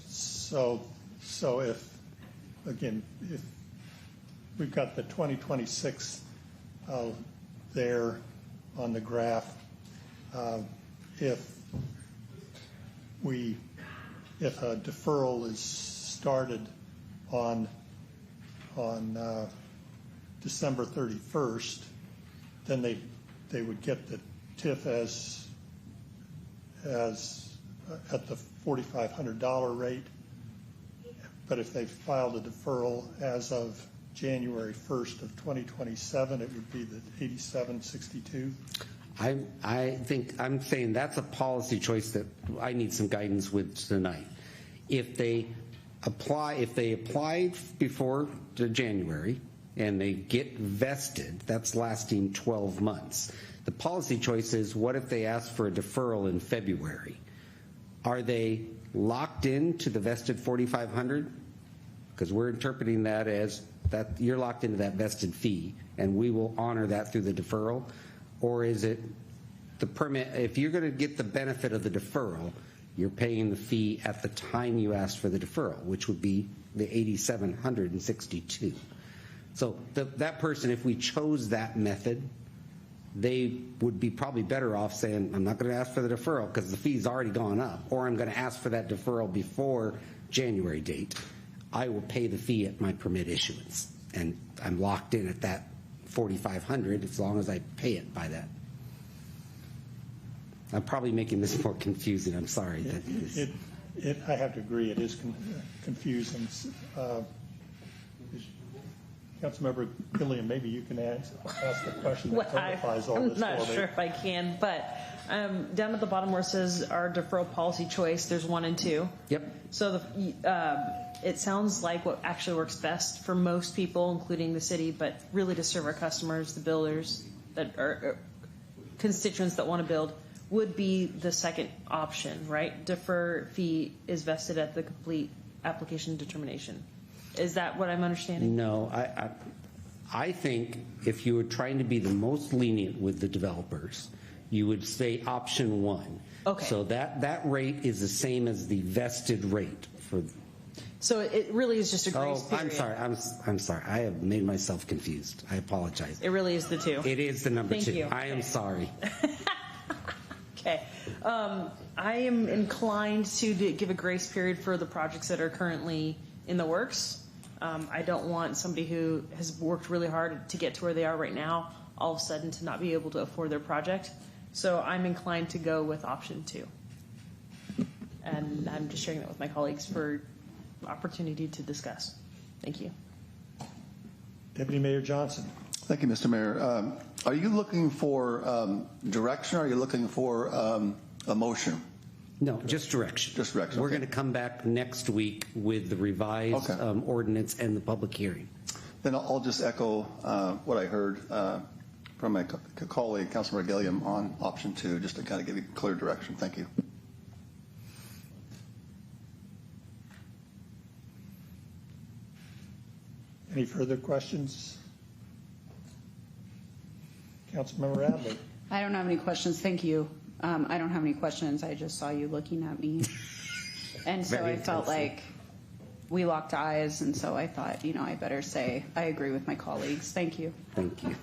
So if, again, if we've got the 2026 there on the graph, if a deferral is started on December 31st, then they would get the TIF as at the $4,500 rate. But if they filed a deferral as of January 1st of 2027, it would be the $87.62. I think I'm saying that's a policy choice that I need some guidance with tonight. If they apply before January and they get vested, that's lasting 12 months. The policy choice is, what if they ask for a deferral in February? Are they locked into the vested $4,500? Because we're interpreting that as that you're locked into that vested fee, and we will honor that through the deferral. Or is it the permit? If you're going to get the benefit of the deferral, you're paying the fee at the time you asked for the deferral, which would be the $8,762. So that person, if we chose that method, they would be probably better off saying, I'm not going to ask for the deferral because the fee's already gone up, or I'm going to ask for that deferral before January date. I will pay the fee at my permit issuance, and I'm locked in at that $4,500 as long as I pay it by that. I'm probably making this more confusing. I'm sorry. I have to agree, it is confusing. Councilmember Gilliam, maybe you can ask the question that clarifies all this for me. I'm not sure if I can, but down at the bottom where it says our deferral policy choice, there's 1 and 2. Yep. So it sounds like what actually works best for most people, including the city, but really to serve our customers, the builders, that are constituents that want to build, would be the second option, right? Defer fee is vested at the complete application determination. Is that what I'm understanding? No, I think if you were trying to be the most lenient with the developers, you would say option 1. Okay. So that rate is the same as the vested rate for. So it really is just a grace period. I'm sorry. I'm sorry. I have made myself confused. I apologize. It really is the 2. It is the number 2. Thank you. I am sorry. Okay. I am inclined to give a grace period for the projects that are currently in the works. I don't want somebody who has worked really hard to get to where they are right now all of a sudden to not be able to afford their project. So I'm inclined to go with option 2. And I'm just sharing that with my colleagues for opportunity to discuss. Thank you. Deputy Mayor Johnson. Thank you, Mr. Mayor. Are you looking for direction, or are you looking for a motion? No, just direction. Just direction. We're okay. going to come back next week with the revised ordinance and the public hearing. Then I'll just echo what I heard from my colleague, Councilmember Gilliam, on option 2, just to kind of give you clear direction. Thank you. Any further questions? Councilmember Adler. I don't have any questions. Thank you. I don't have any questions. I just saw you looking at me. And so I felt like we locked eyes, and so I thought, I better say I agree with my colleagues. Thank you. Thank you.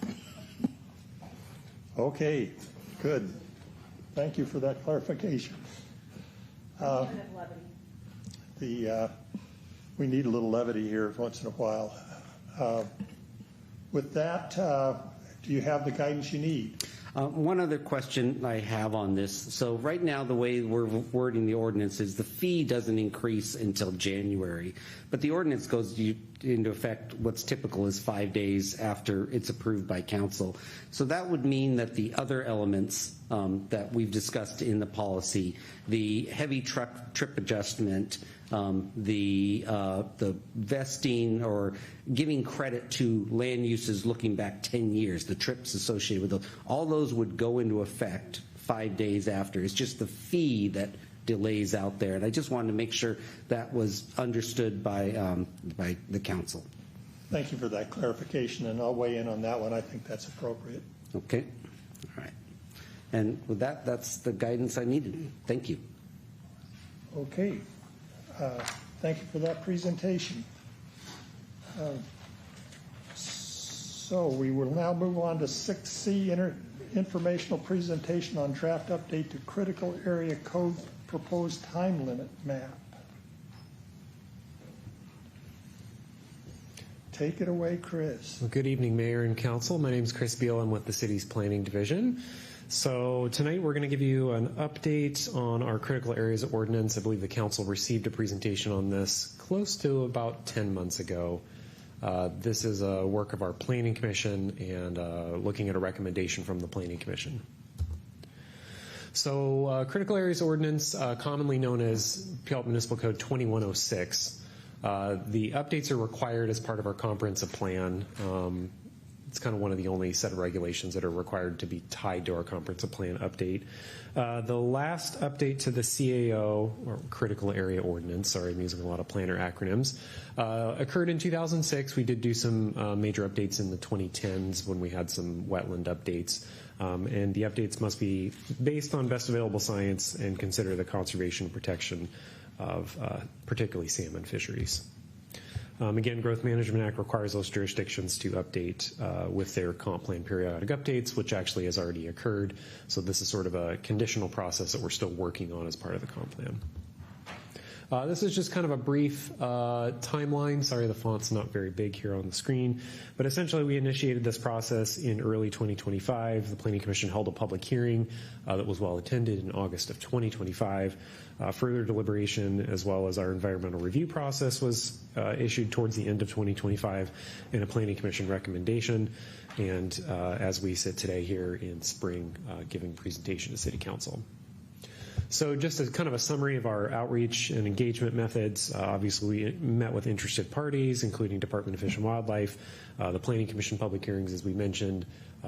Okay, good. Thank you for that clarification. We need a little levity here once in a while. With that, do you have the guidance you need? One other question I have on this. So right now, the way we're wording the ordinance is the fee doesn't increase until January, but the ordinance goes into effect, what's typical is 5 days after it's approved by council. So that would mean that the other elements that we've discussed in the policy, the heavy truck trip adjustment, the vesting or giving credit to land uses looking back 10 years, the trips associated with those, all those would go into effect 5 days after. It's just the fee that delays out there. And I just wanted to make sure that was understood by the council. Thank you for that clarification, and I'll weigh in on that one. I think that's appropriate. Okay. All right. And with that, that's the guidance I needed. Thank you. Okay. Thank you for that presentation. So we will now move on to 6C, informational presentation on draft update to critical area code proposed time limit map. Take it away, Chris. Well, good evening, Mayor and Council. My name is Chris Beal. I'm with the city's Planning Division. So tonight we're going to give you an update on our critical areas ordinance. I believe the council received a presentation on this close to about 10 months ago. This is a work of our Planning Commission and looking at a recommendation from the Planning Commission. So critical areas ordinance, commonly known as Puyallup Municipal Code 2106. The updates are required as part of our comprehensive plan. It's kind of one of the only set of regulations that are required to be tied to our comprehensive plan update. The last update to the CAO, or Critical Area Ordinance, sorry, I'm using a lot of planner acronyms, occurred in 2006. We did do some major updates in the 2010s when we had some wetland updates. And the updates must be based on best available science and consider the conservation and protection of particularly salmon fisheries. Again, Growth Management Act requires those jurisdictions to update with their comp plan periodic updates, which actually has already occurred. So this is sort of a conditional process that we're still working on as part of the comp plan. This is just kind of a brief timeline. Sorry, the font's not very big here on the screen. But essentially, we initiated this process in early 2025. The Planning Commission held a public hearing that was well attended in August of 2025. Further deliberation, as well as our environmental review process, was issued towards the end of 2025 in a Planning Commission recommendation. And as we sit today here in spring, giving presentation to City Council. So just as kind of a summary of our outreach and engagement methods, obviously we met with interested parties, including Department of Fish and Wildlife, the Planning Commission public hearings, as we mentioned.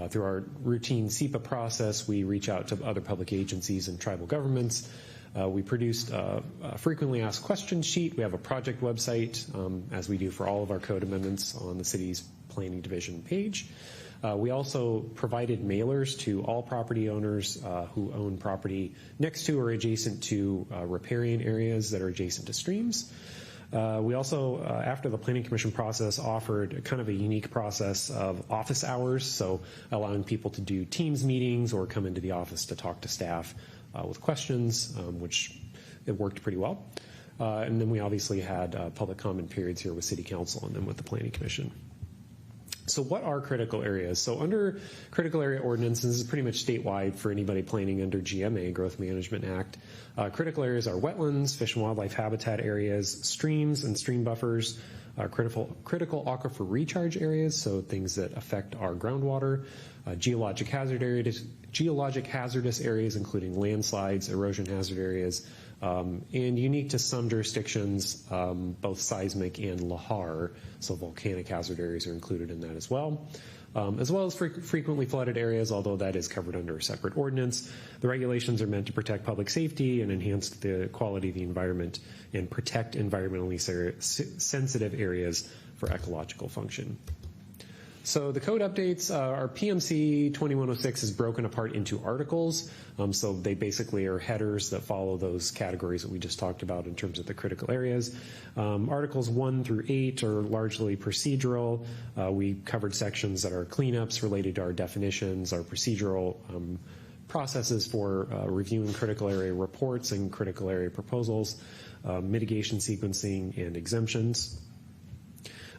Through our routine SEPA process, we reach out to other public agencies and tribal governments. We produced a frequently asked questions sheet. We have a project website, as we do for all of our code amendments, on the city's Planning Division page. We also provided mailers to all property owners who own property next to or adjacent to riparian areas that are adjacent to streams. We also, after the Planning Commission process, offered kind of a unique process of office hours, so allowing people to do Teams meetings or come into the office to talk to staff with questions, which it worked pretty well. And then we obviously had public comment periods here with City Council and then with the Planning Commission. So what are critical areas? So under critical area ordinance, and this is pretty much statewide for anybody planning under GMA, Growth Management Act, critical areas are wetlands, fish and wildlife habitat areas, streams and stream buffers, critical aquifer recharge areas, so things that affect our groundwater, geologic hazardous areas, including landslides, erosion hazard areas, and unique to some jurisdictions, both seismic and lahar, so volcanic hazard areas are included in that as well as frequently flooded areas, although that is covered under a separate ordinance. The regulations are meant to protect public safety and enhance the quality of the environment and protect environmentally sensitive areas for ecological function. So the code updates, our PMC 2106 is broken apart into articles. So they basically are headers that follow those categories that we just talked about in terms of the critical areas. Articles 1 through 8 are largely procedural. We covered sections that are cleanups related to our definitions, our procedural processes for reviewing critical area reports and critical area proposals, mitigation sequencing, and exemptions.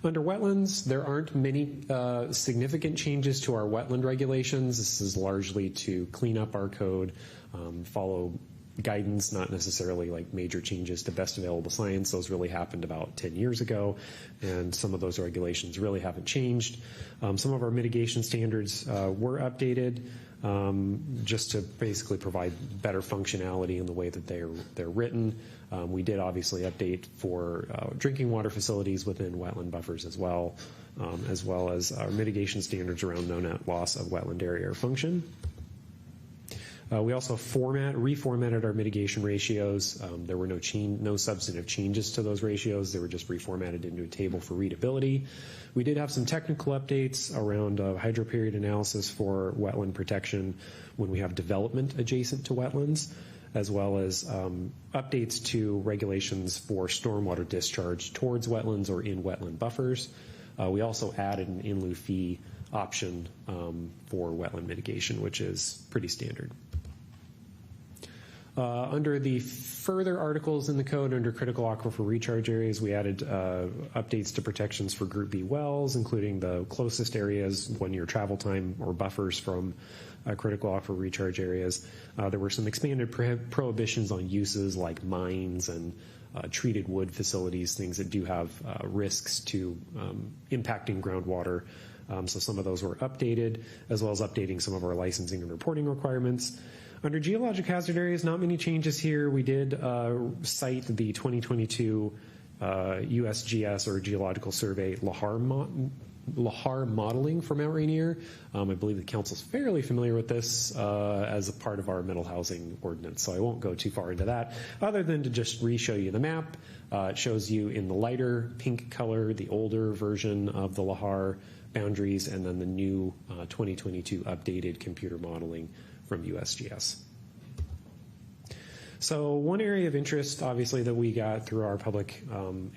Under wetlands, there aren't many significant changes to our wetland regulations. This is largely to clean up our code, follow guidance, not necessarily like major changes to best available science. Those really happened about 10 years ago, and some of those regulations really haven't changed. Some of our mitigation standards were updated just to basically provide better functionality in the way that they're written. We did obviously update for drinking water facilities within wetland buffers as well as our mitigation standards around no net loss of wetland area or function. We also reformatted our mitigation ratios. There were no substantive changes to those ratios. They were just reformatted into a table for readability. We did have some technical updates around hydro period analysis for wetland protection when we have development adjacent to wetlands, as well as updates to regulations for stormwater discharge towards wetlands or in wetland buffers. We also added an in lieu fee option for wetland mitigation, which is pretty standard. Under the further articles in the code, under critical aquifer recharge areas, we added updates to protections for Group B wells, including the closest areas, 1 year travel time or buffers from critical aquifer recharge areas. There were some expanded prohibitions on uses like mines and treated wood facilities, things that do have risks to impacting groundwater. So some of those were updated, as well as updating some of our licensing and reporting requirements. Under geologic hazard areas, not many changes here. We did cite the 2022 USGS or Geological Survey lahar modeling for Mount Rainier. I believe the council's fairly familiar with this as a part of our mental housing ordinance, so I won't go too far into that, other than to just re-show you the map. It shows you in the lighter pink color the older version of the lahar boundaries, and then the new 2022 updated computer modeling from USGS. So one area of interest, obviously, that we got through our public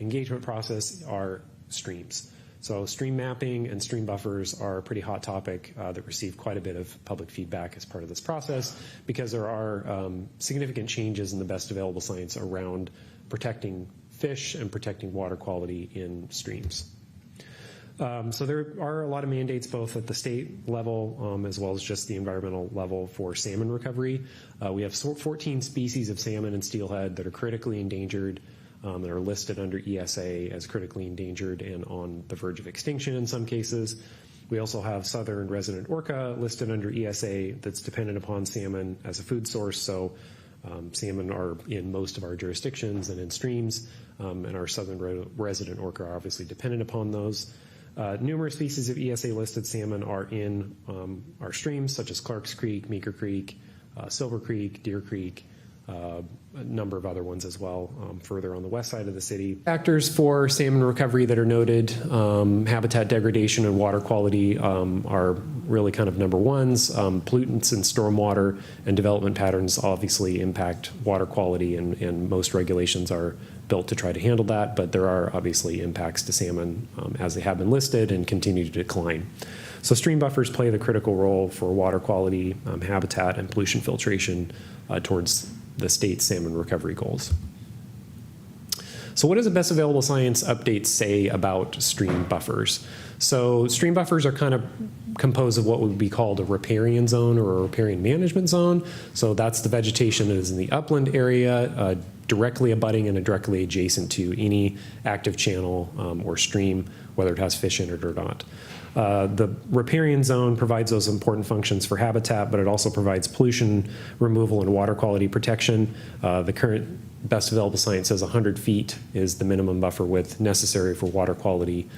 engagement process are streams. So stream mapping and stream buffers are a pretty hot topic that received quite a bit of public feedback as part of this process, because there are significant changes in the best available science around protecting fish and protecting water quality in streams. So there are a lot of mandates both at the state level as well as just the environmental level for salmon recovery. We have 14 species of salmon and steelhead that are critically endangered, that are listed under ESA as critically endangered and on the verge of extinction in some cases. We also have southern resident orca listed under ESA that's dependent upon salmon as a food source. So salmon are in most of our jurisdictions and in streams, and our southern resident orca are obviously dependent upon those. Numerous species of ESA-listed salmon are in our streams, such as Clark's Creek, Meeker Creek, Silver Creek, Deer Creek, a number of other ones as well, further on the west side of the city. Factors for salmon recovery that are noted, habitat degradation and water quality are really kind of number ones. Pollutants in stormwater and development patterns obviously impact water quality, and most regulations are built to try to handle that, but there are obviously impacts to salmon as they have been listed and continue to decline. So stream buffers play the critical role for water quality, habitat, and pollution filtration towards the state's salmon recovery goals. So what does the best available science update say about stream buffers? So stream buffers are kind of composed of what would be called a riparian zone or a riparian management zone. So that's the vegetation that is in the upland area, directly abutting and directly adjacent to any active channel or stream, whether it has fish in it or not. The riparian zone provides those important functions for habitat, but it also provides pollution removal and water quality protection. The current best available science says 100 feet is the minimum buffer width necessary for water quality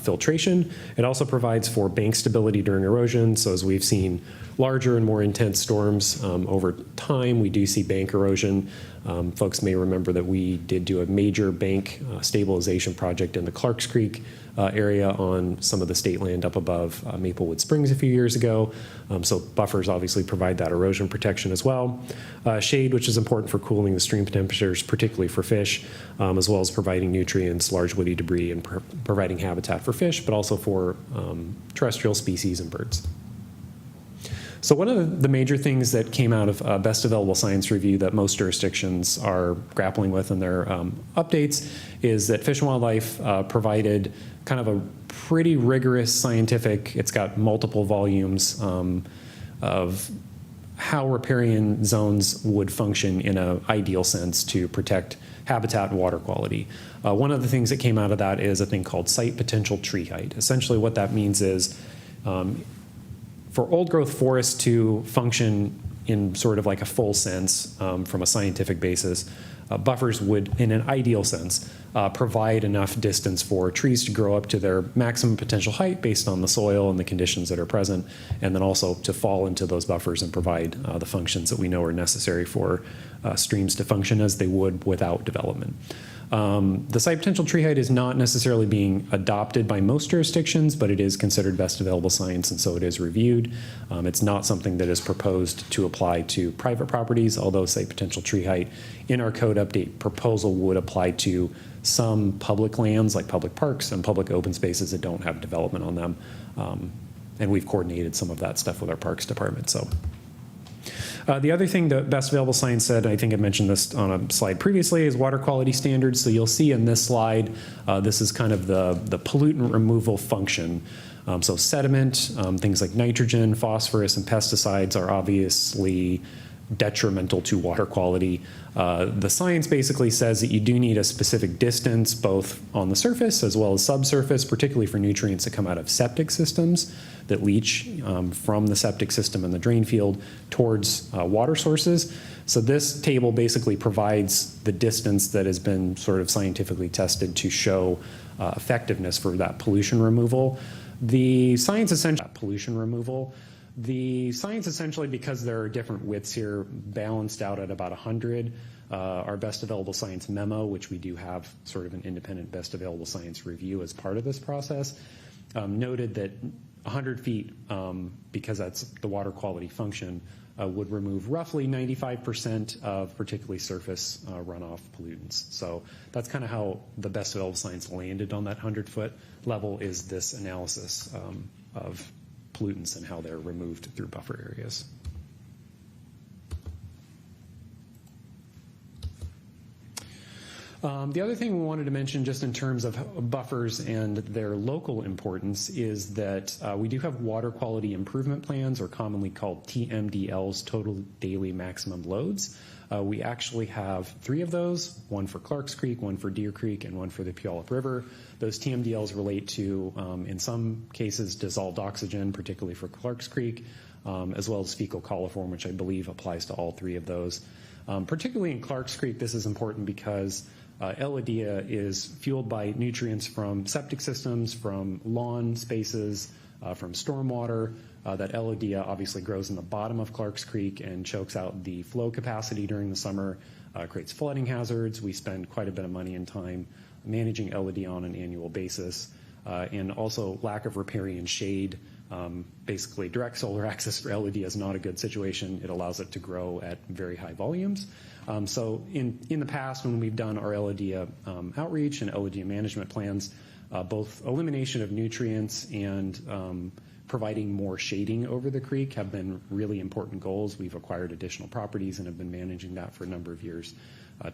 filtration. It also provides for bank stability during erosion. So as we've seen larger and more intense storms over time, we do see bank erosion. Folks may remember that we did do a major bank stabilization project in the Clarks Creek area on some of the state land up above Maplewood Springs a few years ago. So buffers obviously provide that erosion protection as well. Shade, which is important for cooling the stream temperatures, particularly for fish, as well as providing nutrients, large woody debris, and providing habitat for fish, but also for terrestrial species and birds. So one of the major things that came out of Best Available Science Review that most jurisdictions are grappling with in their updates is that Fish and Wildlife provided kind of a pretty rigorous scientific, it's got multiple volumes of how riparian zones would function in an ideal sense to protect habitat and water quality. One of the things that came out of that is a thing called site potential tree height. Essentially what that means is for old growth forests to function in sort of like a full sense from a scientific basis, buffers would, in an ideal sense, provide enough distance for trees to grow up to their maximum potential height based on the soil and the conditions that are present, and then also to fall into those buffers and provide the functions that we know are necessary for streams to function as they would without development. The site potential tree height is not necessarily being adopted by most jurisdictions, but it is considered best available science, and so it is reviewed. It's not something that is proposed to apply to private properties, although site potential tree height in our code update proposal would apply to some public lands like public parks and public open spaces that don't have development on them. And we've coordinated some of that stuff with our Parks Department. So. The other thing that Best Available Science said, I think I mentioned this on a slide previously, is water quality standards. So you'll see in this slide, this is kind of the pollutant removal function. So sediment, things like nitrogen, phosphorus, and pesticides are obviously detrimental to water quality. The science basically says that you do need a specific distance both on the surface as well as subsurface, particularly for nutrients that come out of septic systems that leach from the septic system and the drain field towards water sources. So this table basically provides the distance that has been sort of scientifically tested to show effectiveness for that pollution removal. The science essentially, because there are different widths here, balanced out at about 100. Our best available science memo, which we do have sort of an independent best available science review as part of this process, noted that 100 feet, because that's the water quality function, would remove roughly 95% of particularly surface runoff pollutants. So that's kind of how the best available science landed on that 100-foot level, is this analysis of pollutants and how they're removed through buffer areas. The other thing we wanted to mention just in terms of buffers and their local importance is that we do have water quality improvement plans, or commonly called TMDLs, total daily maximum loads. We actually have 3 of those, one for Clarks Creek, one for Deer Creek, and one for the Puyallup River. Those TMDLs relate to, in some cases, dissolved oxygen, particularly for Clarks Creek, as well as fecal coliform, which I believe applies to all 3 of those. Particularly in Clarks Creek, this is important because Elodea is fueled by nutrients from septic systems, from lawn spaces, from stormwater. That Elodea obviously grows in the bottom of Clarks Creek and chokes out the flow capacity during the summer, creates flooding hazards. We spend quite a bit of money and time managing Elodea on an annual basis, and also lack of riparian shade. Basically, direct solar access for Elodea is not a good situation. It allows it to grow at very high volumes. So in the past, when we've done our Elodea outreach and Elodea management plans, both elimination of nutrients and providing more shading over the creek have been really important goals. We've acquired additional properties and have been managing that for a number of years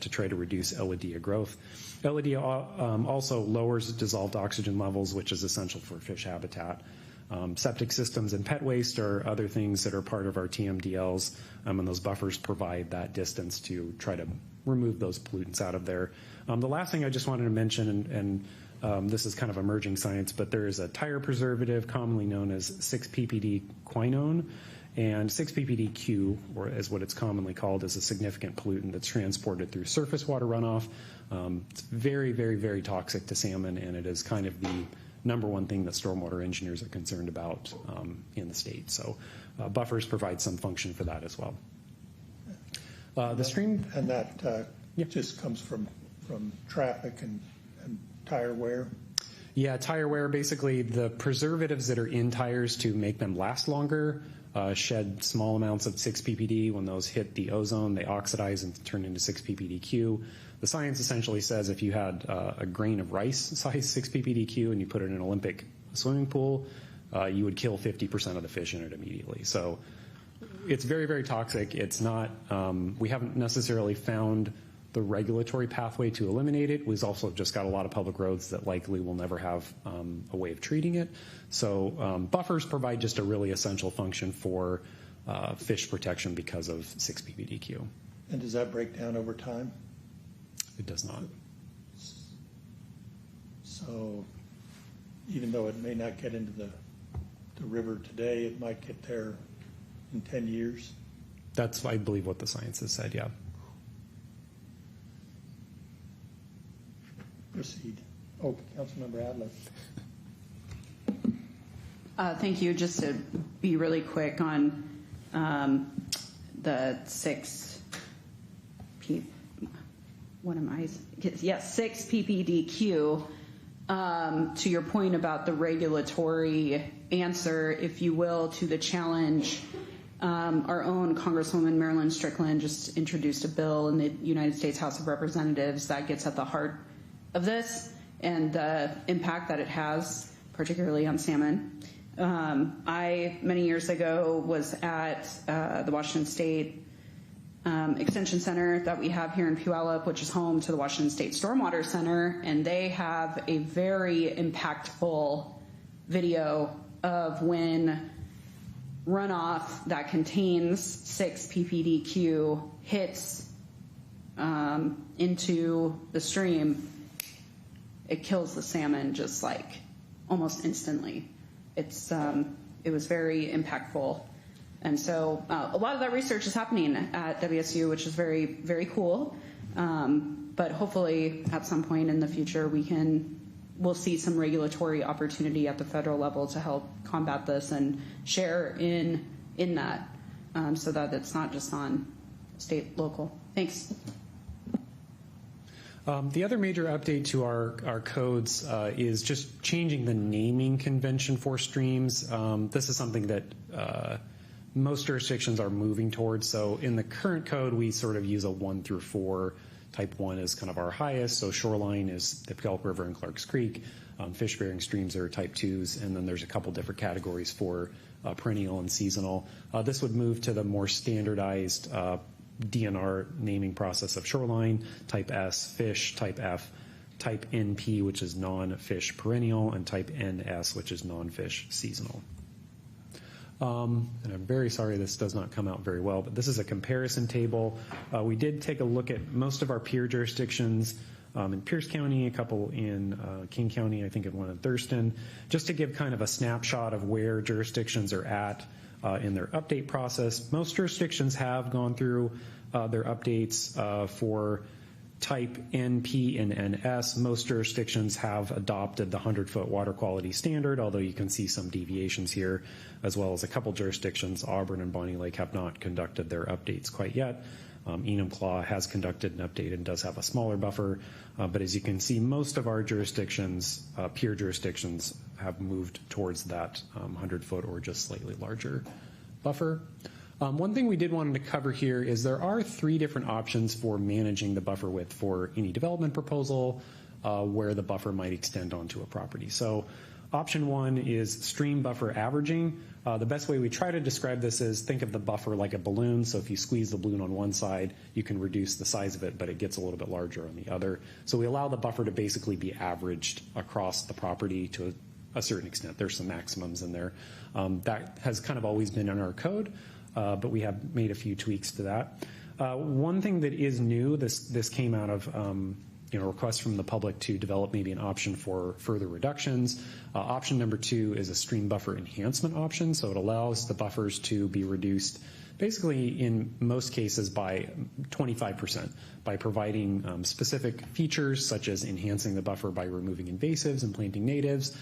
to try to reduce Elodea growth. Elodea also lowers dissolved oxygen levels, which is essential for fish habitat. Septic systems and pet waste are other things that are part of our TMDLs, and those buffers provide that distance to try to remove those pollutants out of there. The last thing I just wanted to mention, and this is kind of emerging science, but there is a tire preservative commonly known as 6-PPD quinone, and 6-PPDQ, or as what it's commonly called, is a significant pollutant that's transported through surface water runoff. It's very, very, very toxic to salmon, and it is kind of the number one thing that stormwater engineers are concerned about in the state. So buffers provide some function for that as well. The stream... And that just comes from traffic and tire wear? Yeah, tire wear, basically the preservatives that are in tires to make them last longer shed small amounts of 6-PPD. When those hit the ozone, they oxidize and turn into 6-PPDQ. The science essentially says if you had a grain of rice size 6-PPDQ and you put it in an Olympic swimming pool, you would kill 50% of the fish in it immediately. So it's very, very toxic. It's not, we haven't necessarily found the regulatory pathway to eliminate it. We've also just got a lot of public roads that likely will never have a way of treating it. So buffers provide just a really essential function for fish protection because of 6-PPDQ. And does that break down over time? It does not. So even though it may not get into the river today, it might get there in 10 years? That's, I believe, what the science has said, yeah. Proceed. Oh, Councilmember Adler. Thank you. Just to be really quick on the 6-PPDQ. To your point about the regulatory answer, if you will, to the challenge, our own Congresswoman Marilyn Strickland just introduced a bill in the United States House of Representatives that gets at the heart of this and the impact that it has, particularly on salmon. I, many years ago, was at the Washington State Extension Center that we have here in Puyallup, which is home to the Washington State Stormwater Center, and they have a very impactful video of when runoff that contains 6-PPDQ hits into the stream. It kills the salmon just like almost instantly. It was very impactful. And so a lot of that research is happening at WSU, which is very, very cool. But hopefully at some point in the future, we'll see some regulatory opportunity at the federal level to help combat this and share in that so that it's not just on state, local. Thanks. The other major update to our codes is just changing the naming convention for streams. This is something that most jurisdictions are moving towards. So in the current code, we sort of use a 1 through 4. Type 1 is kind of our highest. So shoreline is the Puyallup River and Clarks Creek. Fish-bearing streams are type 2s. And then there's a couple different categories for perennial and seasonal. This would move to the more standardized DNR naming process of shoreline, type S, fish, type F, type NP, which is non-fish perennial, and type NS, which is non-fish seasonal. And I'm very sorry this does not come out very well, but this is a comparison table. We did take a look at most of our peer jurisdictions in Pierce County, a couple in King County, I think and one in Thurston, just to give kind of a snapshot of where jurisdictions are at in their update process. Most jurisdictions have gone through their updates for type NP and NS. Most jurisdictions have adopted the 100-foot water quality standard, although you can see some deviations here, as well as a couple jurisdictions, Auburn and Bonnie Lake, have not conducted their updates quite yet. Enumclaw has conducted an update and does have a smaller buffer, but as you can see, most of our jurisdictions, peer jurisdictions, have moved towards that 100-foot or just slightly larger buffer. One thing we did want to cover here is there are 3 different options for managing the buffer width for any development proposal where the buffer might extend onto a property. So Option 1 is stream buffer averaging. The best way we try to describe this is think of the buffer like a balloon. So if you squeeze the balloon on one side, you can reduce the size of it, but it gets a little bit larger on the other. So we allow the buffer to basically be averaged across the property to a certain extent. There's some maximums in there. That has kind of always been in our code, but we have made a few tweaks to that. One thing that is new, this came out of requests from the public to develop maybe an option for further reductions. Option number 2 is a stream buffer enhancement option. So it allows the buffers to be reduced basically in most cases by 25% by providing specific features such as enhancing the buffer by removing invasives and planting natives,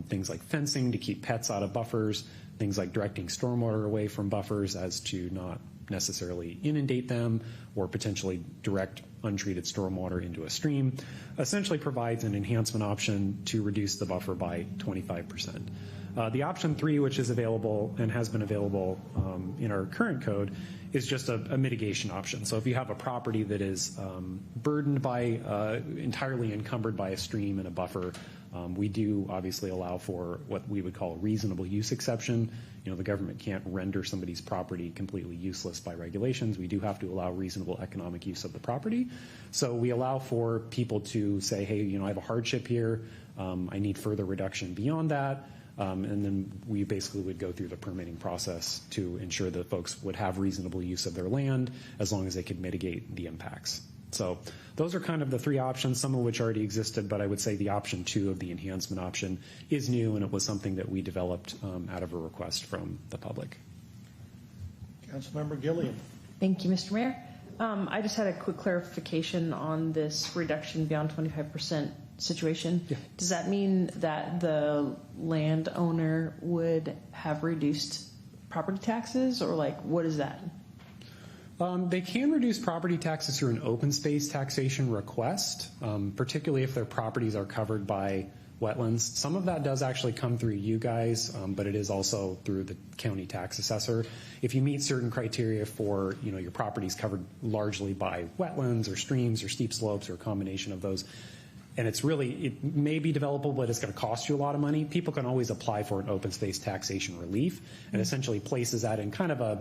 things like fencing to keep pets out of buffers, things like directing stormwater away from buffers as to not necessarily inundate them or potentially direct untreated stormwater into a stream, essentially provides an enhancement option to reduce the buffer by 25%. The option 3, which is available and has been available in our current code, is just a mitigation option. So if you have a property that is burdened by, entirely encumbered by a stream and a buffer, we do obviously allow for what we would call a reasonable use exception. The government can't render somebody's property completely useless by regulations. We do have to allow reasonable economic use of the property. So we allow for people to say, hey, I have a hardship here. I need further reduction beyond that. And then we basically would go through the permitting process to ensure that folks would have reasonable use of their land as long as they could mitigate the impacts. So those are kind of the 3 options, some of which already existed, but I would say the option 2 of the enhancement option is new, and it was something that we developed out of a request from the public. Councilmember Gilliam. Thank you, Mr. Mayor. I just had a quick clarification on this reduction beyond 25% situation. Yeah. Does that mean that the landowner would have reduced property taxes, or what is that? They can reduce property taxes through an open space taxation request, particularly if their properties are covered by wetlands. Some of that does actually come through you guys, but it is also through the county tax assessor. If you meet certain criteria for, your property's covered largely by wetlands or streams or steep slopes or a combination of those, and it may be developable, but it's going to cost you a lot of money, people can always apply for an open space taxation relief, and essentially places that in kind of I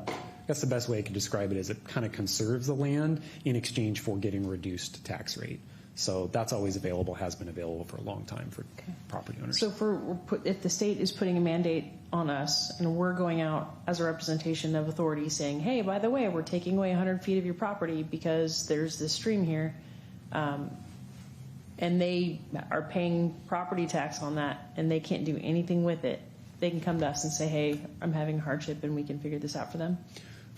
guess the best way I could describe it is it kind of conserves the land in exchange for getting reduced tax rate. So that's always available, has been available for a long time for property owners. So if the state is putting a mandate on us and we're going out as a representation of authority saying, hey, by the way, we're taking away 100 feet of your property because there's this stream here, and they are paying property tax on that and they can't do anything with it, they can come to us and say, hey, I'm having hardship and we can figure this out for them?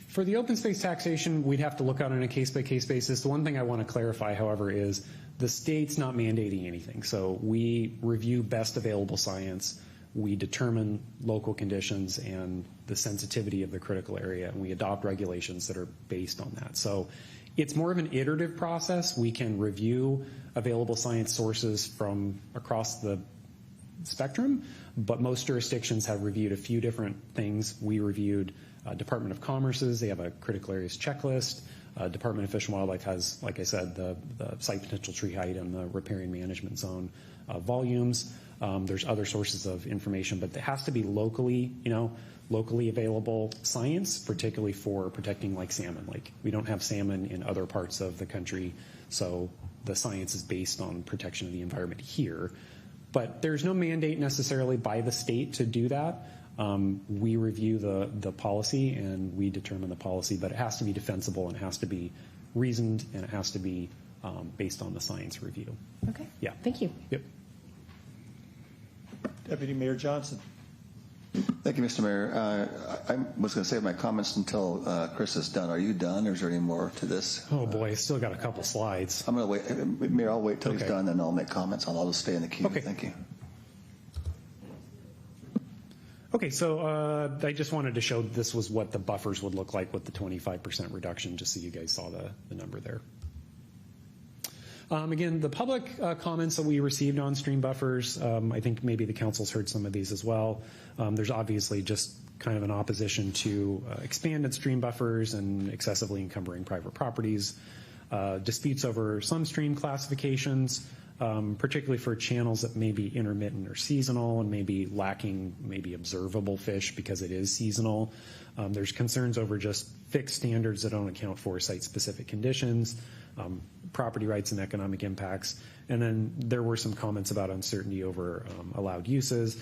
For the open space taxation, we'd have to look out on a case-by-case basis. The one thing I want to clarify, however, is the state's not mandating anything. So we review best available science, we determine local conditions and the sensitivity of the critical area, and we adopt regulations that are based on that. So it's more of an iterative process. We can review available science sources from across the spectrum, but most jurisdictions have reviewed a few different things. We reviewed Department of Commerce's, they have a critical areas checklist. Department of Fish and Wildlife has, like I said, the site potential tree height and the riparian management zone volumes. There's other sources of information, but it has to be locally available science, particularly for protecting like salmon. Like we don't have salmon in other parts of the country, so the science is based on protection of the environment here. But there's no mandate necessarily by the state to do that. We review the policy and we determine the policy, but it has to be defensible and it has to be reasoned and it has to be based on the science review. Okay. Yeah. Thank you. Yep. Deputy Mayor Johnson. Thank you, Mr. Mayor. I was going to save my comments until Chris is done. Are you done, or is there any more to this? Oh boy, I still got a couple slides. I'm going to wait. Mayor, I'll wait till he's done, and I'll make comments. I'll just stay in the queue. Okay. Thank you. Okay, so I just wanted to show this was what the buffers would look like with the 25% reduction, just so you guys saw the number there. Again, the public comments that we received on stream buffers, I think maybe the council's heard some of these as well. There's obviously just kind of an opposition to expanded stream buffers and excessively encumbering private properties, disputes over some stream classifications, particularly for channels that may be intermittent or seasonal and maybe lacking maybe observable fish because it is seasonal. There's concerns over just fixed standards that don't account for site-specific conditions, property rights and economic impacts. And then there were some comments about uncertainty over allowed uses.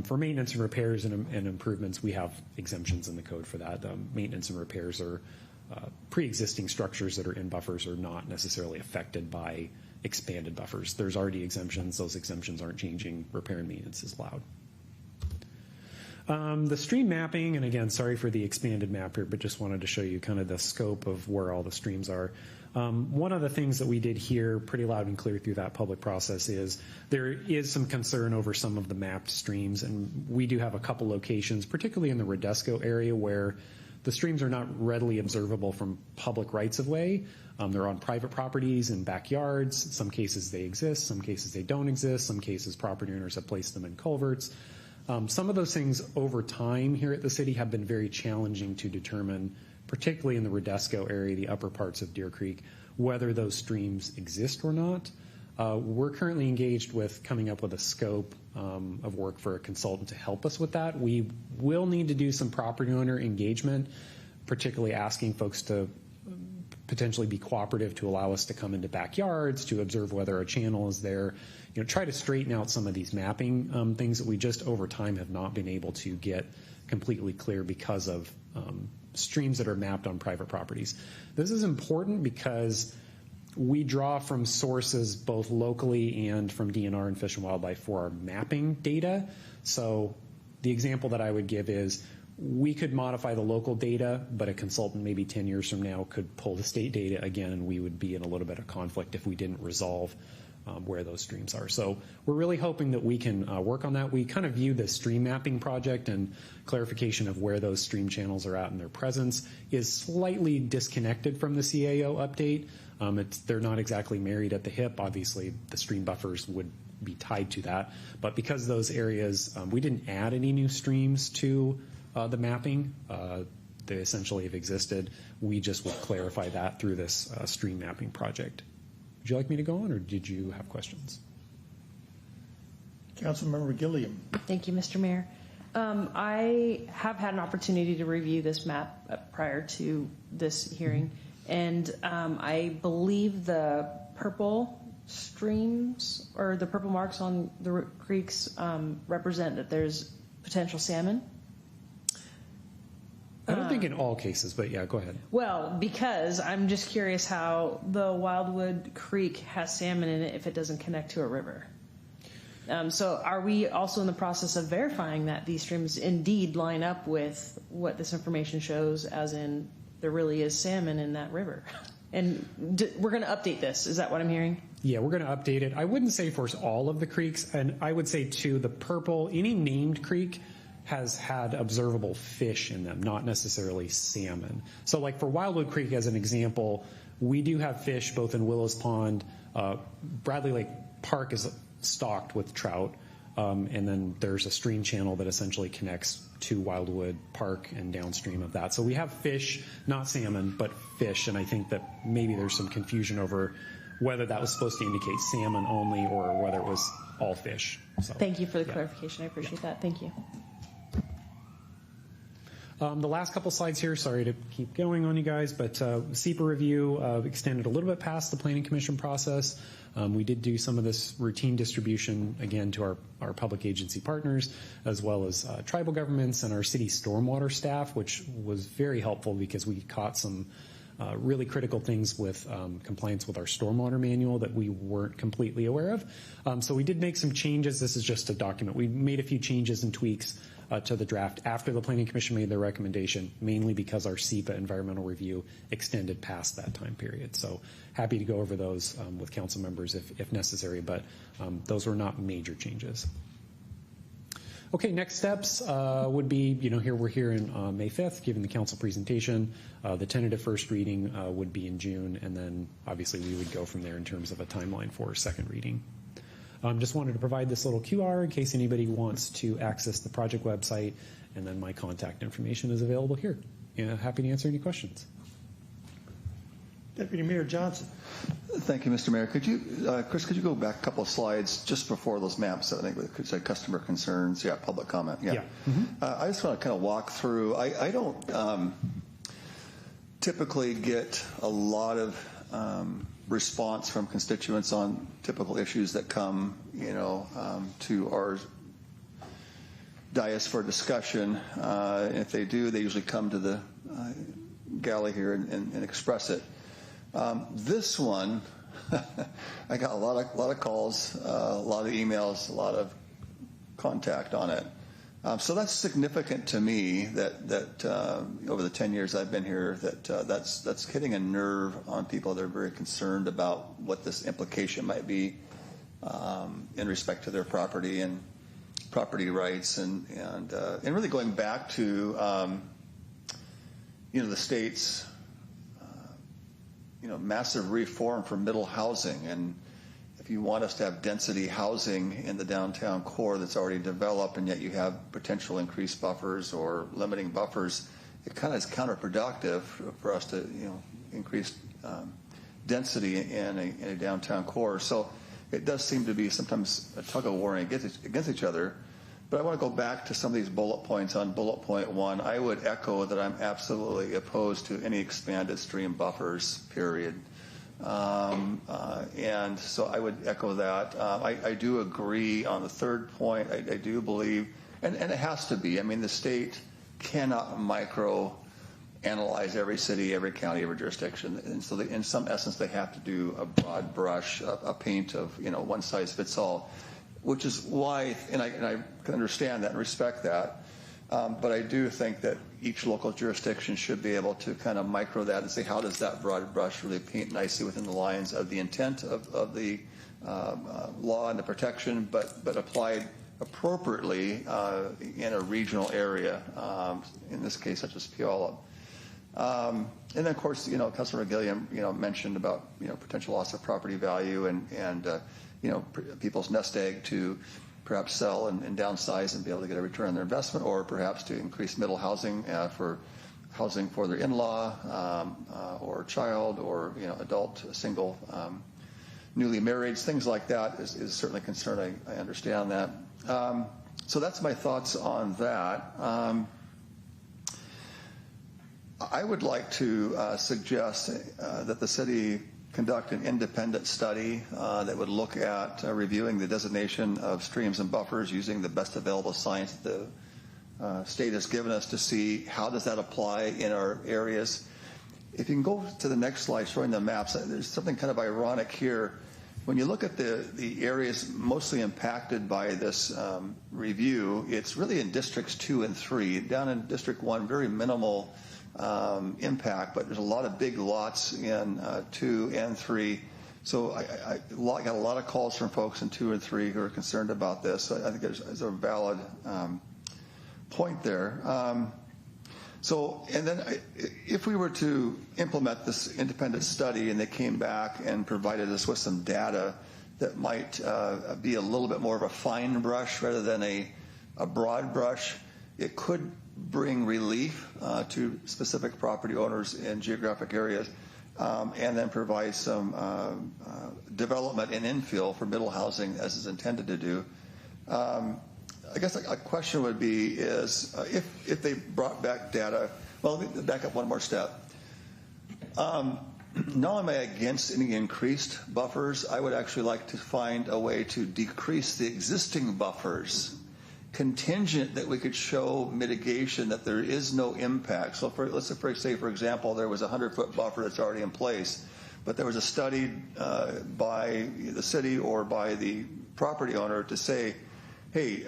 For maintenance and repairs and improvements, we have exemptions in the code for that. Maintenance and repairs are pre-existing structures that are in buffers are not necessarily affected by expanded buffers. There's already exemptions. Those exemptions aren't changing. Repair and maintenance is allowed. The stream mapping, and again, sorry for the expanded map here, but just wanted to show you kind of the scope of where all the streams are. One of the things that we did here pretty loud and clear through that public process is there is some concern over some of the mapped streams, and we do have a couple locations, particularly in the Rodesco area, where the streams are not readily observable from public rights-of-way. They're on private properties and backyards. In some cases they exist, some cases they don't exist, some cases property owners have placed them in culverts. Some of those things over time here at the city have been very challenging to determine, particularly in the Rodesco area, the upper parts of Deer Creek, whether those streams exist or not. We're currently engaged with coming up with a scope of work for a consultant to help us with that. We will need to do some property owner engagement, particularly asking folks to potentially be cooperative to allow us to come into backyards, to observe whether a channel is there, try to straighten out some of these mapping things that we just over time have not been able to get completely clear because of streams that are mapped on private properties. This is important because we draw from sources both locally and from DNR and Fish and Wildlife for our mapping data. So the example that I would give is we could modify the local data, but a consultant maybe 10 years from now could pull the state data again, and we would be in a little bit of conflict if we didn't resolve where those streams are. So we're really hoping that we can work on that. We kind of view the stream mapping project and clarification of where those stream channels are at and their presence is slightly disconnected from the CAO update. They're not exactly married at the hip. Obviously, the stream buffers would be tied to that. But because those areas, we didn't add any new streams to the mapping. They essentially have existed. We just would clarify that through this stream mapping project. Would you like me to go on, or did you have questions? Councilmember Gilliam. Thank you, Mr. Mayor. I have had an opportunity to review this map prior to this hearing, and I believe the purple streams or the purple marks on the creeks represent that there's potential salmon. I don't think in all cases, but yeah, go ahead. Well, because I'm just curious how the Wildwood Creek has salmon in it if it doesn't connect to a river. So are we also in the process of verifying that these streams indeed line up with what this information shows, as in there really is salmon in that river? And we're going to update this. Is that what I'm hearing? Yeah, we're going to update it. I wouldn't say for all of the creeks, and I would say too, the purple, any named creek has had observable fish in them, not necessarily salmon. So like for Wildwood Creek as an example, we do have fish both in Willows Pond. Bradley Lake Park is stocked with trout, and then there's a stream channel that essentially connects to Wildwood Park and downstream of that. So we have fish, not salmon, but fish, and I think that maybe there's some confusion over whether that was supposed to indicate salmon only or whether it was all fish. So, thank you for the clarification. I appreciate that. Thank you. The last couple slides here, sorry to keep going on you guys, but SEPA review extended a little bit past the Planning Commission process. We did do some of this routine distribution, again, to our public agency partners, as well as tribal governments and our city stormwater staff, which was very helpful because we caught some really critical things with compliance with our stormwater manual that we weren't completely aware of. So we did make some changes. This is just a document. We made a few changes and tweaks to the draft after the Planning Commission made their recommendation, mainly because our SEPA environmental review extended past that time period. So happy to go over those with council members if necessary, but those were not major changes. Okay, next steps would be, here we're here in May 5th, giving the council presentation. The tentative first reading would be in June, and then obviously we would go from there in terms of a timeline for second reading. Just wanted to provide this little QR in case anybody wants to access the project website, and then my contact information is available here. Happy to answer any questions. Deputy Mayor Johnson. Thank you, Mr. Mayor. Could you, Chris, could you go back a couple of slides just before those maps? I think it could say customer concerns. Yeah, public comment. Yeah. I just want to kind of walk through. I don't typically get a lot of response from constituents on typical issues that come, to our dais for discussion. If they do, they usually come to the galley here and express it. This one, I got a lot of calls, a lot of emails, a lot of contact on it. So that's significant to me that over the 10 years I've been here, that's hitting a nerve on people that are very concerned about what this implication might be in respect to their property and property rights, and really going back to the state's massive reform for middle housing. And if you want us to have density housing in the downtown core that's already developed, and yet you have potential increased buffers or limiting buffers, it kind of is counterproductive for us to increase density in a downtown core. So it does seem to be sometimes a tug of war against each other. But I want to go back to some of these bullet points. On bullet point 1, I would echo that I'm absolutely opposed to any expanded stream buffers, period. And so I would echo that. I do agree on the third point. I do believe, and it has to be, the state cannot micro-analyze every city, every county, every jurisdiction. And so in some essence, they have to do a broad brush, a paint of, one size fits all. Which is why, and I can understand that and respect that, but I do think that each local jurisdiction should be able to kind of micro that and say, how does that broad brush really paint nicely within the lines of the intent of the law and the protection, but applied appropriately in a regional area, in this case, such as Puyallup. And then, of course, Councilor Gilliam, mentioned about, potential loss of property value and people's nest egg to perhaps sell and downsize and be able to get a return on their investment, or perhaps to increase middle housing for housing for their in-law or child or adult, single, newly married, things like that is certainly a concern. I understand that. So that's my thoughts on that. I would like to suggest that the city conduct an independent study that would look at reviewing the designation of streams and buffers using the best available science that the state has given us to see how does that apply in our areas. If you can go to the next slide showing the maps, there's something kind of ironic here. When you look at the areas mostly impacted by this review, it's really in districts 2 and 3. Down in District 1, very minimal impact, but there's a lot of big lots in 2 and 3. So I got a lot of calls from folks in 2 and 3 who are concerned about this. So I think there's a valid point there. And then if we were to implement this independent study and they came back and provided us with some data that might be a little bit more of a fine brush rather than a broad brush, it could bring relief to specific property owners in geographic areas, and then provide some development and infill for middle housing as is intended to do. I guess a question would be is if they brought back data, well, let me back up one more step. Not only am I against any increased buffers, I would actually like to find a way to decrease the existing buffers, contingent that we could show mitigation, that there is no impact. So let's say, for example, there was a 100-foot buffer that's already in place, but there was a study by the city or by the property owner to say, hey,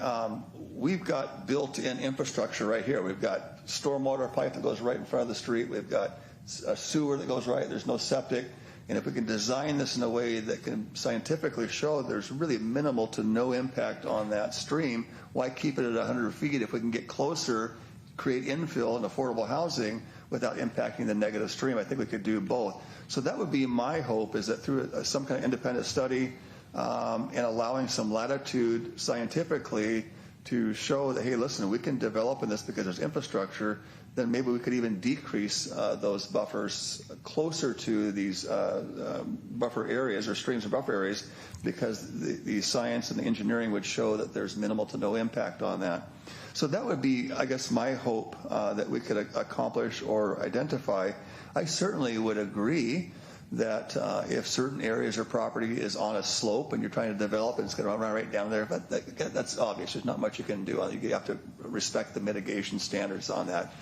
we've got built-in infrastructure right here. We've got stormwater pipe that goes right in front of the street. We've got a sewer that goes right. There's no septic. And if we can design this in a way that can scientifically show there's really minimal to no impact on that stream, why keep it at 100 feet if we can get closer, create infill and affordable housing without impacting the negative stream? I think we could do both. So that would be my hope, is that through some kind of independent study and allowing some latitude scientifically to show that, hey, listen, we can develop in this because there's infrastructure, then maybe we could even decrease those buffers closer to these buffer areas or streams and buffer areas, because the science and the engineering would show that there's minimal to no impact on that. So that would be, I guess, my hope that we could accomplish or identify. I certainly would agree that if certain areas or property is on a slope and you're trying to develop and it's going to run right down there, but that's obvious. There's not much you can do. You have to respect the mitigation standards on that.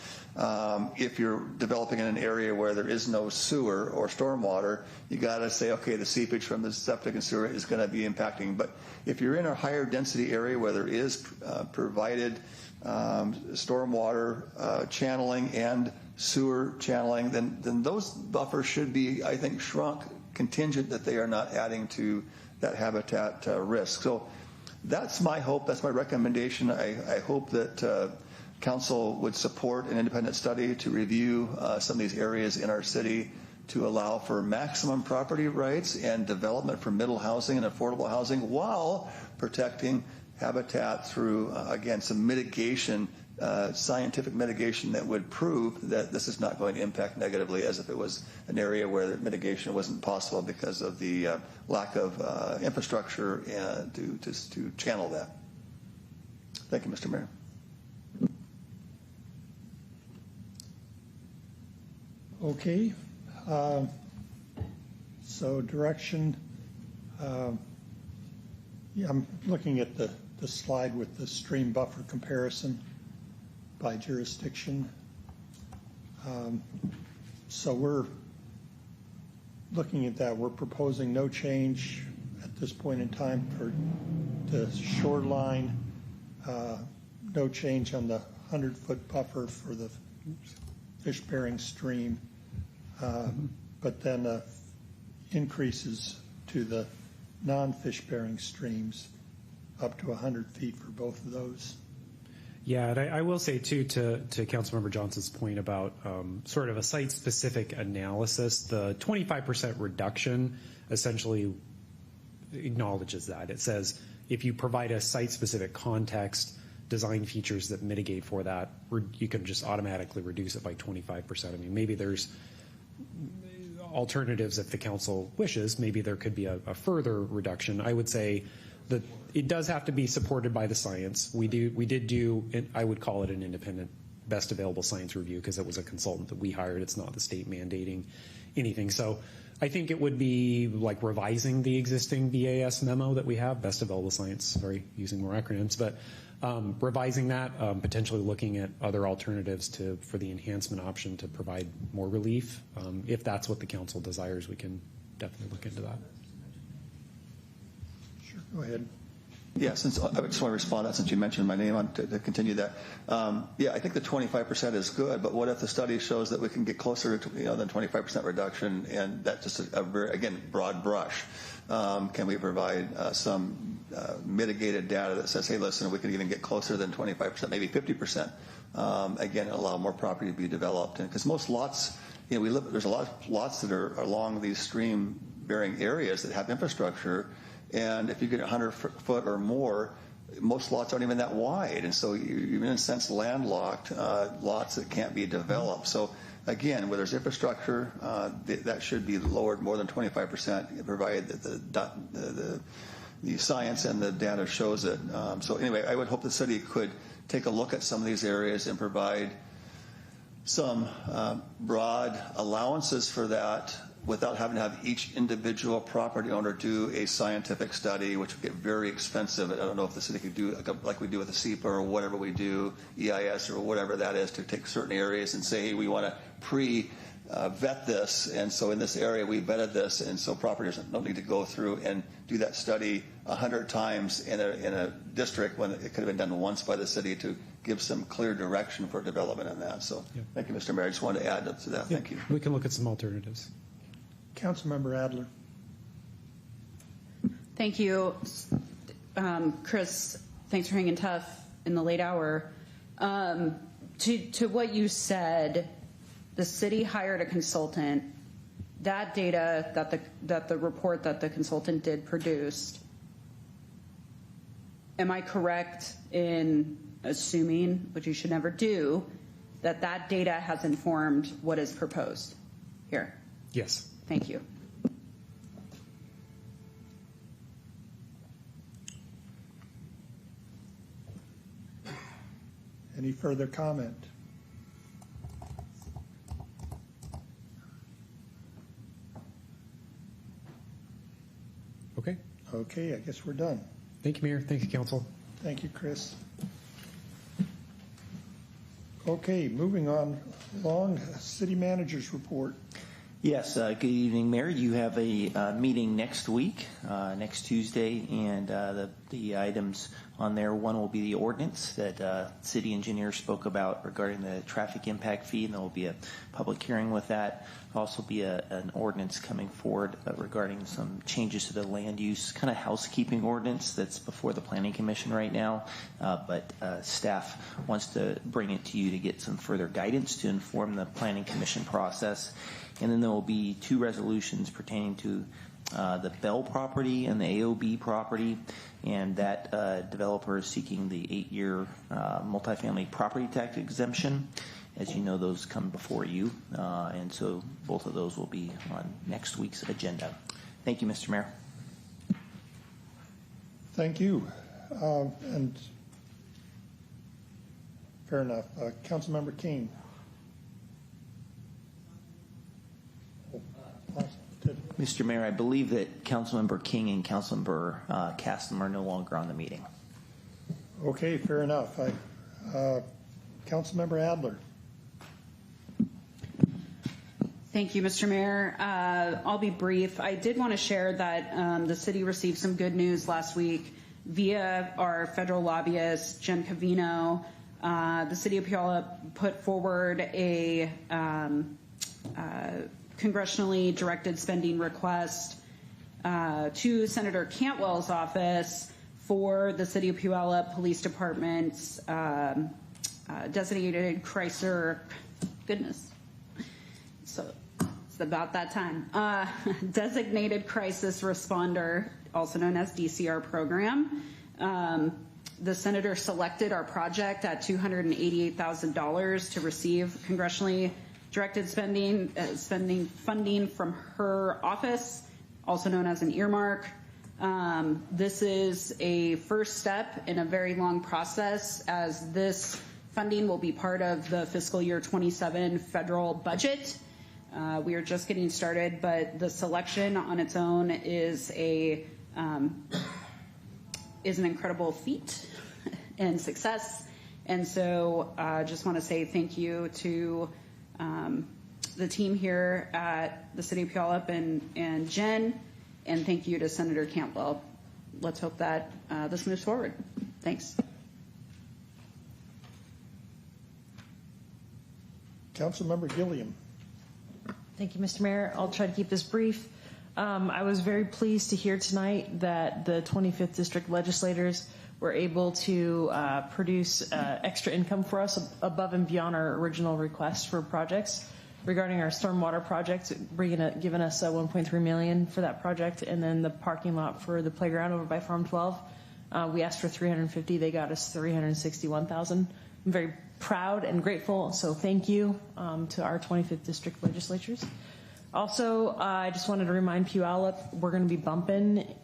If you're developing in an area where there is no sewer or stormwater, you got to say, okay, the seepage from the septic and sewer is going to be impacting. But if you're in a higher density area where there is provided stormwater channeling and sewer channeling, then those buffers should be, I think, shrunk, contingent that they are not adding to that habitat risk. So that's my hope. That's my recommendation. I hope that council would support an independent study to review some of these areas in our city to allow for maximum property rights and development for middle housing and affordable housing while protecting habitat through, again, some mitigation, scientific mitigation that would prove that this is not going to impact negatively as if it was an area where mitigation wasn't possible because of the lack of infrastructure to channel that. Thank you, Mr. Mayor. Okay. So direction, yeah, I'm looking at the slide with the stream buffer comparison by jurisdiction. So we're looking at that. We're proposing no change at this point in time for the shoreline, no change on the 100-foot buffer for the fish-bearing stream, but then increases to the non-fish-bearing streams up to 100 feet for both of those. Yeah, and I will say too, to Councilmember Johnson's point about sort of a site-specific analysis, the 25% reduction essentially acknowledges that. It says if you provide a site-specific context, design features that mitigate for that, you can just automatically reduce it by 25%. I mean, maybe there's alternatives if the council wishes. Maybe there could be a further reduction. I would say that it does have to be supported by the science. We did do, I would call it an independent best available science review because it was a consultant that we hired. It's not the state mandating anything. So I think it would be like revising the existing BAS memo that we have, best available science, sorry, using more acronyms, but revising that, potentially looking at other alternatives for the enhancement option to provide more relief. If that's what the council desires, we can definitely look into that. Sure, go ahead. Yeah, since I just want to respond to that since you mentioned my name to continue that. Yeah, I think the 25% is good, but what if the study shows that we can get closer to than 25% reduction, and that's just a very, again, broad brush. Can we provide some mitigated data that says, hey, listen, we can even get closer than 25%, maybe 50%. Again, allow more property to be developed, because most lots, there's a lot of lots that are along these stream-bearing areas that have infrastructure. And if you get 100 foot or more, most lots aren't even that wide. And so you're in a sense landlocked, lots that can't be developed. So again, where there's infrastructure, that should be lowered more than 25%, provided that the science and the data shows it. So anyway, I would hope the city could take a look at some of these areas and provide some broad allowances for that, without having to have each individual property owner do a scientific study, which would get very expensive. I don't know if the city could do like we do with the SEPA or whatever we do, EIS or whatever that is, to take certain areas and say, hey, we want to pre-vet this, and so in this area we vetted this, and so properties don't need to go through and do that study 100 times in a district when it could have been done once by the city to give some clear direction for development in that. So yeah. Thank you, Mr. Mayor. I just wanted to add to that. Yeah, thank you. We can look at some alternatives. Councilmember Adler. Thank you. Chris, thanks for hanging tough in the late hour. To what you said, the city hired a consultant. That data that the report that the consultant did produced, am I correct in assuming, which you should never do, that data has informed what is proposed here. Yes. Thank you. Any further comment? Okay. Okay, I guess we're done. Thank you, Mayor. Thank you, Council. Thank you, Chris. Okay, moving on along, City Manager's report. Yes, good evening, Mayor. You have a meeting next week, next Tuesday, and the items on there, one will be the ordinance that city engineer spoke about regarding the traffic impact fee, and there will be a public hearing with that. Also be an ordinance coming forward regarding some changes to the land use, kind of housekeeping ordinance that's before the Planning Commission right now, but staff wants to bring it to you to get some further guidance to inform the Planning Commission process. And then there will be two resolutions pertaining to the Bell property and the AOB property, and that developer is seeking the 8-year multifamily property tax exemption. As you know, those come before you, and so both of those will be on next week's agenda. Thank you, Mr. Mayor. Thank you. And fair enough. Councilmember King. Mr. Mayor, I believe that Councilmember King and Councilmember Caston are no longer on the meeting. Okay, fair enough. Councilmember Adler. Thank you, Mr. Mayor. I'll be brief. I did want to share that the city received some good news last week via our federal lobbyist, Jen Cavino. The city of Puyallup put forward a congressionally directed spending request to Senator Cantwell's office for the City of Puyallup Police Department's designated crisis, so it's about that time, designated crisis responder, also known as DCR program. The senator selected our project at $288,000 to receive congressionally directed funding from her office, also known as an earmark. This is a first step in a very long process, as this funding will be part of the fiscal year 27 federal budget. We are just getting started, but the selection on its own is an incredible feat and success. And so I just want to say thank you to the team here at the City of Puyallup and Jen, and thank you to Senator Cantwell. Let's hope that this moves forward. Thanks. Councilmember Gilliam. Thank you, Mr. Mayor. I'll try to keep this brief. I was very pleased to hear tonight that the 25th District legislators were able to produce extra income for us above and beyond our original request for projects regarding our stormwater project, giving us $1.3 million for that project, and then the parking lot for the playground over by Farm 12. We asked for $350,000; they got us $361,000. I'm very proud and grateful, so thank you to our 25th District legislatures. Also, I just wanted to remind Puyallup, we're going to be bumping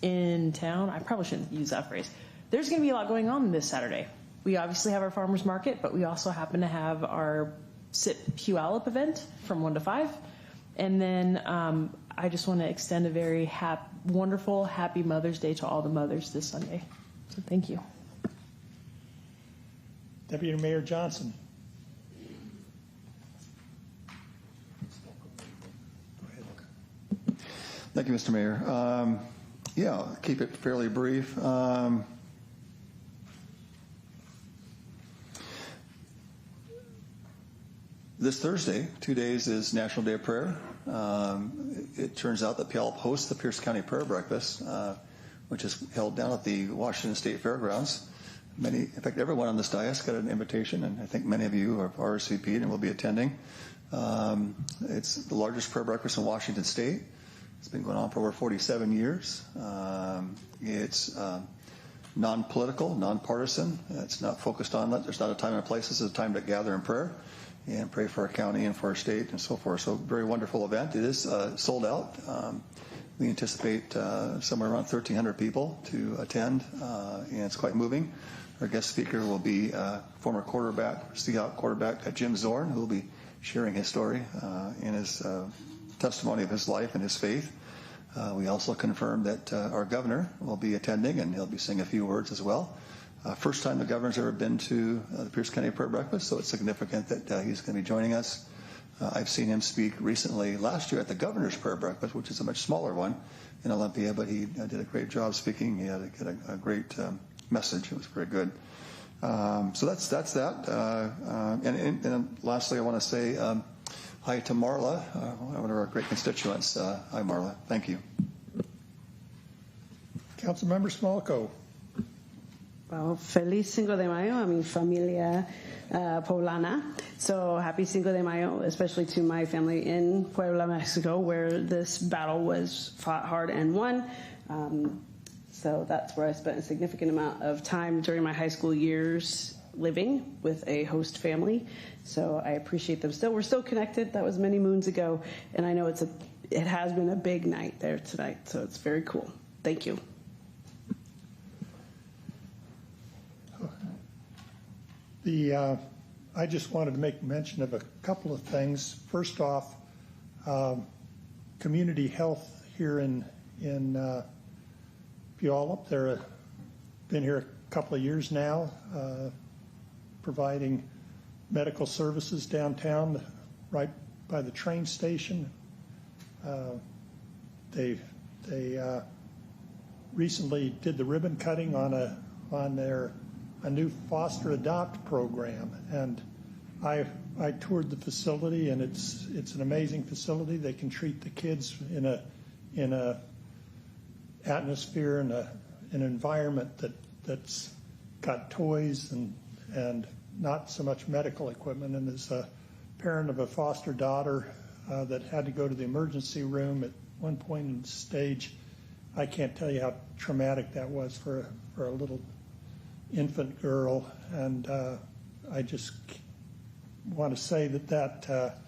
in town. I probably shouldn't use that phrase. There's going to be a lot going on this Saturday. We obviously have our farmers market, but we also happen to have our SIP Puyallup event from 1 to 5. And then I just want to extend a very wonderful, happy Mother's Day to all the mothers this Sunday. So thank you. Deputy Mayor Johnson. Thank you, Mr. Mayor. Yeah, I'll keep it fairly brief. This Thursday, 2 days, is National Day of Prayer. It turns out that Puyallup hosts the Pierce County Prayer Breakfast, which is held down at the Washington State Fairgrounds. In fact, everyone on this dais got an invitation, and I think many of you are RSVP'd and will be attending. It's the largest prayer breakfast in Washington State. It's been going on for over 47 years. It's non-political, non-partisan. It's not focused on that. There's not a time and a place. This is a time to gather in prayer and pray for our county and for our state and so forth. So very wonderful event. It is sold out. We anticipate somewhere around 1,300 people to attend, and it's quite moving. Our guest speaker will be former Seahawk quarterback Jim Zorn, who will be sharing his story and his testimony of his life and his faith. We also confirmed that our governor will be attending, and he'll be saying a few words as well. First time the governor's ever been to the Pierce County Prayer Breakfast, so it's significant that he's going to be joining us. I've seen him speak recently last year at the Governor's Prayer Breakfast, which is a much smaller one in Olympia, but he did a great job speaking. He had a great message. It was very good. So that's that. And lastly, I want to say hi to Marla, one of our great constituents. Hi, Marla. Thank you. Councilmember Smolko. Well, feliz Cinco de Mayo a mi familia poblana. So happy Cinco de Mayo, especially to my family in Puebla, Mexico, where this battle was fought hard and won. So that's where I spent a significant amount of time during my high school years living with a host family. So I appreciate them still. We're still connected. That was many moons ago. And I know it has been a big night there tonight. So it's very cool. Thank you. I just wanted to make mention of a couple of things. First off, community health here in Puyallup. They've been here a couple of years now, providing medical services downtown, right by the train station. They recently did the ribbon cutting on their new foster adopt program, and I toured the facility, and it's an amazing facility. They can treat the kids in a atmosphere and an environment that's got toys and not so much medical equipment. And as a parent of a foster daughter that had to go to the emergency room at one point in the stage, I can't tell you how traumatic that was for a little infant girl. And I just want to say that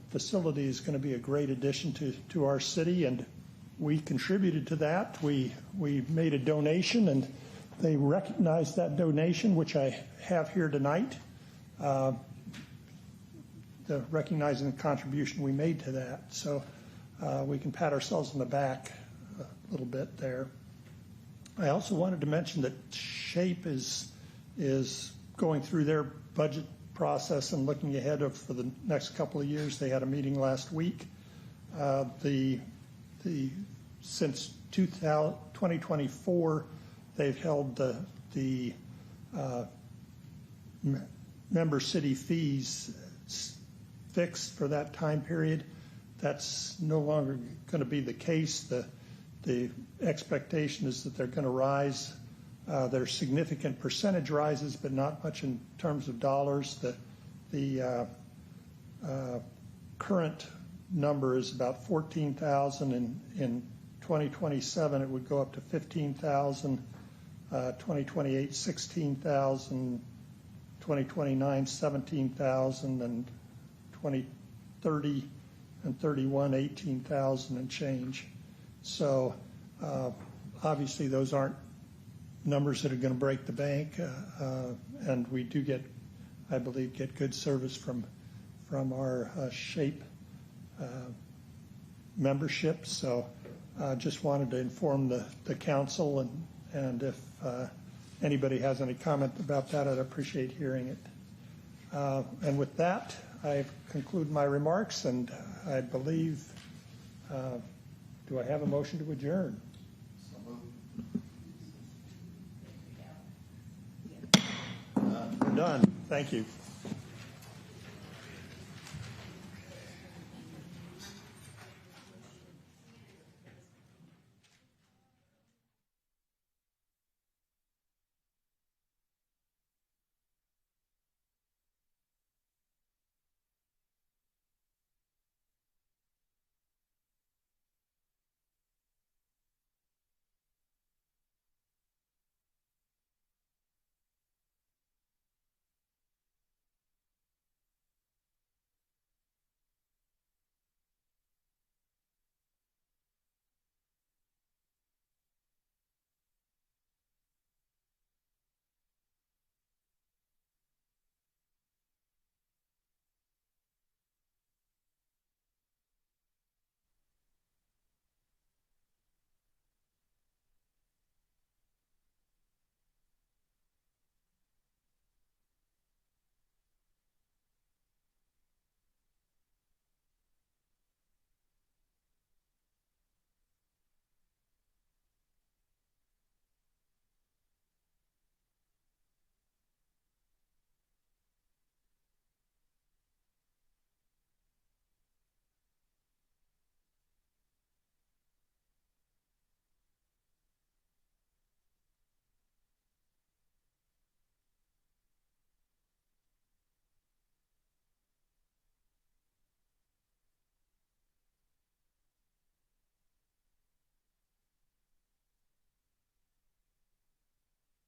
facility is going to be a great addition to our city, and we contributed to that. We made a donation, and they recognized that donation, which I have here tonight, recognizing the contribution we made to that. So we can pat ourselves on the back a little bit there. I also wanted to mention that SHAPE is going through their budget process and looking ahead for the next couple of years. They had a meeting last week. Since 2024, they've held the member city fees fixed for that time period. That's no longer going to be the case. The expectation is that they're going to rise. There's significant percentage rises, but not much in terms of dollars. The current number is about 14,000. In 2027, it would go up to 15,000. 2028, 16,000. 2029, 17,000, and 2030 and 31, 18,000 and change. So obviously those aren't numbers that are going to break the bank, and we do I believe, get good service from our SHAPE membership. So just wanted to inform the council, and if anybody has any comment about that, I'd appreciate hearing it. And with that, I conclude my remarks, and I believe, do I have a motion to adjourn? We're done. Thank you.